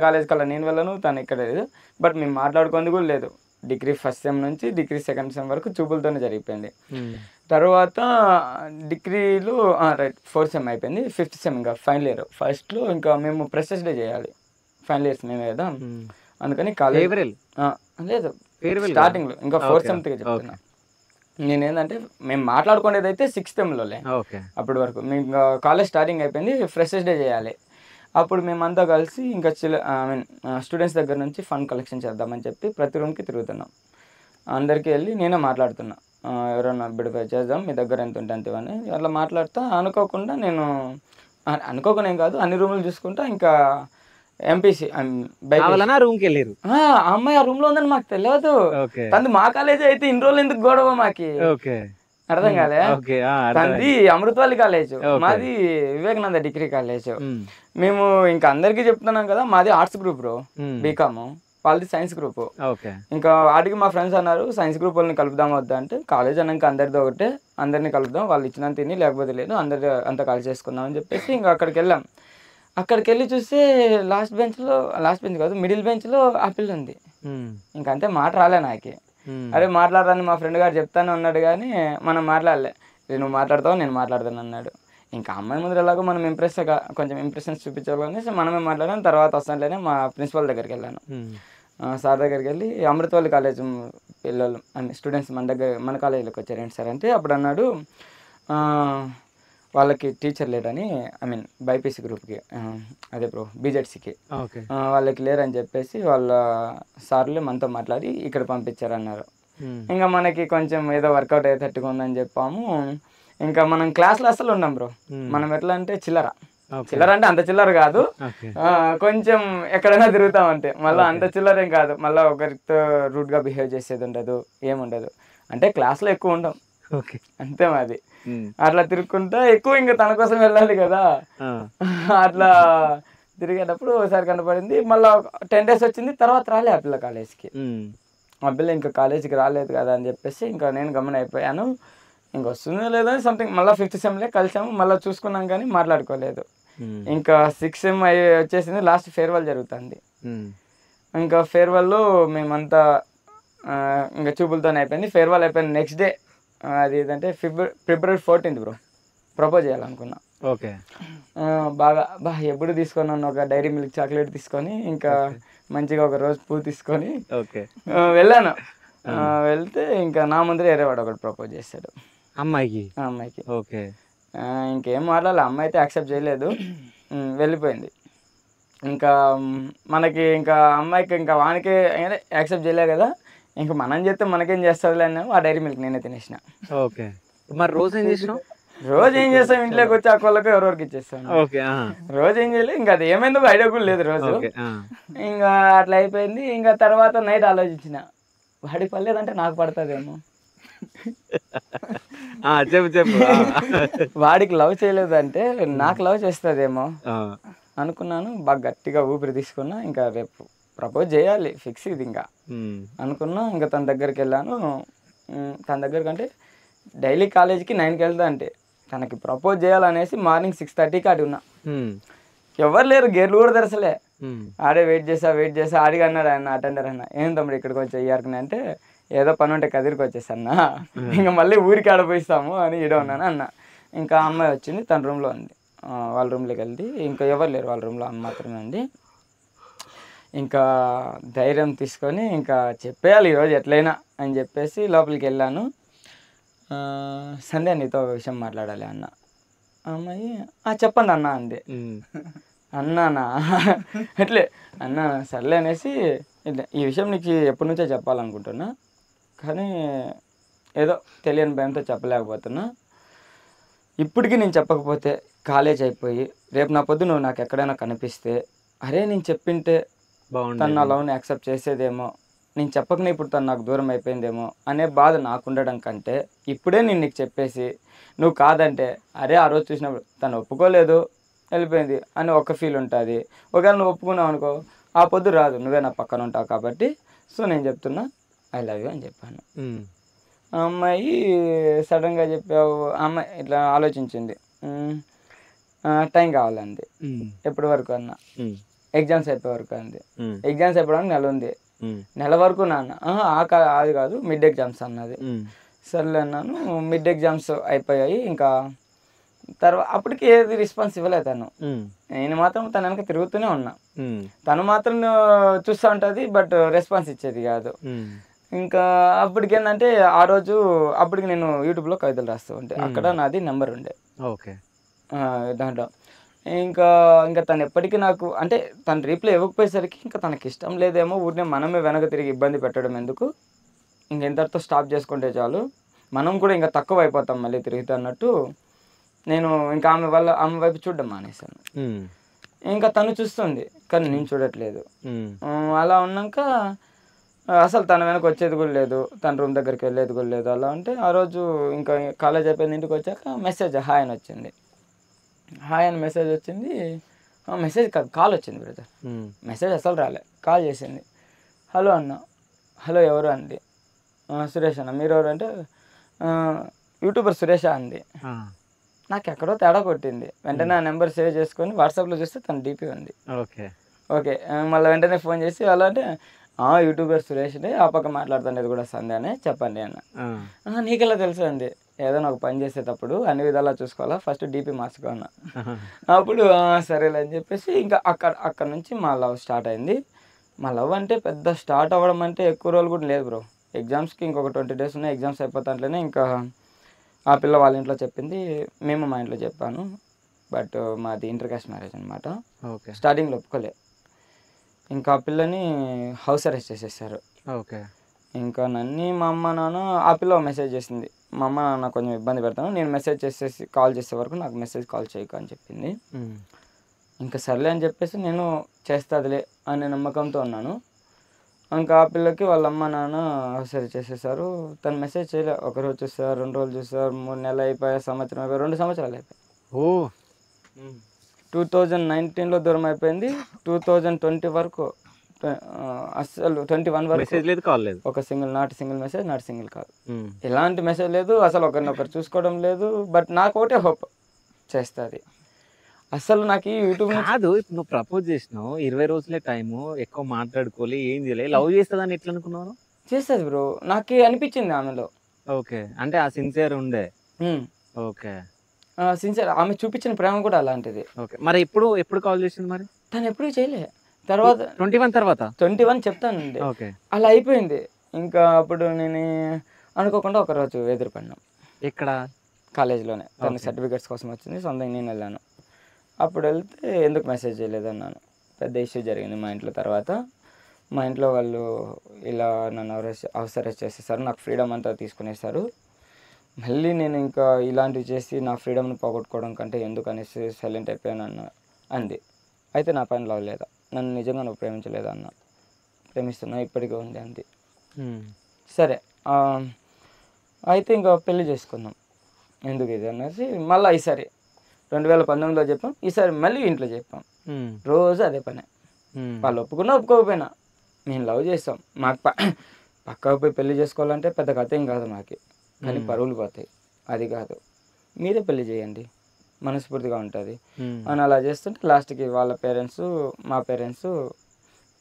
Speaker 3: కాలేజీకి అలా నేను వెళ్ళను, తను ఇక్కడ లేదు. బట్ మేము మాట్లాడుకుంది కూడా లేదు. డిగ్రీ 1st సెమ్ నుంచి డిగ్రీ 2nd సెమ్ వరకు చూపులతోనే జరిగిపోయింది. తర్వాత డిగ్రీలో రైట్ 4th సెమ్ అయిపోయింది. 5th సెమ్ ఇంకా ఫైనల్ ఇయర్. ఫస్ట్లో ఇంకా మేము ఫ్రెషర్స్ డే చేయాలి, ఫైనల్ ఇయర్స్ మేమే కదా, అందుకని కాలేజ్ లేదు స్టార్టింగ్లో ఇంకా 4th సెమ్ చెప్తున్నా. నేనేంటంటే మేము మాట్లాడుకునేది అయితే 6th సెమ్లోలే, అప్పటి వరకు మేము ఇంకా కాలేజ్ స్టార్టింగ్ అయిపోయింది, ఫ్రెషర్స్ డే చేయాలి. అప్పుడు మేమంతా కలిసి ఇంకా స్టూడెంట్స్ దగ్గర నుంచి ఫండ్ కలెక్షన్ చేద్దామని చెప్పి ప్రతి రూమ్కి తిరుగుతున్నాం. అందరికీ వెళ్ళి నేనే మాట్లాడుతున్నా, ఎవరన్నా బిడ్డ చేద్దాం, మీ దగ్గర ఎంత ఉంటే అంతే అని అట్లా మాట్లాడుతా. అనుకోకుండా నేను అనుకోకుండా ఏం కాదు, అన్ని రూములు చూసుకుంటా ఇంకా ఎంపీసీ
Speaker 4: రూమ్కి వెళ్ళారు.
Speaker 3: ఆ అమ్మాయి ఆ రూమ్ లో ఉందని మాకు తెలియదు. తనది మా కాలేజ్ అయితే ఇన్ని రోజులు ఎందుకు గొడవ మాకి అర్థం కాలే. తనది అమృతవల్లి కాలేజ్, మాది వివేకానంద డిగ్రీ కాలేజ్. మేము ఇంకా అందరికీ చెప్తున్నాం కదా, మాది ఆర్ట్స్ గ్రూప్ బ్రో, బీకామ్, వాళ్ళది సైన్స్ గ్రూప్. ఇంకా వాటికి మా ఫ్రెండ్స్ అన్నారు సైన్స్ గ్రూప్ వాళ్ళని కలుపుదాం వద్దా అంటే, కాలేజ్ అన్నాక అందరిది ఒకటే, అందరినీ కలుపుదాం, వాళ్ళు ఇచ్చినంత తిని లేకపోతే లేదు, అందరి అంతా కలిసి చేసుకుందాం అని చెప్పేసి ఇంకా అక్కడికి వెళ్ళాం. అక్కడికి వెళ్ళి చూస్తే లాస్ట్ బెంచ్ కాదు, మిడిల్ బెంచ్లో ఆ పిల్ల ఉంది. ఇంకంతే మాట రాలే నాకి. అరే మాట్లాడరాని మా ఫ్రెండ్ గారు చెప్తానే ఉన్నాడు కానీ మనం మాట్లాడలే. నువ్వు మాట్లాడతావు నేను మాట్లాడతాను అన్నాడు. ఇంకా అమ్మాయి ముందు ఎలాగో మనం కొంచెం ఇంప్రెషన్స్ చూపించాలని మనమే మాట్లాడాను. తర్వాత వస్తానులేనే మా ప్రిన్సిపల్ దగ్గరికి వెళ్ళాను. సార్ దగ్గరికి వెళ్ళి అమృతవల్లి కాలేజ్ పిల్లలు స్టూడెంట్స్ మన కాలేజీలోకి వచ్చారు ఏంటి సార్ అంటే, అప్పుడు అన్నాడు వాళ్ళకి టీచర్ లేడని, బైపీసీ గ్రూప్కి, అదే బ్రో బీజెడ్సీకి వాళ్ళకి లేరని చెప్పేసి వాళ్ళ సార్లు మనతో మాట్లాడి ఇక్కడ పంపించారన్నారు. ఇంకా మనకి కొంచెం ఏదో వర్కౌట్ అయ్యేటట్టుగా ఉందని చెప్పాము. ఇంకా మనం క్లాస్లో అసలు ఉన్నాం బ్రో. మనం ఎట్లా అంటే చిల్లర అంటే అంత చిల్లర కాదు, కొంచెం ఎక్కడైనా తిరుగుతామంటే, మళ్ళీ అంత చిల్లరేం కాదు, మళ్ళీ ఒకరితో రూడ్గా బిహేవ్ చేసేది ఉండదు, ఏముండదు. అంటే క్లాస్లో ఎక్కువ ఉంటాం అంతే మాది. అట్లా తిరుగుకుంటా ఎక్కువ ఇంకా తన కోసం వెళ్ళాలి కదా, అట్లా తిరిగేటప్పుడు ఒకసారి కనపడింది. మళ్ళీ 10 days వచ్చింది, తర్వాత రాలే ఆ పిల్ల కాలేజ్కి. ఆ పిల్ల ఇంకా కాలేజీకి రాలేదు కదా అని చెప్పేసి ఇంకా నేను గమనం అయిపోయాను. ఇంక వస్తుందో లేదో సంథింగ్. మళ్ళీ 5th సెమ్లో కలిసాము, మళ్ళీ చూసుకున్నాం కానీ మాట్లాడుకోలేదు. ఇంకా 6th సెమ్ వచ్చేసింది, లాస్ట్ ఫేర్వెల్ జరుగుతుంది. ఇంకా ఫేర్వెల్లో మేమంతా ఇంకా చూపులతోనే అయిపోయింది. ఫేర్వెల్ అయిపోయింది నెక్స్ట్ డే, అది ఏదంటే February 14th బ్రో, ప్రపోజ్ చేయాలనుకున్నా. బాగా ఎప్పుడు తీసుకున్నాను, ఒక డైరీ మిల్క్ చాక్లెట్ తీసుకొని ఇంకా మంచిగా ఒక రోజు పువ్వు తీసుకొని వెళ్ళాను. వెళ్తే ఇంకా నా ముందరే వేరేవాడు ఒకటి ప్రపోజ్ చేశాడు అమ్మాయికి. ఇంకేం మాట్లాడాలి, అమ్మాయి అయితే యాక్సెప్ట్ చేయలేదు, వెళ్ళిపోయింది. ఇంకా మనకి ఇంకా అమ్మాయికి ఇంకా వానికి యాక్సెప్ట్ చేయలే కదా, ఇంకా మనం చేస్తే మనకేం చేస్తుంది అని ఆ డైరీ మిల్క్ నేనే తినేసిన.
Speaker 4: మరి రోజు ఏం చేసినావు?
Speaker 3: రోజు ఏం చేస్తాం, ఇంట్లోకి వచ్చి ఆ కోళ్ళకి ఎవరెవరికి ఇచ్చేస్తాను. రోజు ఏం చేయలేదు, ఇంకా అది ఏమైందో ఐడియా కూడా లేదు రోజు. ఇంకా అట్లా అయిపోయింది. ఇంకా తర్వాత నైట్ ఆలోచించిన, వాడికి పడలేదంటే నాకు పడుతుందేమో, వాడికి లవ్ చేయలేదంటే నాకు లవ్ చేస్తుందేమో అనుకున్నాను. బాగా గట్టిగా ఊపిరి తీసుకున్నా, ఇంకా రేపు ప్రపోజ్ చేయాలి ఫిక్స్ ఇది ఇంకా అనుకున్నా. ఇంకా తన దగ్గరికి వెళ్ళాను. తన దగ్గరికి అంటే డైలీ కాలేజీకి 9కి వెళ్తా, అంటే తనకి ప్రపోజ్ చేయాలనేసి మార్నింగ్ 6:30కి ఆడి ఉన్నా. ఎవరు లేరు, గేర్లు కూడా తెరసలే. ఆడే వెయిట్ చేసా. ఆడిగా అన్నాడు ఆయన అటెండర్ అన్న, ఏం తమ్ముడు ఇక్కడికి వచ్చా ఇయర్కి అంటే, ఏదో పని ఉంటే కదిరికి వచ్చేసన్నా, ఇంకా మళ్ళీ ఊరికి ఆడపోయిస్తాము అని ఈడ ఉన్నాను అన్న. ఇంకా అమ్మాయి వచ్చింది, తన రూమ్లో ఉంది. వాళ్ళ రూమ్లోకి వెళ్తే ఇంకా ఎవరు లేరు వాళ్ళ రూమ్లో, అమ్మ మాత్రమే ఉంది. ఇంకా ధైర్యం తీసుకొని ఇంకా చెప్పేయాలి ఈరోజు ఎట్లయినా అని చెప్పేసి లోపలికి వెళ్ళాను. సంధ్య నీతో విషయం మాట్లాడాలి అన్న. అమ్మాయి చెప్పండి అన్న అంది. అన్నానా అట్లే అన్న సర్లే అనేసి, ఈ విషయం నీకు ఎప్పటి నుంచో చెప్పాలనుకుంటున్నా కానీ ఏదో తెలియని భయంతో చెప్పలేకపోతున్నా. ఇప్పటికీ నేను చెప్పకపోతే కాలేజ్ అయిపోయి రేపు నా పొద్దు నువ్వు నాకు ఎక్కడైనా కనిపిస్తే, అరే నేను చెప్పింటే తను నా లవ్ని యాక్సెప్ట్ చేసేదేమో, నేను చెప్పకనే ఇప్పుడు తను నాకు దూరం అయిపోయిందేమో అనే బాధ నాకు ఉండడం కంటే, ఇప్పుడే నేను నీకు చెప్పేసి నువ్వు కాదంటే, అరే ఆ రోజు చూసినప్పుడు తను ఒప్పుకోలేదు వెళ్ళిపోయింది అని ఒక ఫీల్ ఉంటుంది. ఒకవేళ నువ్వు ఒప్పుకున్నావు అనుకో, ఆ పొద్దు రాదు, నువ్వే నా పక్కన ఉంటావు కాబట్టి, సో నేను చెప్తున్నా ఐ లవ్ యూ అని చెప్పాను. అమ్మాయి సడన్గా చెప్పావు, అమ్మాయి ఇట్లా ఆలోచించింది. టైం కావాలంది. ఎప్పటి వరకు అన్న, ఎగ్జామ్స్ అయిపోయే వరకు అంది. ఎగ్జామ్స్ అయిపోవడానికి నెల ఉంది, నెల వరకు నాన్న అది కాదు మిడ్ ఎగ్జామ్స్ అన్నది. సర్లే అన్నాను. మిడ్ ఎగ్జామ్స్ అయిపోయాయి. ఇంకా తర్వాత అప్పటికి ఏది రెస్పాన్స్ ఇవ్వలేదు తను. నేను మాత్రం తన వెనక తిరుగుతూనే ఉన్నా. తను మాత్రం చూస్తూ ఉంటుంది, బట్ రెస్పాన్స్ ఇచ్చేది కాదు. ఇంకా అప్పటికి ఏంటంటే ఆ రోజు అప్పటికి నేను యూట్యూబ్లో కవితలు రాస్తూ ఉంటే అక్కడ నాది నెంబర్ ఉండే.
Speaker 4: ఓకే.
Speaker 3: దాంట్లో ఇంకా ఇంకా తను ఎప్పటికీ నాకు అంటే తను రీప్లై ఇవ్వకపోయేసరికి ఇంకా తనకి ఇష్టం లేదేమో, ఊరినే మనమే వెనక తిరిగి ఇబ్బంది పెట్టడం ఎందుకు, ఇంకెంతటితో స్టాప్ చేసుకుంటే చాలు, మనం కూడా ఇంకా తక్కువ అయిపోతాం మళ్ళీ తిరిగితే అన్నట్టు నేను ఇంకా ఆమె వైపు చూడడం మానేశాను. ఇంకా తను చూస్తుంది కానీ నేను చూడట్లేదు. అలా ఉన్నాక అసలు తన వెనక వచ్చేది కూడా లేదు, తన రూమ్ దగ్గరికి వెళ్ళేది కూడా లేదు. అలా ఉంటే ఆ రోజు ఇంకా కాలేజ్ అయిపోయింది, ఇంటికి వచ్చాక మెసేజ్ హాయ్ అని వచ్చింది. హాయ్ అని మెసేజ్ వచ్చింది. మెసేజ్ కాదు, కాల్ వచ్చింది బ్రదర్. మెసేజ్ అసలు రాలే, కాల్ చేసింది. హలో అన్న. హలో ఎవరు అంది. సురేష్ అన్న. మీరు ఎవరు అంటే యూట్యూబర్ సురేషా అంది. నాకు ఎక్కడో తేడా కొట్టింది. వెంటనే ఆ నెంబర్ సేవ్ చేసుకొని వాట్సాప్లో చూస్తే తన డీపీ ఉంది. ఓకే. మళ్ళీ వెంటనే ఫోన్ చేసి అలా అంటే యూట్యూబర్ సురేష్ని, ఆ పక్క మాట్లాడుతుండేది కూడా సంధ్య అనే చెప్పండి అన్న. నీకెలా తెలుసు అండి. ఏదైనా ఒక పని చేసేటప్పుడు అన్ని విధాలా చూసుకోవాలా, ఫస్ట్ డీపీ మార్చుకున్నా. అప్పుడు సరేలే అని చెప్పేసి ఇంకా అక్కడ నుంచి మా లవ్ స్టార్ట్ అయింది. మా లవ్ అంటే పెద్ద స్టార్ట్ అవ్వడం అంటే ఎక్కువ రోజులు కూడా లేదు బ్రో. ఎగ్జామ్స్కి ఇంకొక 20 days ఉన్నాయి, ఎగ్జామ్స్ అయిపోతాంట్లోనే ఇంకా ఆ పిల్ల వాళ్ళ ఇంట్లో చెప్పింది, మేము మా ఇంట్లో చెప్పాను. బట్ మాది ఇంటర్ కాస్ట్ మ్యారేజ్ అనమాట. స్టార్టింగ్లో ఒప్పుకోలే. ఇంకా ఆ పిల్లని హౌస్ అరెస్ట్ చేసేసారు.
Speaker 4: ఓకే.
Speaker 3: ఇంకా నన్ను మా అమ్మ నాన్న, ఆ పిల్ల మెసేజ్ చేసింది, మా అమ్మ నాన్న కొంచెం ఇబ్బంది పెడతాను, నేను మెసేజ్ చేసేసి కాల్ చేసే వరకు నాకు మెసేజ్ కాల్ చేయకు అని చెప్పింది. ఇంకా సర్లే అని చెప్పేసి నేను చేస్తాదిలే అనే నమ్మకంతో ఉన్నాను. ఇంకా ఆ పిల్లకి వాళ్ళ అమ్మ నాన్న సరి చేసేసారు. తను మెసేజ్ చేయలే. ఒకరోజు చూసారు, 2 రోజులు చూసారు, 3 నెలలు అయిపోయాయి, సంవత్సరం అయిపోయి, 2 సంవత్సరాలు అయిపోయాయి. 2019లో దూరం అయిపోయింది. 2020 వరకు అసలు 21 వరకు
Speaker 4: మెసేజ్ లేదు, కాల్ లేదు.
Speaker 3: ఒక not single message, not single call, ఎలాంటి మెసేజ్ లేదు. అసలు ఒకరినొకరు చూసుకోవడం లేదు. బట్ నాకు ఒకటే హోప్, చేస్తుంది. అసలు నాకు ఈ యూట్యూబ్
Speaker 4: కాదు, ఇప్పుడు నువ్వు ప్రపోజ్ చేసినావు, 20 రోజులే టైము, ఎక్కువ మాట్లాడుకోలే, ఏం చేయలేదు, లవ్ చేస్తుందని ఎట్లా అనుకున్నావు?
Speaker 3: చేస్తుంది బ్రో, నాకు అనిపించింది ఆమెలో.
Speaker 4: ఓకే. అంటే ఆ సిన్సియర్ ఉండే. ఓకే.
Speaker 3: సిన్సియర్, ఆమె చూపించిన ప్రేమ కూడా అలాంటిది.
Speaker 4: ఓకే. మరి ఎప్పుడు కాల్ చేసింది? మరి
Speaker 3: తను ఎప్పుడు చేయలే. తర్వాత 21 చెప్తానండి.
Speaker 4: ఓకే.
Speaker 3: అలా అయిపోయింది. ఇంకా అప్పుడు నేను అనుకోకుండా ఒకరోజు ఎదురుపడినాం.
Speaker 4: ఇక్కడ
Speaker 3: కాలేజీలోనే. తన సర్టిఫికేట్స్ కోసం వచ్చింది, సొంతంగా నేను వెళ్ళాను. అప్పుడు వెళ్తే ఎందుకు మెసేజ్ చేయలేదు అన్నాను. పెద్ద ఇష్యూ జరిగింది మా ఇంట్లో. తర్వాత మా ఇంట్లో వాళ్ళు ఇలా నన్ను హౌస్ అరెస్ట్ చేసేసారు, నాకు ఫ్రీడమ్ అంతా తీసుకునేసారు. మళ్ళీ నేను ఇంకా ఇలాంటివి చేసి నా ఫ్రీడమ్ని పోగొట్టుకోవడం కంటే ఎందుకు అనేసి సైలెంట్ అయిపోయాను అంది. అయితే నా పైన లవ్ లేదా, నన్ను నిజంగా నువ్వు ప్రేమించలేదా అన్న. ప్రేమిస్తున్నా, ఇప్పటికీ ఉంది అంది. సరే అయితే ఇంకా పెళ్లి చేసుకుందాం, ఎందుకు ఇది అనేసి మళ్ళీ ఈసారి 2019లో చెప్పాం. ఈసారి మళ్ళీ ఇంట్లో చెప్పాం. రోజు అదే పనే. వాళ్ళు ఒప్పుకున్నా ఒప్పుకోకపోయినా నేను లవ్ చేస్తాం. మాకు పక్కకు పోయి పెళ్లి చేసుకోవాలంటే పెద్ద కథ ఏం కాదు మాకు, కానీ పరువులు పోతాయి. అది కాదు, మీరే పెళ్లి చేయండి, మనస్ఫూర్తిగా ఉంటుంది అని అలా చేస్తుంటే లాస్ట్కి వాళ్ళ పేరెంట్స్ మా పేరెంట్స్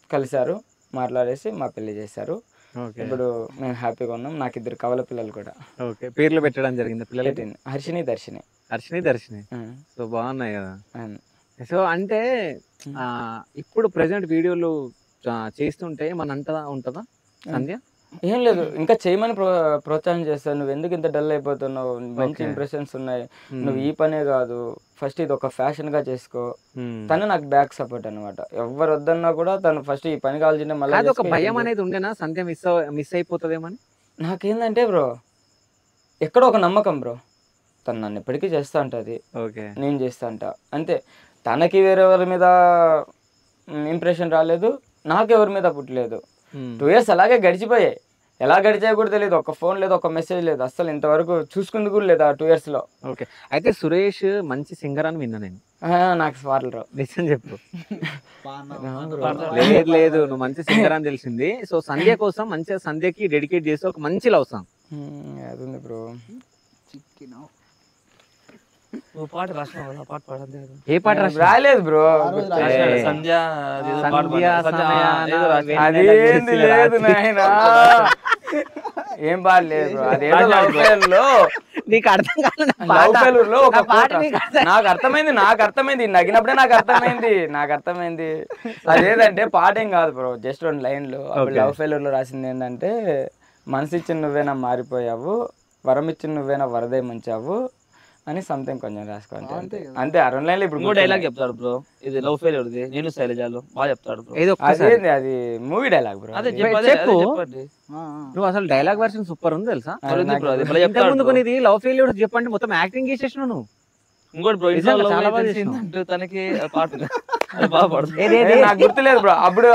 Speaker 3: కలిశారు, మాట్లాడేసి మా పెళ్లి చేశారు. ఇప్పుడు మేము హ్యాపీగా ఉన్నాం. నాకు 2 కవల పిల్లలు కూడా.
Speaker 4: ఓకే. పేర్లు పెట్టడం జరిగింది పిల్లలకి?
Speaker 3: హర్షిని, దర్శిని.
Speaker 4: సో బాగున్నాయి కదా. సో అంటే ఇప్పుడు ప్రెసెంట్ వీడియోలు చేస్తుంటే మన అంతా ఉంటుందా సంధ్య?
Speaker 3: ఏం లేదు, ఇంకా చేయమని ప్రోత్సాహం చేస్తాను. నువ్వు ఎందుకు ఇంత డల్ అయిపోతున్నావు, మంచి ఇంప్రెషన్స్ ఉన్నాయి, నువ్వు ఈ పనే కాదు, ఫస్ట్ ఇది ఒక ఫ్యాషన్ గా చేసుకో. తను నాకు బ్యాక్ సపోర్ట్ అనమాట. ఎవరు వద్దన్నా కూడా తను ఫస్ట్ ఈ పని కావాల్సిందే. మళ్ళీ
Speaker 4: ఒక భయం అనేది ఉండేనా సంధ్య మిస్ అయిపోతుందేమని?
Speaker 3: నాకేందంటే బ్రో, ఎక్కడో ఒక నమ్మకం బ్రో, తను నన్ను ఎప్పటికీ చేస్తా ఉంటుంది, నేను చేస్తా అంట అంతే. తనకి వేరెవరి మీద ఇంప్రెషన్ రాలేదు, నాకు ఎవరి మీద పుట్టలేదు. 2 years అలాగే గడిచిపోయాయి. ఎలా గడిచాయో కూడా తెలియదు. ఒక ఫోన్ లేదు, ఒక మెసేజ్ లేదు, అసలు ఇంతవరకు చూసుకుంది కూడా లేదు ఆ 2 yearsలో.
Speaker 4: ఓకే. అయితే సురేష్ మంచి సింగర్ అని విన్నా నేను.
Speaker 3: నాకు స్వార్లు రావు, నిజం చెప్పు.
Speaker 4: లేదు, నువ్వు మంచి సింగర్ అని తెలిసింది. సో సంధ్య కోసం మంచిగా సంధ్యకి డెడికేట్ చేసి ఒక మంచి లవ్ సాంగ్
Speaker 3: అది ఉంది బ్రో.
Speaker 4: ఏ పాట
Speaker 3: రాలేదు బ్రో?
Speaker 4: సంధ్య
Speaker 3: అదేంది లేదు నాయనా. ఏం పాడలేదు బ్రో, అదేదో లవ్ ఫెయిల్యూర్ లో
Speaker 4: నీకు అర్థం కాలేదు
Speaker 3: లవ్ ఫెయిల్యూర్ లో ఒక నాకు అర్థమైంది నగినప్పుడే నాకు అర్థమైంది అదేదంటే పాట ఏం కాదు బ్రో, జస్ట్ 2 లైన్లు. లవ్ ఫెయిల్యూర్ లో రాసింది ఏంటంటే, మనసిచ్చిన నువ్వేనా మారిపోయావు, వరం ఇచ్చిన నువ్వేనా వరదై ముంచావు అని సంథింగ్ కొంచెం రాసుకోండి అంతే. 2 లైన్లు. ఇప్పుడు
Speaker 5: 3 డైలాగ్ చెప్తాడు బ్రో, ఇది లవ్ ఫెయిల్యూర్ ది, నేను శైలజాలు బాగా చెప్తాడు బ్రో.
Speaker 3: అదేంది, అది మూవీ డైలాగ్ బ్రో.
Speaker 5: అదే చెప్పండి.
Speaker 4: నువ్వు అసలు డైలాగ్ వర్షన్ సూపర్ ఉంది తెలుసా.
Speaker 5: ముందుకు
Speaker 4: నీది లవ్ ఫెయిల్యూర్ చెప్పండి మొత్తం యాక్టింగ్ చేసేసినావు నువ్వు.
Speaker 5: ఇంకోటి బ్రో, చాలా బాగా చేసిందంటే తనకి పాట బాగా పడుతుంది.
Speaker 3: నాకు గుర్తులేదు బ్రో. అప్పుడు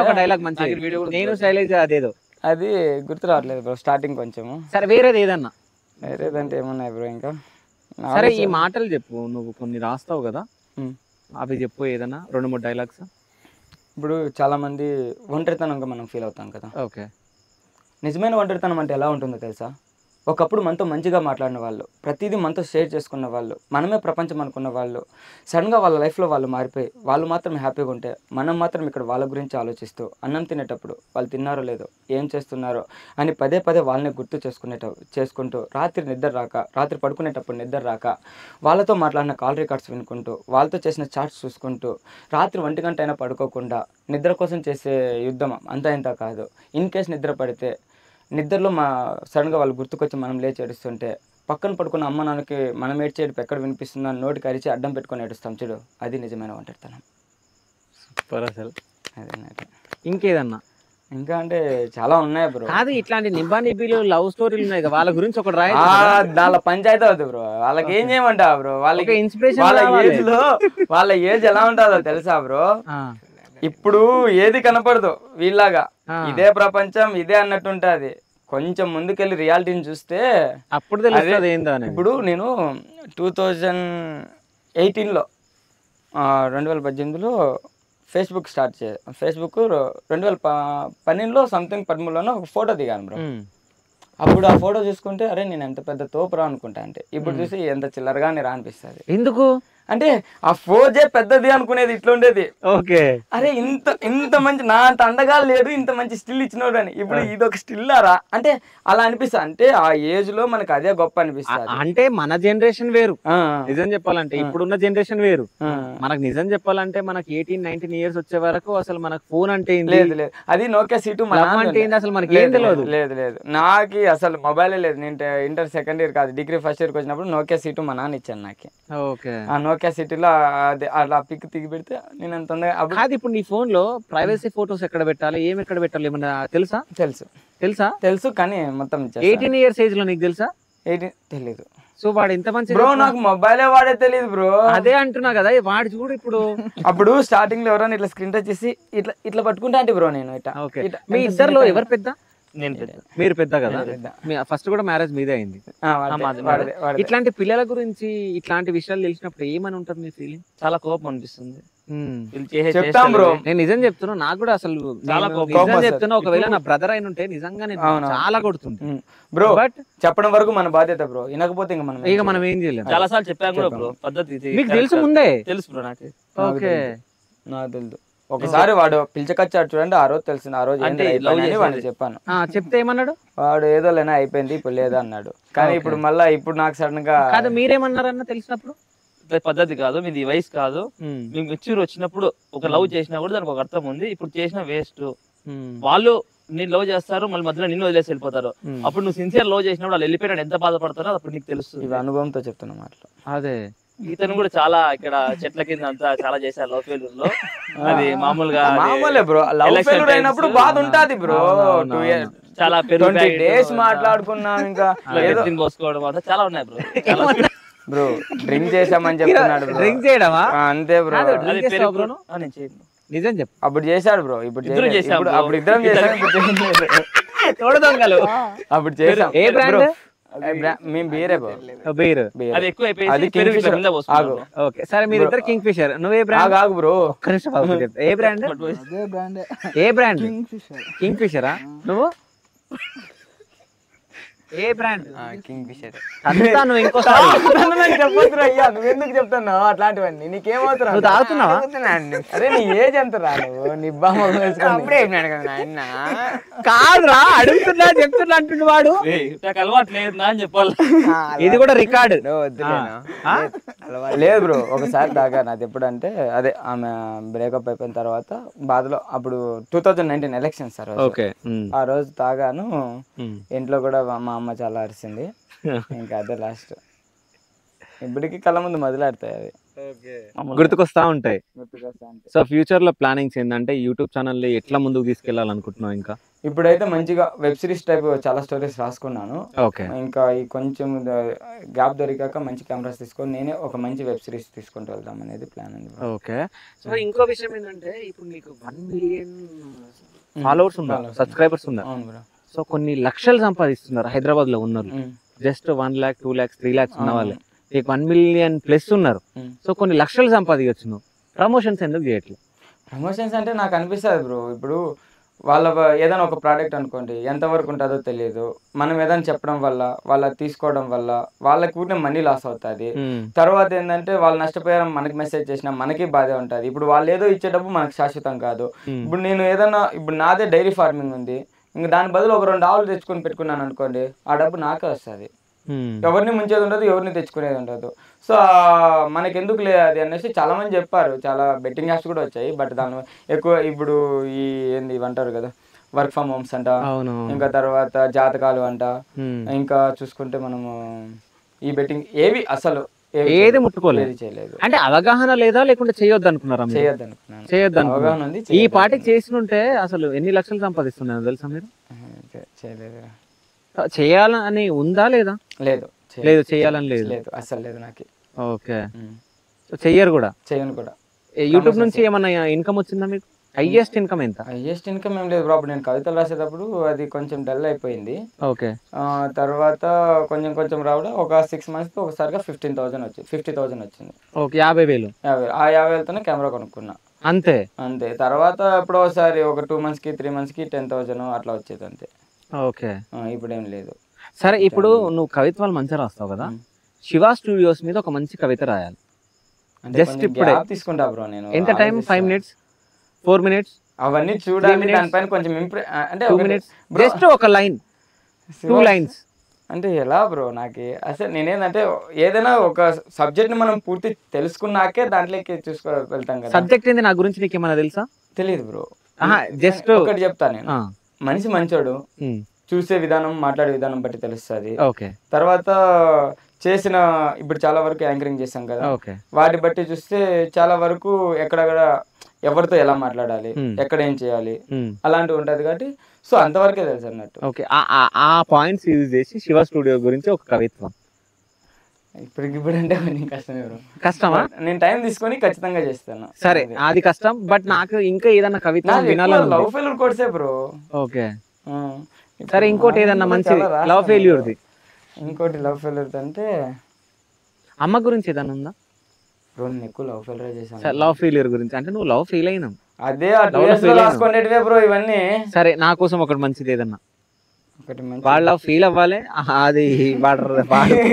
Speaker 4: ఒక డైలాగ్ మంచి నేను శైలజ అదేదో
Speaker 3: అది గుర్తు రావట్లేదు బ్రో, స్టార్టింగ్ కొంచెము.
Speaker 4: సరే వేరేది ఏదన్నా,
Speaker 3: వేరేదంటే ఏమున్నాయి బ్రో ఇంకా.
Speaker 4: సరే ఈ మాటలు చెప్పు, నువ్వు కొన్ని రాస్తావు కదా, అవి చెప్పు ఏదన్నా 2-3 డైలాగ్స్.
Speaker 3: ఇప్పుడు చాలా మంది ఒంటరితనంగా మనం ఫీల్ అవుతాం కదా.
Speaker 4: ఓకే.
Speaker 3: నిజమైన ఒంటరితనం అంటే ఎలా ఉంటుందో తెలుసా? ఒకప్పుడు మనతో మంచిగా మాట్లాడిన వాళ్ళు, ప్రతిదీ మనతో షేర్ చేసుకున్న వాళ్ళు, మనమే ప్రపంచం అనుకున్న వాళ్ళు, సడన్గా వాళ్ళ లైఫ్లో వాళ్ళు మారిపోయి వాళ్ళు మాత్రం హ్యాపీగా ఉంటే మనం మాత్రం ఇక్కడ వాళ్ళ గురించి ఆలోచిస్తూ అన్నం తినేటప్పుడు వాళ్ళు తిన్నారో లేదో, ఏం చేస్తున్నారో అని పదే వాళ్ళని గుర్తు చేసుకుంటూ రాత్రి పడుకునేటప్పుడు నిద్ర రాక వాళ్ళతో మాట్లాడిన కాల్ రికార్డ్స్ వినుకుంటూ, వాళ్ళతో చేసిన చాట్స్ చూసుకుంటూ, రాత్రి 1 గంట అయినా పడుకోకుండా నిద్ర కోసం చేసే యుద్ధం అంతా ఇంత కాదు. ఇన్ కేస్ నిద్ర పడితే నిద్రలో సడన్గా వాళ్ళు గుర్తుకొచ్చి మనం లేచి ఏడుస్తుంటే, పక్కన పడుకున్న అమ్మ నాన్నకి మనం ఏడ్చేడుపు ఎక్కడ వినిపిస్తుందో అని నోటికి అరిచి అడ్డం పెట్టుకొని ఏడుస్తాం చూడు, అది నిజమైన ఒంటరితనం.
Speaker 4: సూపర్ అసలు.
Speaker 3: అదే.
Speaker 4: ఇంకేదన్నా?
Speaker 3: ఇంకా అంటే చాలా ఉన్నాయి బ్రో.
Speaker 4: కాదు, ఇట్లాంటి నిబ్బానిబ్బీలు లవ్ స్టోరీలు ఉన్నాయి కదా, వాళ్ళ గురించి ఒకటి రాయి.
Speaker 3: దాని పంచాయతీ అవుతుంది బ్రో. వాళ్ళకి ఏం చేయమంటావు బ్రో? వాళ్ళకి
Speaker 4: ఇన్స్పిరేషన్,
Speaker 3: వాళ్ళ ఏజ్ ఎలా ఉంటుందో తెలుసా బ్రో? ఇప్పుడు ఏది కనపడదు వీళ్ళగా, ఇదే ప్రపంచం ఇదే అన్నట్టు ఉంటది. కొంచెం ముందుకెళ్ళి రియాలిటీని చూస్తే
Speaker 4: అప్పుడు తెలుస్తుంది ఏందని.
Speaker 3: ఇప్పుడు నేను 2018లో 2018లో ఫేస్బుక్ స్టార్ట్ ఫేస్బుక్ 2012లో సంథింగ్ 13లోనో ఒక ఫోటో దిగాను బ్రో. అప్పుడు ఆ ఫోటో చూసుకుంటే అరే నేను ఎంత పెద్ద తోపురా అనుకుంటా, అంటే ఇప్పుడు చూసి ఎంత చిల్లరగా రా అనిపిస్తుంది.
Speaker 4: ఎందుకు
Speaker 3: అంటే ఆ ఫోజే పెద్దది అనుకునేది ఇట్లా ఉండేది.
Speaker 4: ఓకే,
Speaker 3: అరే ఇంత మంచి నా అంత అండగా లేడు, ఇంత మంచి స్టిల్ ఇచ్చినోడు అని. ఇప్పుడు ఇదొక స్టిల్లారా అంటే అలా అనిపిస్తుంది. అంటే ఆ ఏజ్ లో మనకు అదే గొప్ప అనిపిస్తుంది.
Speaker 4: అంటే మన జనరేషన్ వేరు, నిజం చెప్పాలంటే ఇప్పుడున్న జనరేషన్ వేరు. మనకు నిజం చెప్పాలంటే మనకి 18-19 ఇయర్స్ వచ్చే వరకు అసలు మనకు ఫోన్ అంటే
Speaker 3: లేదు. అది నోకియా సీటు
Speaker 4: అంటే అసలు మనకి ఏం తెలియదు.
Speaker 3: లేదు నాకు అసలు మొబైలే లేదు. నేను ఇంటర్ సెకండ్ ఇయర్ కాదు, డిగ్రీ ఫస్ట్ ఇయర్కి వచ్చినప్పుడు నోకియా సీటు మా నాన్న ఇచ్చాను నాకు.
Speaker 4: ఓకే.
Speaker 3: నోకియా సిటీలో అలా పిక్ దిగి పెడితే నేను అంత
Speaker 4: కాదు. ఇప్పుడు నీ ఫోన్ లో ప్రైవసీ ఫోటోస్ ఎక్కడ పెట్టాలి, ఏం ఎక్కడ పెట్టాలి ఏమన్నా తెలుసు కానీ మొత్తం 18 ఇయర్స్ ఏజ్ లో నీకు తెలుసా? 18 తెలీదు. సో వాడు ఎంత మంచి బ్రో, నాకు మొబైలే వాడే తెలియదు బ్రో. అదే అంటున్నా కదా, వాడు చూడు ఇప్పుడు. అప్పుడు స్టార్టింగ్ లో ఎవరైనా ఇట్లా స్క్రీన్ టచ్ చేసి ఇట్లా పట్టుకుంటా అంటే బ్రో నేను ఇట్లా. మీ ఇద్దరులో ఎవరు పెద్ద? నేను పెద్ద. మీరు పెద్ద కదా. ఫస్ట్ కూడా మ్యారేజ్ మీదే అయింది. ఇట్లాంటి పిల్లల గురించి ఇట్లాంటి విషయాలు తెలిసినప్పుడు ఏమని ఉంటుంది మీ ఫీలింగ్? చాలా కోపం అనిపిస్తుంది. చెప్తాం బ్రో, నేను నిజం చెప్తున్నా, నాకు కూడా అసలు చాలా కోపం చెప్తున్నా. ఒకవేళ నా బ్రదర్ అయిన ఉంటే నిజంగా చాలా కొడుతుంది బ్రో. బట్ చెప్పడం వరకు మన బాధ్యత బ్రో, వినకపోతే ఇక మనం ఏం చేయలేము. చాలా సార్లు చెప్పాను కూడా బ్రో, పద్ధతి మీకు తెలుసు ముందే. తెలుసు బ్రో నాకు. ఓకే, నాకు తెలుసు. ఒకసారి వాడు పిలిచకొచ్చాడు చూడండి, ఆ రోజు తెలిసింది. ఆ రోజు వాడిని చెప్పాను. చెప్తే ఏమన్నాడు వాడు? ఏదో లేనా అయిపోయింది ఇప్పుడు లేదా అన్నాడు. కానీ ఇప్పుడు మళ్ళా ఇప్పుడు నాకు సడన్ గా మీరేమన్నారన్న తెలిసినప్పుడు పద్ధతి కాదు, మీది వయసు కాదు, మీకు మెచ్యూర్ వచ్చినప్పుడు ఒక లవ్ చేసినా కూడా దానికి ఒక అర్థం ఉంది. ఇప్పుడు చేసిన వేస్ట్. వాళ్ళు నేను లవ్ చేస్తారు, మళ్ళీ మధ్యలో నిన్ను వదిలేసి వెళ్ళిపోతారు. అప్పుడు నువ్వు సిన్సియర్ లవ్ చేసినప్పుడు వాళ్ళు వెళ్ళిపోయినా ఎంత బాధపడతారో అప్పుడు నీకు తెలుస్తుంది. ఇవి అనుభవంతో చెప్తున్నా మాటలు. అదే ఇతను కూడా చాలా ఇక్కడ చెట్ల కింద అంతా చాలా చేశారు లవ్ ఫెయిల్యూర్ లో. అది మామూలుగా బ్రో, లవ్ ఫెయిల్యూర్ అయినప్పుడు బాధ ఉంటది బ్రో. చాలా 20 డేస్ మాట్లాడుకున్నాం, ఇంకా పోసుకోవడం అంతా చాలా ఉన్నాయి బ్రో. బ్రో డ్రింక్ చేసామని చెప్తున్నాడు. డ్రింక్ చేయడమా? అంతే బ్రో. నిజం చెప్పు. అప్పుడు చేశాడు బ్రో, ఇప్పుడు అప్పుడు ఇద్దరం చేసాం. అప్పుడు చేసాం. ఏ బ్రాండ్? మేము బీరే బ్రో. అది ఎక్కువ సరే మీరు ఇద్దరు కింగ్ ఫిషర్. నువ్వు ఏ బ్రాండ్? ఆగు బ్రో, ఏ బ్రాండ్? ఏ బ్రాండ్? కింగ్ ఫిషరా? నువ్వు ఏ బ్రాండ్
Speaker 6: కింగ్ ఫిషర్.
Speaker 4: అంతా నువ్వు ఇంకోసారి
Speaker 3: చెప్పొద్దురా అయ్యా, నువ్వెందుకు చెప్తున్నావు అట్లాంటివన్నీ? నీకేమవుతురా?
Speaker 4: నువ్వు తాగుతున్నావా?
Speaker 3: అరే నీ ఏజ్ ఎంత రా నువ్వు? నీ బామ్మ
Speaker 6: అప్పుడే చెప్పినాడు కదా నాయన.
Speaker 4: కాదురా, అడుగుతున్నా చెప్తున్నా అంటుండు వాడు.
Speaker 5: నాకు అలవాటు లేదు నా అని చెప్పాలి.
Speaker 4: ఇది కూడా రికార్డు.
Speaker 3: లేదు బ్రో, ఒకసారి తాగాను. అది ఎప్పుడంటే అదే ఆమె బ్రేకప్ అయిపోయిన తర్వాత బాధలో, అప్పుడు 2019 ఎలక్షన్స్ సార్.
Speaker 4: ఓకే.
Speaker 3: ఆ రోజు తాగాను. ఇంట్లో కూడా మా అమ్మ చాలా అరిసింది. ఇంకా అదే లాస్ట్. ఇప్పటికీ కళ్ళ ముందు మొదలాడతాయి అవి,
Speaker 4: గుర్తుకొస్తా ఉంటాయి. సో ఫ్యూచర్ లో ప్లానింగ్స్ ఏంటంటే యూట్యూబ్ ఛానల్ ఎట్లా ముందుకు తీసుకెళ్లాలనుకుంటున్నావు? ఇంకా
Speaker 3: ఇప్పుడైతే మంచిగా వెబ్ సిరీస్ టైప్ చాలా స్టోరీస్ రాసుకున్నాను.
Speaker 4: ఓకే.
Speaker 3: ఇంకా ఈ కొంచెం గ్యాప్ దొరికాక మంచి కెమెరాస్ తీసుకొని నేనే ఒక మంచి వెబ్ సిరీస్ తీసుకుంటూ వెళ్దాం అనేది ప్లాన్ ఉంది.
Speaker 4: ఓకే. సో ఇంకో విషయం ఏంటంటే ఇప్పుడు నీకు 1 మిలియన్ ఫాలోవర్స్ ఉన్నారు, సబ్స్క్రైబర్స్ ఉన్నారు.
Speaker 3: అవును బ్రో.
Speaker 4: సో కొన్ని లక్షలు సంపాదిస్తున్నారు హైదరాబాద్ లో ఉన్నారు. జస్ట్ 1 lakh 2 lakhs 3 lakhs ఉన్న వాళ్ళే. నీకు 1 million ప్లస్ ఉన్నారు. సో కొన్ని లక్షలు సంపాదించచ్చు. నువ్వు ప్రమోషన్స్ ఎందుకు చేయట్లేదు?
Speaker 3: ప్రమోషన్స్ అంటే నాకు అనిపిస్తుంది బ్రో, ఇప్పుడు వాళ్ళ ఏదైనా ఒక ప్రోడక్ట్ అనుకోండి, ఎంతవరకు ఉంటుందో తెలియదు. మనం ఏదైనా చెప్పడం వల్ల, వాళ్ళ తీసుకోవడం వల్ల వాళ్ళకి కూడా మనీ లాస్ అవుతుంది. తర్వాత ఏంటంటే వాళ్ళు నష్టపోయారు, మనకి మెసేజ్ చేసినా మనకి బాధే ఉంటుంది. ఇప్పుడు వాళ్ళు ఏదో ఇచ్చే డబ్బు మనకు శాశ్వతం కాదు. ఇప్పుడు నేను ఏదైనా, ఇప్పుడు నాదే డైరీ ఫార్మింగ్ ఉంది, ఇంకా దాని బదులు ఒక 2 ఆవులు తెచ్చుకొని పెట్టుకున్నాను అనుకోండి, ఆ డబ్బు నాకే వస్తుంది. ఎవరిని ముంచేది ఉండదు, ఎవరిని తెచ్చుకునేది ఉండదు. సో మనకి ఎందుకు లేదు అది అనేసి చాలా మంది చెప్పారు. చాలా బెట్టింగ్ యాప్స్ కూడా వచ్చాయి. బట్ దాని ఎక్కువ ఇప్పుడు ఈ ఏంది అంటారు కదా, వర్క్ ఫ్రమ్ హోమ్స్ అంట, ఇంకా తర్వాత జాతకాలు అంట, ఇంకా చూసుకుంటే మనము ఈ బెట్టింగ్ ఏవి అసలు
Speaker 4: ఏది ముట్టుకోలేదు,
Speaker 3: చేయలేదు.
Speaker 4: అంటే అవగాహన లేదా లేకుంటే చేయొద్దు అనుకున్నారా? చేయొద్దు అనుకున్నాను. ఈ పాటికి చేసినుంటే అసలు ఎన్ని లక్షలు సంపాదిస్తున్నాను తెలుసా మీరు?
Speaker 3: చేయలేదు.
Speaker 4: చేయాలని ఉందా లేదా?
Speaker 3: లేదు
Speaker 4: లేదు, చేయాలని లేదు.
Speaker 3: లేదు అసలు లేదు నాకు.
Speaker 4: ఓకే. సో చెయ్యరు కూడా?
Speaker 3: చేయను కూడా.
Speaker 4: యూట్యూబ్ నుంచి ఏమన్నా ఇన్కమ్ వచ్చిందా మీకు? హైయెస్ట్ ఇన్కమ్ ఎంత?
Speaker 3: హైయెస్ట్ ఇన్కమ్ ఏం లేదు బ్రో. అప్పుడు నేను కవితలు రాసేటప్పుడు అది కొంచెం డల్ అయిపోయింది.
Speaker 4: ఓకే.
Speaker 3: తర్వాత కొంచెం కొంచెం రావడం ఒక 6 months ఒకసారిగా 50,000 వచ్చింది.
Speaker 4: ఓకే. 50,000.
Speaker 3: ఆ 50,000తోనే కెమెరా కొనుక్కున్నా.
Speaker 4: అంతే
Speaker 3: అంతే. తర్వాత ఎప్పుడో ఒకసారి ఒక 2 monthsకి 3 monthsకి 10,000 అట్లా వచ్చేది అంతే.
Speaker 4: ఓకే.
Speaker 3: ఇప్పుడు ఏం లేదు.
Speaker 4: సరే, ఇప్పుడు నువ్వు కవిత్వాలు మంచిగా రాస్తావు కదా, శివ స్టూడియోస్ మీద ఒక మంచి కవిత రాయాలి. జస్ట్ ఇప్పుడే
Speaker 3: తీసుకుంటా బ్రో. నేను
Speaker 4: ఎంత టైం? 5 minutes 4 minutes
Speaker 3: అవన్నీ చూడాలి. దానిపైన కొంచెం అంటే
Speaker 4: 2 minutes జస్ట్ ఒక లైన్ 2 lines
Speaker 3: అంటే ఎలా బ్రో? నాకు అసలు నేనేంటంటే ఏదైనా ఒక సబ్జెక్ట్ ని మనం పూర్తి తెలుసుకున్నాకే దాంట్లోకి వెళ్తాం కదా.
Speaker 4: సబ్జెక్ట్ ఏంది నా గురించి నీకు ఏమైనా తెలుసా?
Speaker 3: తెలియదు బ్రో.
Speaker 4: జస్ట్
Speaker 3: ఒకటి చెప్తా నేను. మనిషి మంచోడు, చూసే విధానం, మాట్లాడే విధానం బట్టి తెలుస్తుంది.
Speaker 4: ఓకే.
Speaker 3: తర్వాత చేసిన, ఇప్పుడు చాలా వరకు యాంకరింగ్ చేసాం కదా,
Speaker 4: ఓకే,
Speaker 3: వాటి బట్టి చూస్తే చాలా వరకు ఎక్కడెక్కడ ఎవరితో ఎలా మాట్లాడాలి, ఎక్కడ ఏం చేయాలి అలాంటివి ఉంటది కాబట్టి సో అంతవరకే తెలుసు అన్నట్టు.
Speaker 4: ఓకే. ఆ పాయింట్స్ యూజ్ చేసి శివ స్టూడియో గురించి ఒక కవిత్వం.
Speaker 3: ఇప్పుడు అంటే కొంచెం కష్టమే బ్రో.
Speaker 4: కష్టమా?
Speaker 3: నేను టైం తీసుకొని ఖచ్చితంగా చేస్తాను.
Speaker 4: సరే, అది కష్టం. బట్ నాకు ఇంకా ఏదన్నా కవిత్వం వినాలని.
Speaker 3: లవ్ ఫెయిల్యూర్ కోర్సే బ్రో.
Speaker 4: ఓకే. సరే, ఇంకోటి ఏదన్నా మంచి లవ్ ఫెయిల్యూర్ది.
Speaker 3: ఇంకోటి లవ్ ఫెయిల్యూర్ అంటే
Speaker 4: అమ్మ గురించి ఏదన్నా ఉందా
Speaker 3: బ్రో? నేను ఎక్కువ లవ్ ఫెయిల్యూర్ చేశాను.
Speaker 4: లవ్ ఫెయిల్యూర్ గురించి అంటే నువ్వు లవ్ ఫెయిల్ అయినావు.
Speaker 3: అదే రాసుకునేటివే బ్రో ఇవన్నీ.
Speaker 4: సరే, నా కోసం ఒకటి మంచిది ఏదన్నా.
Speaker 3: ఒకటి మంచి
Speaker 4: వాళ్ళ ఫీల్ అవ్వాలి, అది వాడు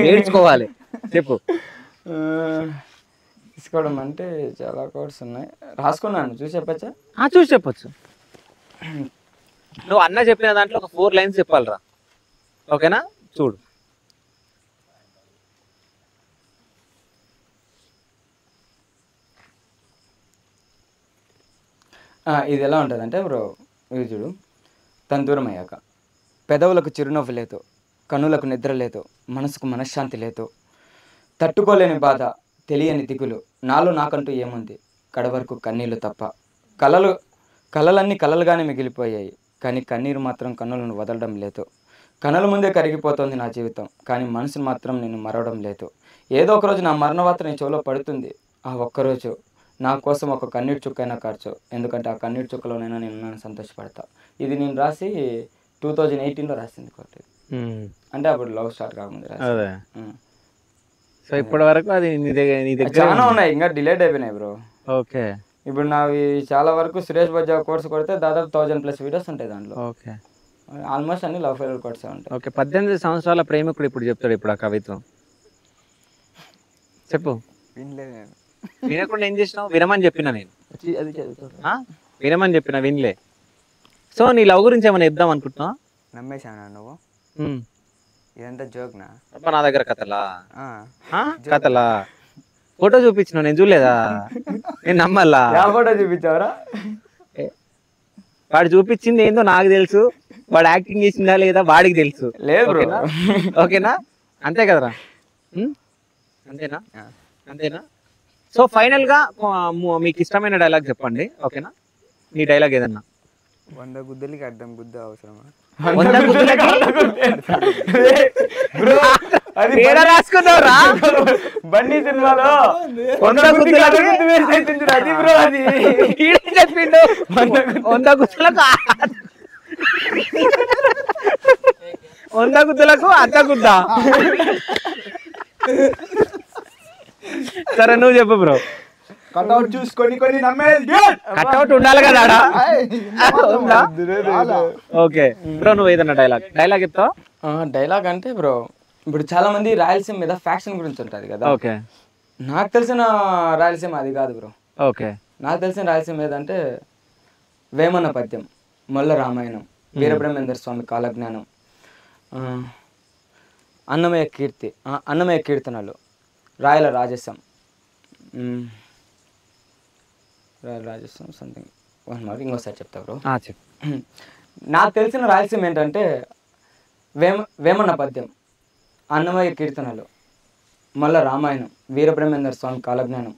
Speaker 4: నేర్చుకోవాలి. చెప్పు.
Speaker 3: తీసుకోవడం అంటే చాలా కోర్స్ ఉన్నాయి, రాసుకున్నాను. చూసి చెప్పచ్చా?
Speaker 4: చూసి చెప్పొచ్చు. నువ్వు అన్న చెప్పిన దాంట్లో ఒక 4 lines చెప్పాలిరా. ఓకేనా? చూడు.
Speaker 3: ఇది ఎలా ఉంటుంది అంటే బ్రో, ఇది చూడు. తను దూరం అయ్యాక పెదవులకు చిరునవ్వు లేదు, కన్నులకు నిద్ర లేదు, మనసుకు మనశ్శాంతి లేదు, తట్టుకోలేని బాధ, తెలియని దిగులు, నాలో నాకంటూ ఏముంది, కడవరకు కన్నీళ్ళు తప్ప. కలలన్నీ కలలుగానే మిగిలిపోయాయి, కానీ కన్నీరు మాత్రం కన్నులను వదలడం లేదు. కన్నుల ముందే కరిగిపోతుంది నా జీవితం, కానీ మనసును మాత్రం నేను మరవడం లేదు. ఏదో ఒకరోజు నా మరణవార్త నీ చెవిలో పడుతుంది. ఆ ఒక్కరోజు నా కోసం ఒక కన్నీటి చుక్కైనా ఖర్చు, ఎందుకంటే ఆ కన్నీటి చుక్కలోనైనా నేను సంతోషపడతా. ఇది నేను రాసి 2018లో రాసింది కొట్టి. అంటే అప్పుడు లవ్ స్టార్ట్ కాకముందు రాసి.
Speaker 4: సో ఇప్పటి వరకు అది నీ దగ్గర
Speaker 3: చాలా ఉన్నాయి, ఇంకా డిలేట్ అయిపోయినాయి బ్రో.
Speaker 4: ఓకే.
Speaker 3: ఇప్పుడు నావి చాలా వరకు సురేష్ బజ్జా కోర్స్ కొడితే దాదాపు 1000+ వీడియోస్ ఉంటాయి దాంట్లో.
Speaker 4: ఓకే.
Speaker 3: ఆల్మోస్ట్ అన్ని లవ్ ఫెయిల్యూర్ కోట్సే ఉంటాయి.
Speaker 4: ఓకే, 18 సంవత్సరాల ప్రేమికుడు ఇప్పుడు చెప్తాడు ఇప్పుడు ఆ కవిత్వం చెప్పు.
Speaker 6: వినలేదు నేను.
Speaker 4: వినకుండా ఏం చేసినావు? వినమని చెప్పినా నేను,
Speaker 5: అది చదువుతాను.
Speaker 4: వినమని చెప్పిన వినలే. సో నీ లవ్ గురించి ఏమైనా చెప్దాం అనుకుంటున్నావా?
Speaker 6: నమ్మేశానా నువ్వు? ఇదంతా జోక్నా?
Speaker 4: అబ్బా నా దగ్గర కథలా? కథలా? ఫోటో చూపించిన నేను చూడలేదా? నేను నమ్మల్లా?
Speaker 3: ఫోటో చూపించావరా?
Speaker 4: వాడు చూపించింది ఏందో నాకు తెలుసు, వాడు యాక్టింగ్ చేసిందా లేదా వాడికి తెలుసు.
Speaker 3: లేదు
Speaker 4: ఓకేనా? అంతే కదరా? అంతేనా? అంతేనా? సో ఫైనల్ గా మీకు ఇష్టమైన డైలాగ్ చెప్పండి. ఓకేనా? నీ డైలాగ్ ఏదన్నా.
Speaker 6: 100 గుద్దులకి అర్థం గుద్ద అవసరమా?
Speaker 4: 100 గుద్దులకి రాసుకున్నావురా
Speaker 3: బండి సినిమాలో
Speaker 4: 100 గుద్దులకి చెప్పిండు. 100 గుద్దులకు 100 గుద్దులకు అర్ధ గుద్ద. సరే నువ్వు చెప్పు బ్రో.
Speaker 7: కట్అవుట్ చూసుకొని కొన్ని నమ్మేది.
Speaker 4: కట్అవుట్ ఉండాలి కదా ఆడ. ఓకే బ్రో, నువ్వు ఏదన్నా డైలాగ్ చెప్తావా?
Speaker 3: డైలాగ్ అంటే బ్రో, ఇప్పుడు చాలా మంది రాయలసీమ మీద ఫ్యాక్షన్ గురించి ఉంటుంది కదా.
Speaker 4: ఓకే,
Speaker 3: నాకు తెలిసిన రాయలసీమ అది కాదు బ్రో.
Speaker 4: ఓకే,
Speaker 3: నాకు తెలిసిన రాయలసీమ ఏదంటే వేమన పద్యం, మొల్ల రామాయణం, వీరబ్రహ్మేంద్ర స్వామి కాలజ్ఞానం, అన్నమయ్య కీర్తనలు, రాయల రాజసం, సంథింగ్ ఇంకోసారి చెప్తా బ్రో.
Speaker 4: చెప్పు.
Speaker 3: నాకు తెలిసిన రాయలసీమ ఏంటంటే వేమన పద్యం, అన్నమయ్య కీర్తనలు, మల్ల రామాయణం, వీరబ్రహ్మేంద్ర స్వామి కాలజ్ఞానం,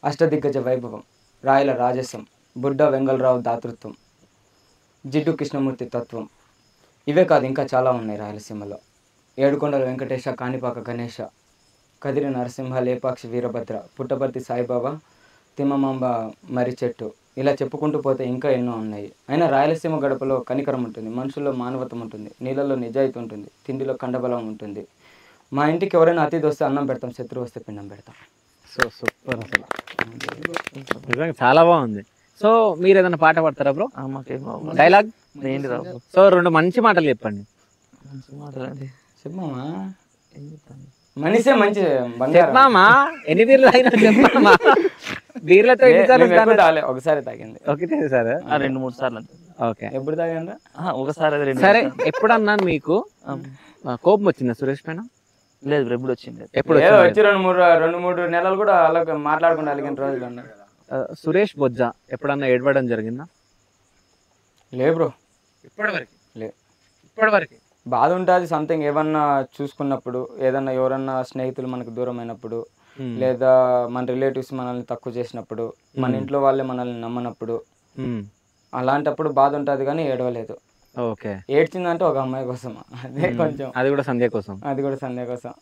Speaker 3: అష్టదిగ్గజ వైభవం, రాయల రాజసం, బుడ్డ వెంగళరావు దాతృత్వం, జిడ్డు కృష్ణమూర్తి తత్వం. ఇవే కాదు ఇంకా చాలా ఉన్నాయి రాయలసీమలో. ఏడుకొండల వెంకటేశ, కాణిపాక గణేశ, కదిరి నరసింహ, లేపాక్షి వీరభద్ర, పుట్టపర్తి సాయిబాబా, తిమ్మమాంబ మర్రి చెట్టు, ఇలా చెప్పుకుంటూ పోతే ఇంకా ఎన్నో ఉన్నాయి. అయినా రాయలసీమ గడపలో కనికరం ఉంటుంది, మనుషుల్లో మానవత్వం ఉంటుంది, నీళ్ళల్లో నిజాయితీ ఉంటుంది, తిండిలో కండబలం ఉంటుంది. మా ఇంటికి ఎవరైనా అతిథి వస్తే అన్నం పెడతాం, శత్రువు వస్తే పిండం పెడతాం.
Speaker 4: సో సూపర్, అసలు నిజంగా చాలా బాగుంది. సో మీరు ఏదైనా పాట పాడతారా బ్రో? డైలాగ్
Speaker 5: ఏంటి రావు?
Speaker 4: సో 2 మంచి మాటలు చెప్పండి.
Speaker 5: మంచి మాటలండి
Speaker 3: చెప్పమా. మనిషే మంచి
Speaker 4: చెప్పమా. ఎన్ని బీర్లు అయినా చెప్పమా. బీర్లతో
Speaker 3: ఒకసారి తాగింది.
Speaker 4: ఓకే సార్,
Speaker 5: 2-3 సార్లు.
Speaker 4: ఓకే,
Speaker 3: ఎప్పుడు తాగండి?
Speaker 5: ఒకసారి.
Speaker 4: సరే, ఎప్పుడన్నా మీకు కోపం వచ్చిందా సురేష్ పైన?
Speaker 5: లేదు, ఎప్పుడు వచ్చింది?
Speaker 4: ఎప్పుడు
Speaker 3: వచ్చి 2-3 నెలలు కూడా అలా మాట్లాడుకుంటూ అలిగిన రోజులు ఉన్నాయి.
Speaker 4: సురేష్ బొజ్జ ఎప్పుడన్నా ఏడవడం జరిగిందా?
Speaker 3: లే బ్రో,
Speaker 4: ఇప్పటివరకు
Speaker 3: లే.
Speaker 4: ఇప్పటివరకు
Speaker 3: బాధ ఉంటుంది సంథింగ్, ఏమన్నా చూసుకున్నప్పుడు, ఏదన్నా ఎవరన్నా స్నేహితులు మనకు దూరం అయినప్పుడు, లేదా మన రిలేటివ్స్ మనల్ని తక్కువ చేసినప్పుడు, మన ఇంట్లో వాళ్ళే మనల్ని నమ్మనప్పుడు, అలాంటప్పుడు బాధ ఉంటుంది కానీ ఏడవలేదు.
Speaker 4: ఓకే,
Speaker 3: ఏడ్చిందంటే ఒక అమ్మాయి కోసం, అదే కొంచెం.
Speaker 4: అది కూడా సంధ్య కోసం.
Speaker 3: అది కూడా సంధ్య కోసం.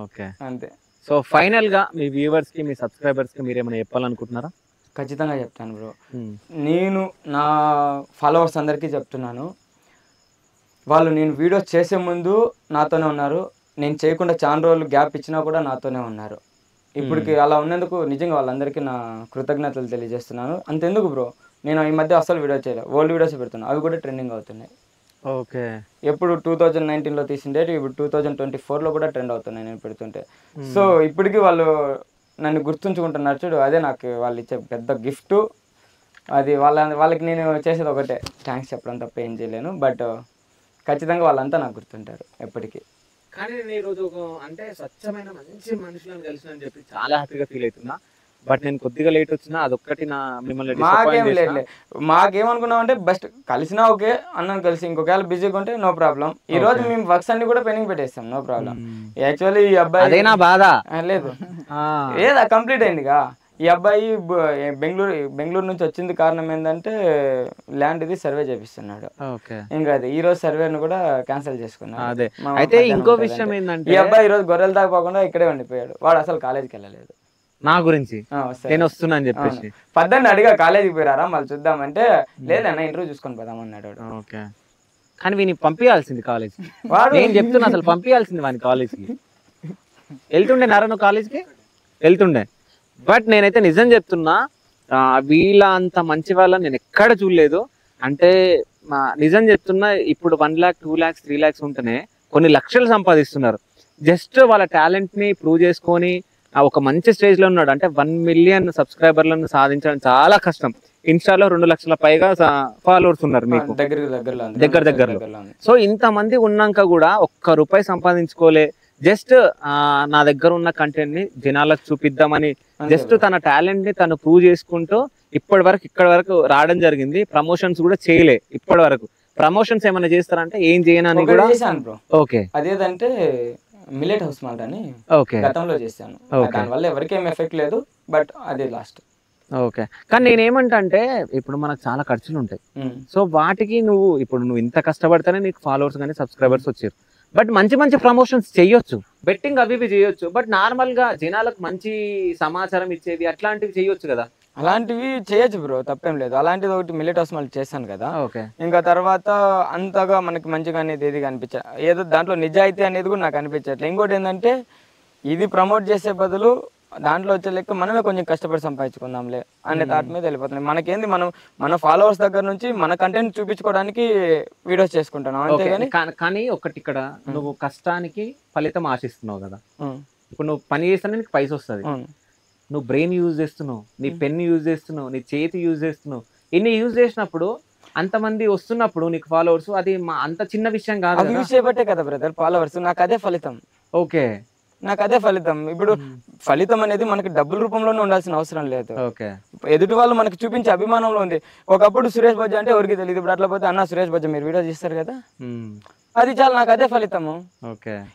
Speaker 4: ఓకే,
Speaker 3: అంతే.
Speaker 4: సో ఫైనల్ గా మీ వ్యూవర్స్ కి, మీ సబ్స్క్రైబర్స్ కి మీరు ఏమైనా చెప్పాలనుకుంటున్నారా?
Speaker 3: ఖచ్చితంగా చెప్తాను బ్రో. నేను నా ఫాలోవర్స్ అందరికీ చెప్తున్నాను, వాళ్ళు నేను వీడియోస్ చేసే ముందు నాతోనే ఉన్నారు, నేను చేయకుండా చాలా రోజులు గ్యాప్ ఇచ్చినా కూడా నాతోనే ఉన్నారు. ఇప్పటికి అలా ఉన్నందుకు నిజంగా వాళ్ళందరికీ నా కృతజ్ఞతలు తెలియజేస్తున్నాను. అంతెందుకు బ్రో, నేను ఈ మధ్య అసలు వీడియో చేయలేదు, ఓల్డ్ వీడియోస్ పెడుతున్నాను, అవి కూడా ట్రెండింగ్ అవుతున్నాయి.
Speaker 4: ఓకే,
Speaker 3: ఎప్పుడు 2019లో తీసిండే ఇప్పుడు 2024లో కూడా ట్రెండ్ అవుతున్నాయి నేను పెడుతుంటే. సో ఇప్పటికీ వాళ్ళు నన్ను గుర్తుంచుకుంటున్నారు చూడు, అదే నాకు వాళ్ళు ఇచ్చే పెద్ద గిఫ్ట్. అది వాళ్ళకి నేను చేసేది ఒకటే, థ్యాంక్స్ చెప్పడం తప్ప ఏం చేయలేను. బట్ ఖచ్చితంగా వాళ్ళంతా నాకు గుర్తుంటారు ఎప్పటికీ.
Speaker 4: కానీ నేను ఈరోజు అంటే స్వచ్ఛమైన మంచి మనుషులను కలిసినని చెప్పి చాలా హ్యాపీగా ఫీల్ అవుతున్నా. బట్ నేను కొద్దిగా లేట్ వచ్చినా అదొక్కటి నా మిమ్మల్ని
Speaker 3: మాకేం లేదు. మాకేమనుకున్నాం అంటే బెస్ట్ కలిసినా ఓకే, అన్నం కలిసి ఇంకొకవేళ బిజీగా ఉంటే నో ప్రాబ్లం. ఈ రోజు మేము వర్క్స్ అన్ని కూడా పెండింగ్ పెట్టేస్తాం, నో ప్రాబ్లం. యాక్చువల్లీ ఈ అబ్బాయి
Speaker 4: అదేనా బాధ లేదు,
Speaker 3: ఏదా కంప్లీట్ అయిందిగా. ఈ అబ్బాయి బెంగళూరు నుంచి వచ్చింది కారణం ఏంటంటే ల్యాండ్ ఇది సర్వే చేపిస్తున్నాడు. ఇంకా అది ఈ రోజు సర్వేను కూడా క్యాన్సిల్ చేసుకున్నాడు.
Speaker 4: అయితే ఇంకో విషయం ఏంటంటే
Speaker 3: ఈ అబ్బాయి ఈ రోజు గొర్రెలు తాగపోకుండా ఇక్కడే ఉండిపోయాడు. వాడు అసలు కాలేజీకి వెళ్ళలేదు.
Speaker 4: నా గురించి నేను వస్తున్నా అని చెప్పేసి
Speaker 3: 18 అడిగా కాలేజీకి పోయారా మళ్ళీ చూద్దామంటే లేదన్నా ఇంటర్వ్యూ చూసుకొని పోదామన్నాడు.
Speaker 4: ఓకే, కానీ వీని పంపించాల్సింది కాలేజ్. నేను చెప్తున్నా అసలు పంపించాల్సింది వాని కాలేజ్కి. వెళ్తుండే నారాయణ కాలేజ్కి వెళ్తుండే. బట్ నేనైతే నిజం చెప్తున్నా, వీళ్ళ అంత మంచి వాళ్ళని నేను ఎక్కడ చూడలేదు. అంటే నిజం చెప్తున్నా, ఇప్పుడు 1 lakh 2 lakhs 3 lakhs ఉంటేనే కొన్ని లక్షలు సంపాదిస్తున్నారు. జస్ట్ వాళ్ళ టాలెంట్ ని ప్రూవ్ చేసుకొని ఒక మంచి స్టేజ్ లో ఉన్నాడు అంటే 1 million సబ్స్క్రైబర్లను సాధించడం చాలా కష్టం. ఇన్స్టాలో 2 లక్షల పైగా ఫాలోవర్స్ ఉన్నారు మీకు దగ్గరలో. సో ఇంతమంది ఉన్నాక కూడా ₹1 సంపాదించుకోలే. జస్ట్ నా దగ్గర ఉన్న కంటెంట్ ని జనాలకు చూపిద్దామని జస్ట్ తన టాలెంట్ ని తను ప్రూవ్ చేసుకుంటూ ఇక్కడ వరకు రావడం జరిగింది. ప్రమోషన్స్ కూడా చేయలే ఇప్పటి వరకు. ప్రమోషన్స్ ఏమైనా చేస్తారంటే ఏం చేయనని కూడా. ఓకే,
Speaker 3: అదేదంటే మిల్లెట్ హౌస్ మాట అని గతంలో చేశాను. దానివల్ల ఎవరికేం ఎఫెక్ట్ లేదు, బట్ అదే లాస్ట్.
Speaker 4: ఓకే, కానీ నేనేమంటా అంటే ఇప్పుడు మనకు చాలా ఖర్చులు ఉంటాయి. సో వాటికి నువ్వు ఇంత కష్టపడితేనే నీకు ఫాలోవర్స్ కానీ సబ్స్క్రైబర్స్ వచ్చారు. బట్ మంచి ప్రమోషన్స్ చేయొచ్చు, బెట్టింగ్ అవి చేయొచ్చు. బట్ నార్మల్ గా జనాలకు మంచి సమాచారం ఇచ్చేది అట్లాంటివి చేయొచ్చు కదా.
Speaker 3: అలాంటివి చేయొచ్చు బ్రో, తప్పేం లేదు. అలాంటిది ఒకటి మిల్లెట్ హౌస్ మళ్ళీ చేశాను కదా. ఇంకా తర్వాత అంతగా మనకి మంచిగా అనేది ఏది కనిపించా, ఏదో దాంట్లో నిజాయితీ అనేది కూడా నాకు అనిపించట్లేదు. ఇంకోటి ఏంటంటే ఇది ప్రమోట్ చేసే బదులు దాంట్లో వచ్చే లెక్క మనమే కొంచెం కష్టపడి సంపాదించుకుందాంలే అనే థాట్ మీద వెళ్ళిపోతుంది. మనకేంది, మన ఫాలోవర్స్ దగ్గర నుంచి మన కంటెంట్ చూపించుకోవడానికి వీడియోస్ చేసుకుంటాను అంతేగాని.
Speaker 4: కానీ ఒకటి ఇక్కడ నువ్వు కష్టానికి ఫలితం ఆశిస్తున్నావు కదా. ఇప్పుడు నువ్వు పని చేస్తానే నీకు పైస వస్తుంది. నువ్వు బ్రెయిన్ యూజ్ చేస్తున్నావు, నీ పెన్ యూజ్ చేస్తున్నావు, నీ చేతి యూజ్ చేస్తున్నావు. ఇన్ని యూజ్ చేసినప్పుడు అంతమంది వస్తున్నప్పుడు నీకు ఫాలోవర్స్, అది అంత చిన్న విషయం కాదు.
Speaker 3: యూజ్ చేయబట్టే కదా బ్రదర్ ఫాలోవర్స్. నాకు అదే ఫలితం.
Speaker 4: ఓకే,
Speaker 3: నాకు అదే ఫలితం. ఇప్పుడు ఫలితం అనేది మనకి డబ్బుల రూపంలోనే ఉండాల్సిన అవసరం లేదు. ఎదుటి వాళ్ళు మనకి చూపించే అభిమానంలో ఉంది. ఒకప్పుడు సురేష్ బజ్జా అంటే ఎవరికి తెలియదు, ఇప్పుడు అట్లా పోతే అన్న సురేష్ బజ్జా మీరు వీడియో చేస్తారు కదా, అది చాలా నాకు అదే ఫలితము.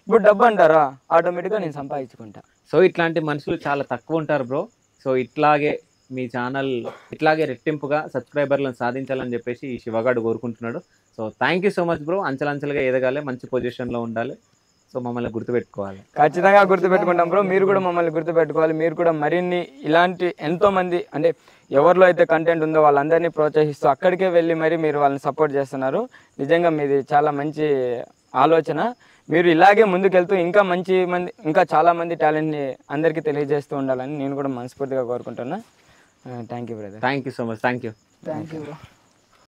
Speaker 3: ఇప్పుడు డబ్బు అంటారా, ఆటోమేటిక్ గా నేను సంపాదించుకుంటా.
Speaker 4: సో ఇట్లాంటి మనుషులు చాలా తక్కువ ఉంటారు బ్రో. సో ఇట్లాగే మీ ఛానల్ ఇట్లాగే రెట్టింపుగా సబ్స్క్రైబర్లను సాధించాలని చెప్పేసి ఈ శివగాడు కోరుకుంటున్నాడు. So thank you so much bro. అంచెలంచెలుగా ఎదగాలి, మంచి పొజిషన్ లో ఉండాలి. సో మమ్మల్ని గుర్తుపెట్టుకోవాలి.
Speaker 3: ఖచ్చితంగా గుర్తుపెట్టుకుంటాం బ్రో. మీరు కూడా మమ్మల్ని గుర్తుపెట్టుకోవాలి. మీరు కూడా మరిన్ని ఇలాంటి ఎంతో మంది అంటే ఎవరిలో అయితే కంటెంట్ ఉందో వాళ్ళందరినీ ప్రోత్సహిస్తూ అక్కడికే వెళ్ళి మరి మీరు వాళ్ళని సపోర్ట్ చేస్తున్నారు. నిజంగా మీది చాలా మంచి ఆలోచన. మీరు ఇలాగే ముందుకెళ్తూ ఇంకా చాలా మంది టాలెంట్ని అందరికీ తెలియజేస్తూ ఉండాలని నేను కూడా మనస్ఫూర్తిగా కోరుకుంటున్నా. Thank you brother.
Speaker 4: Thank you so much. Thank you
Speaker 7: bro.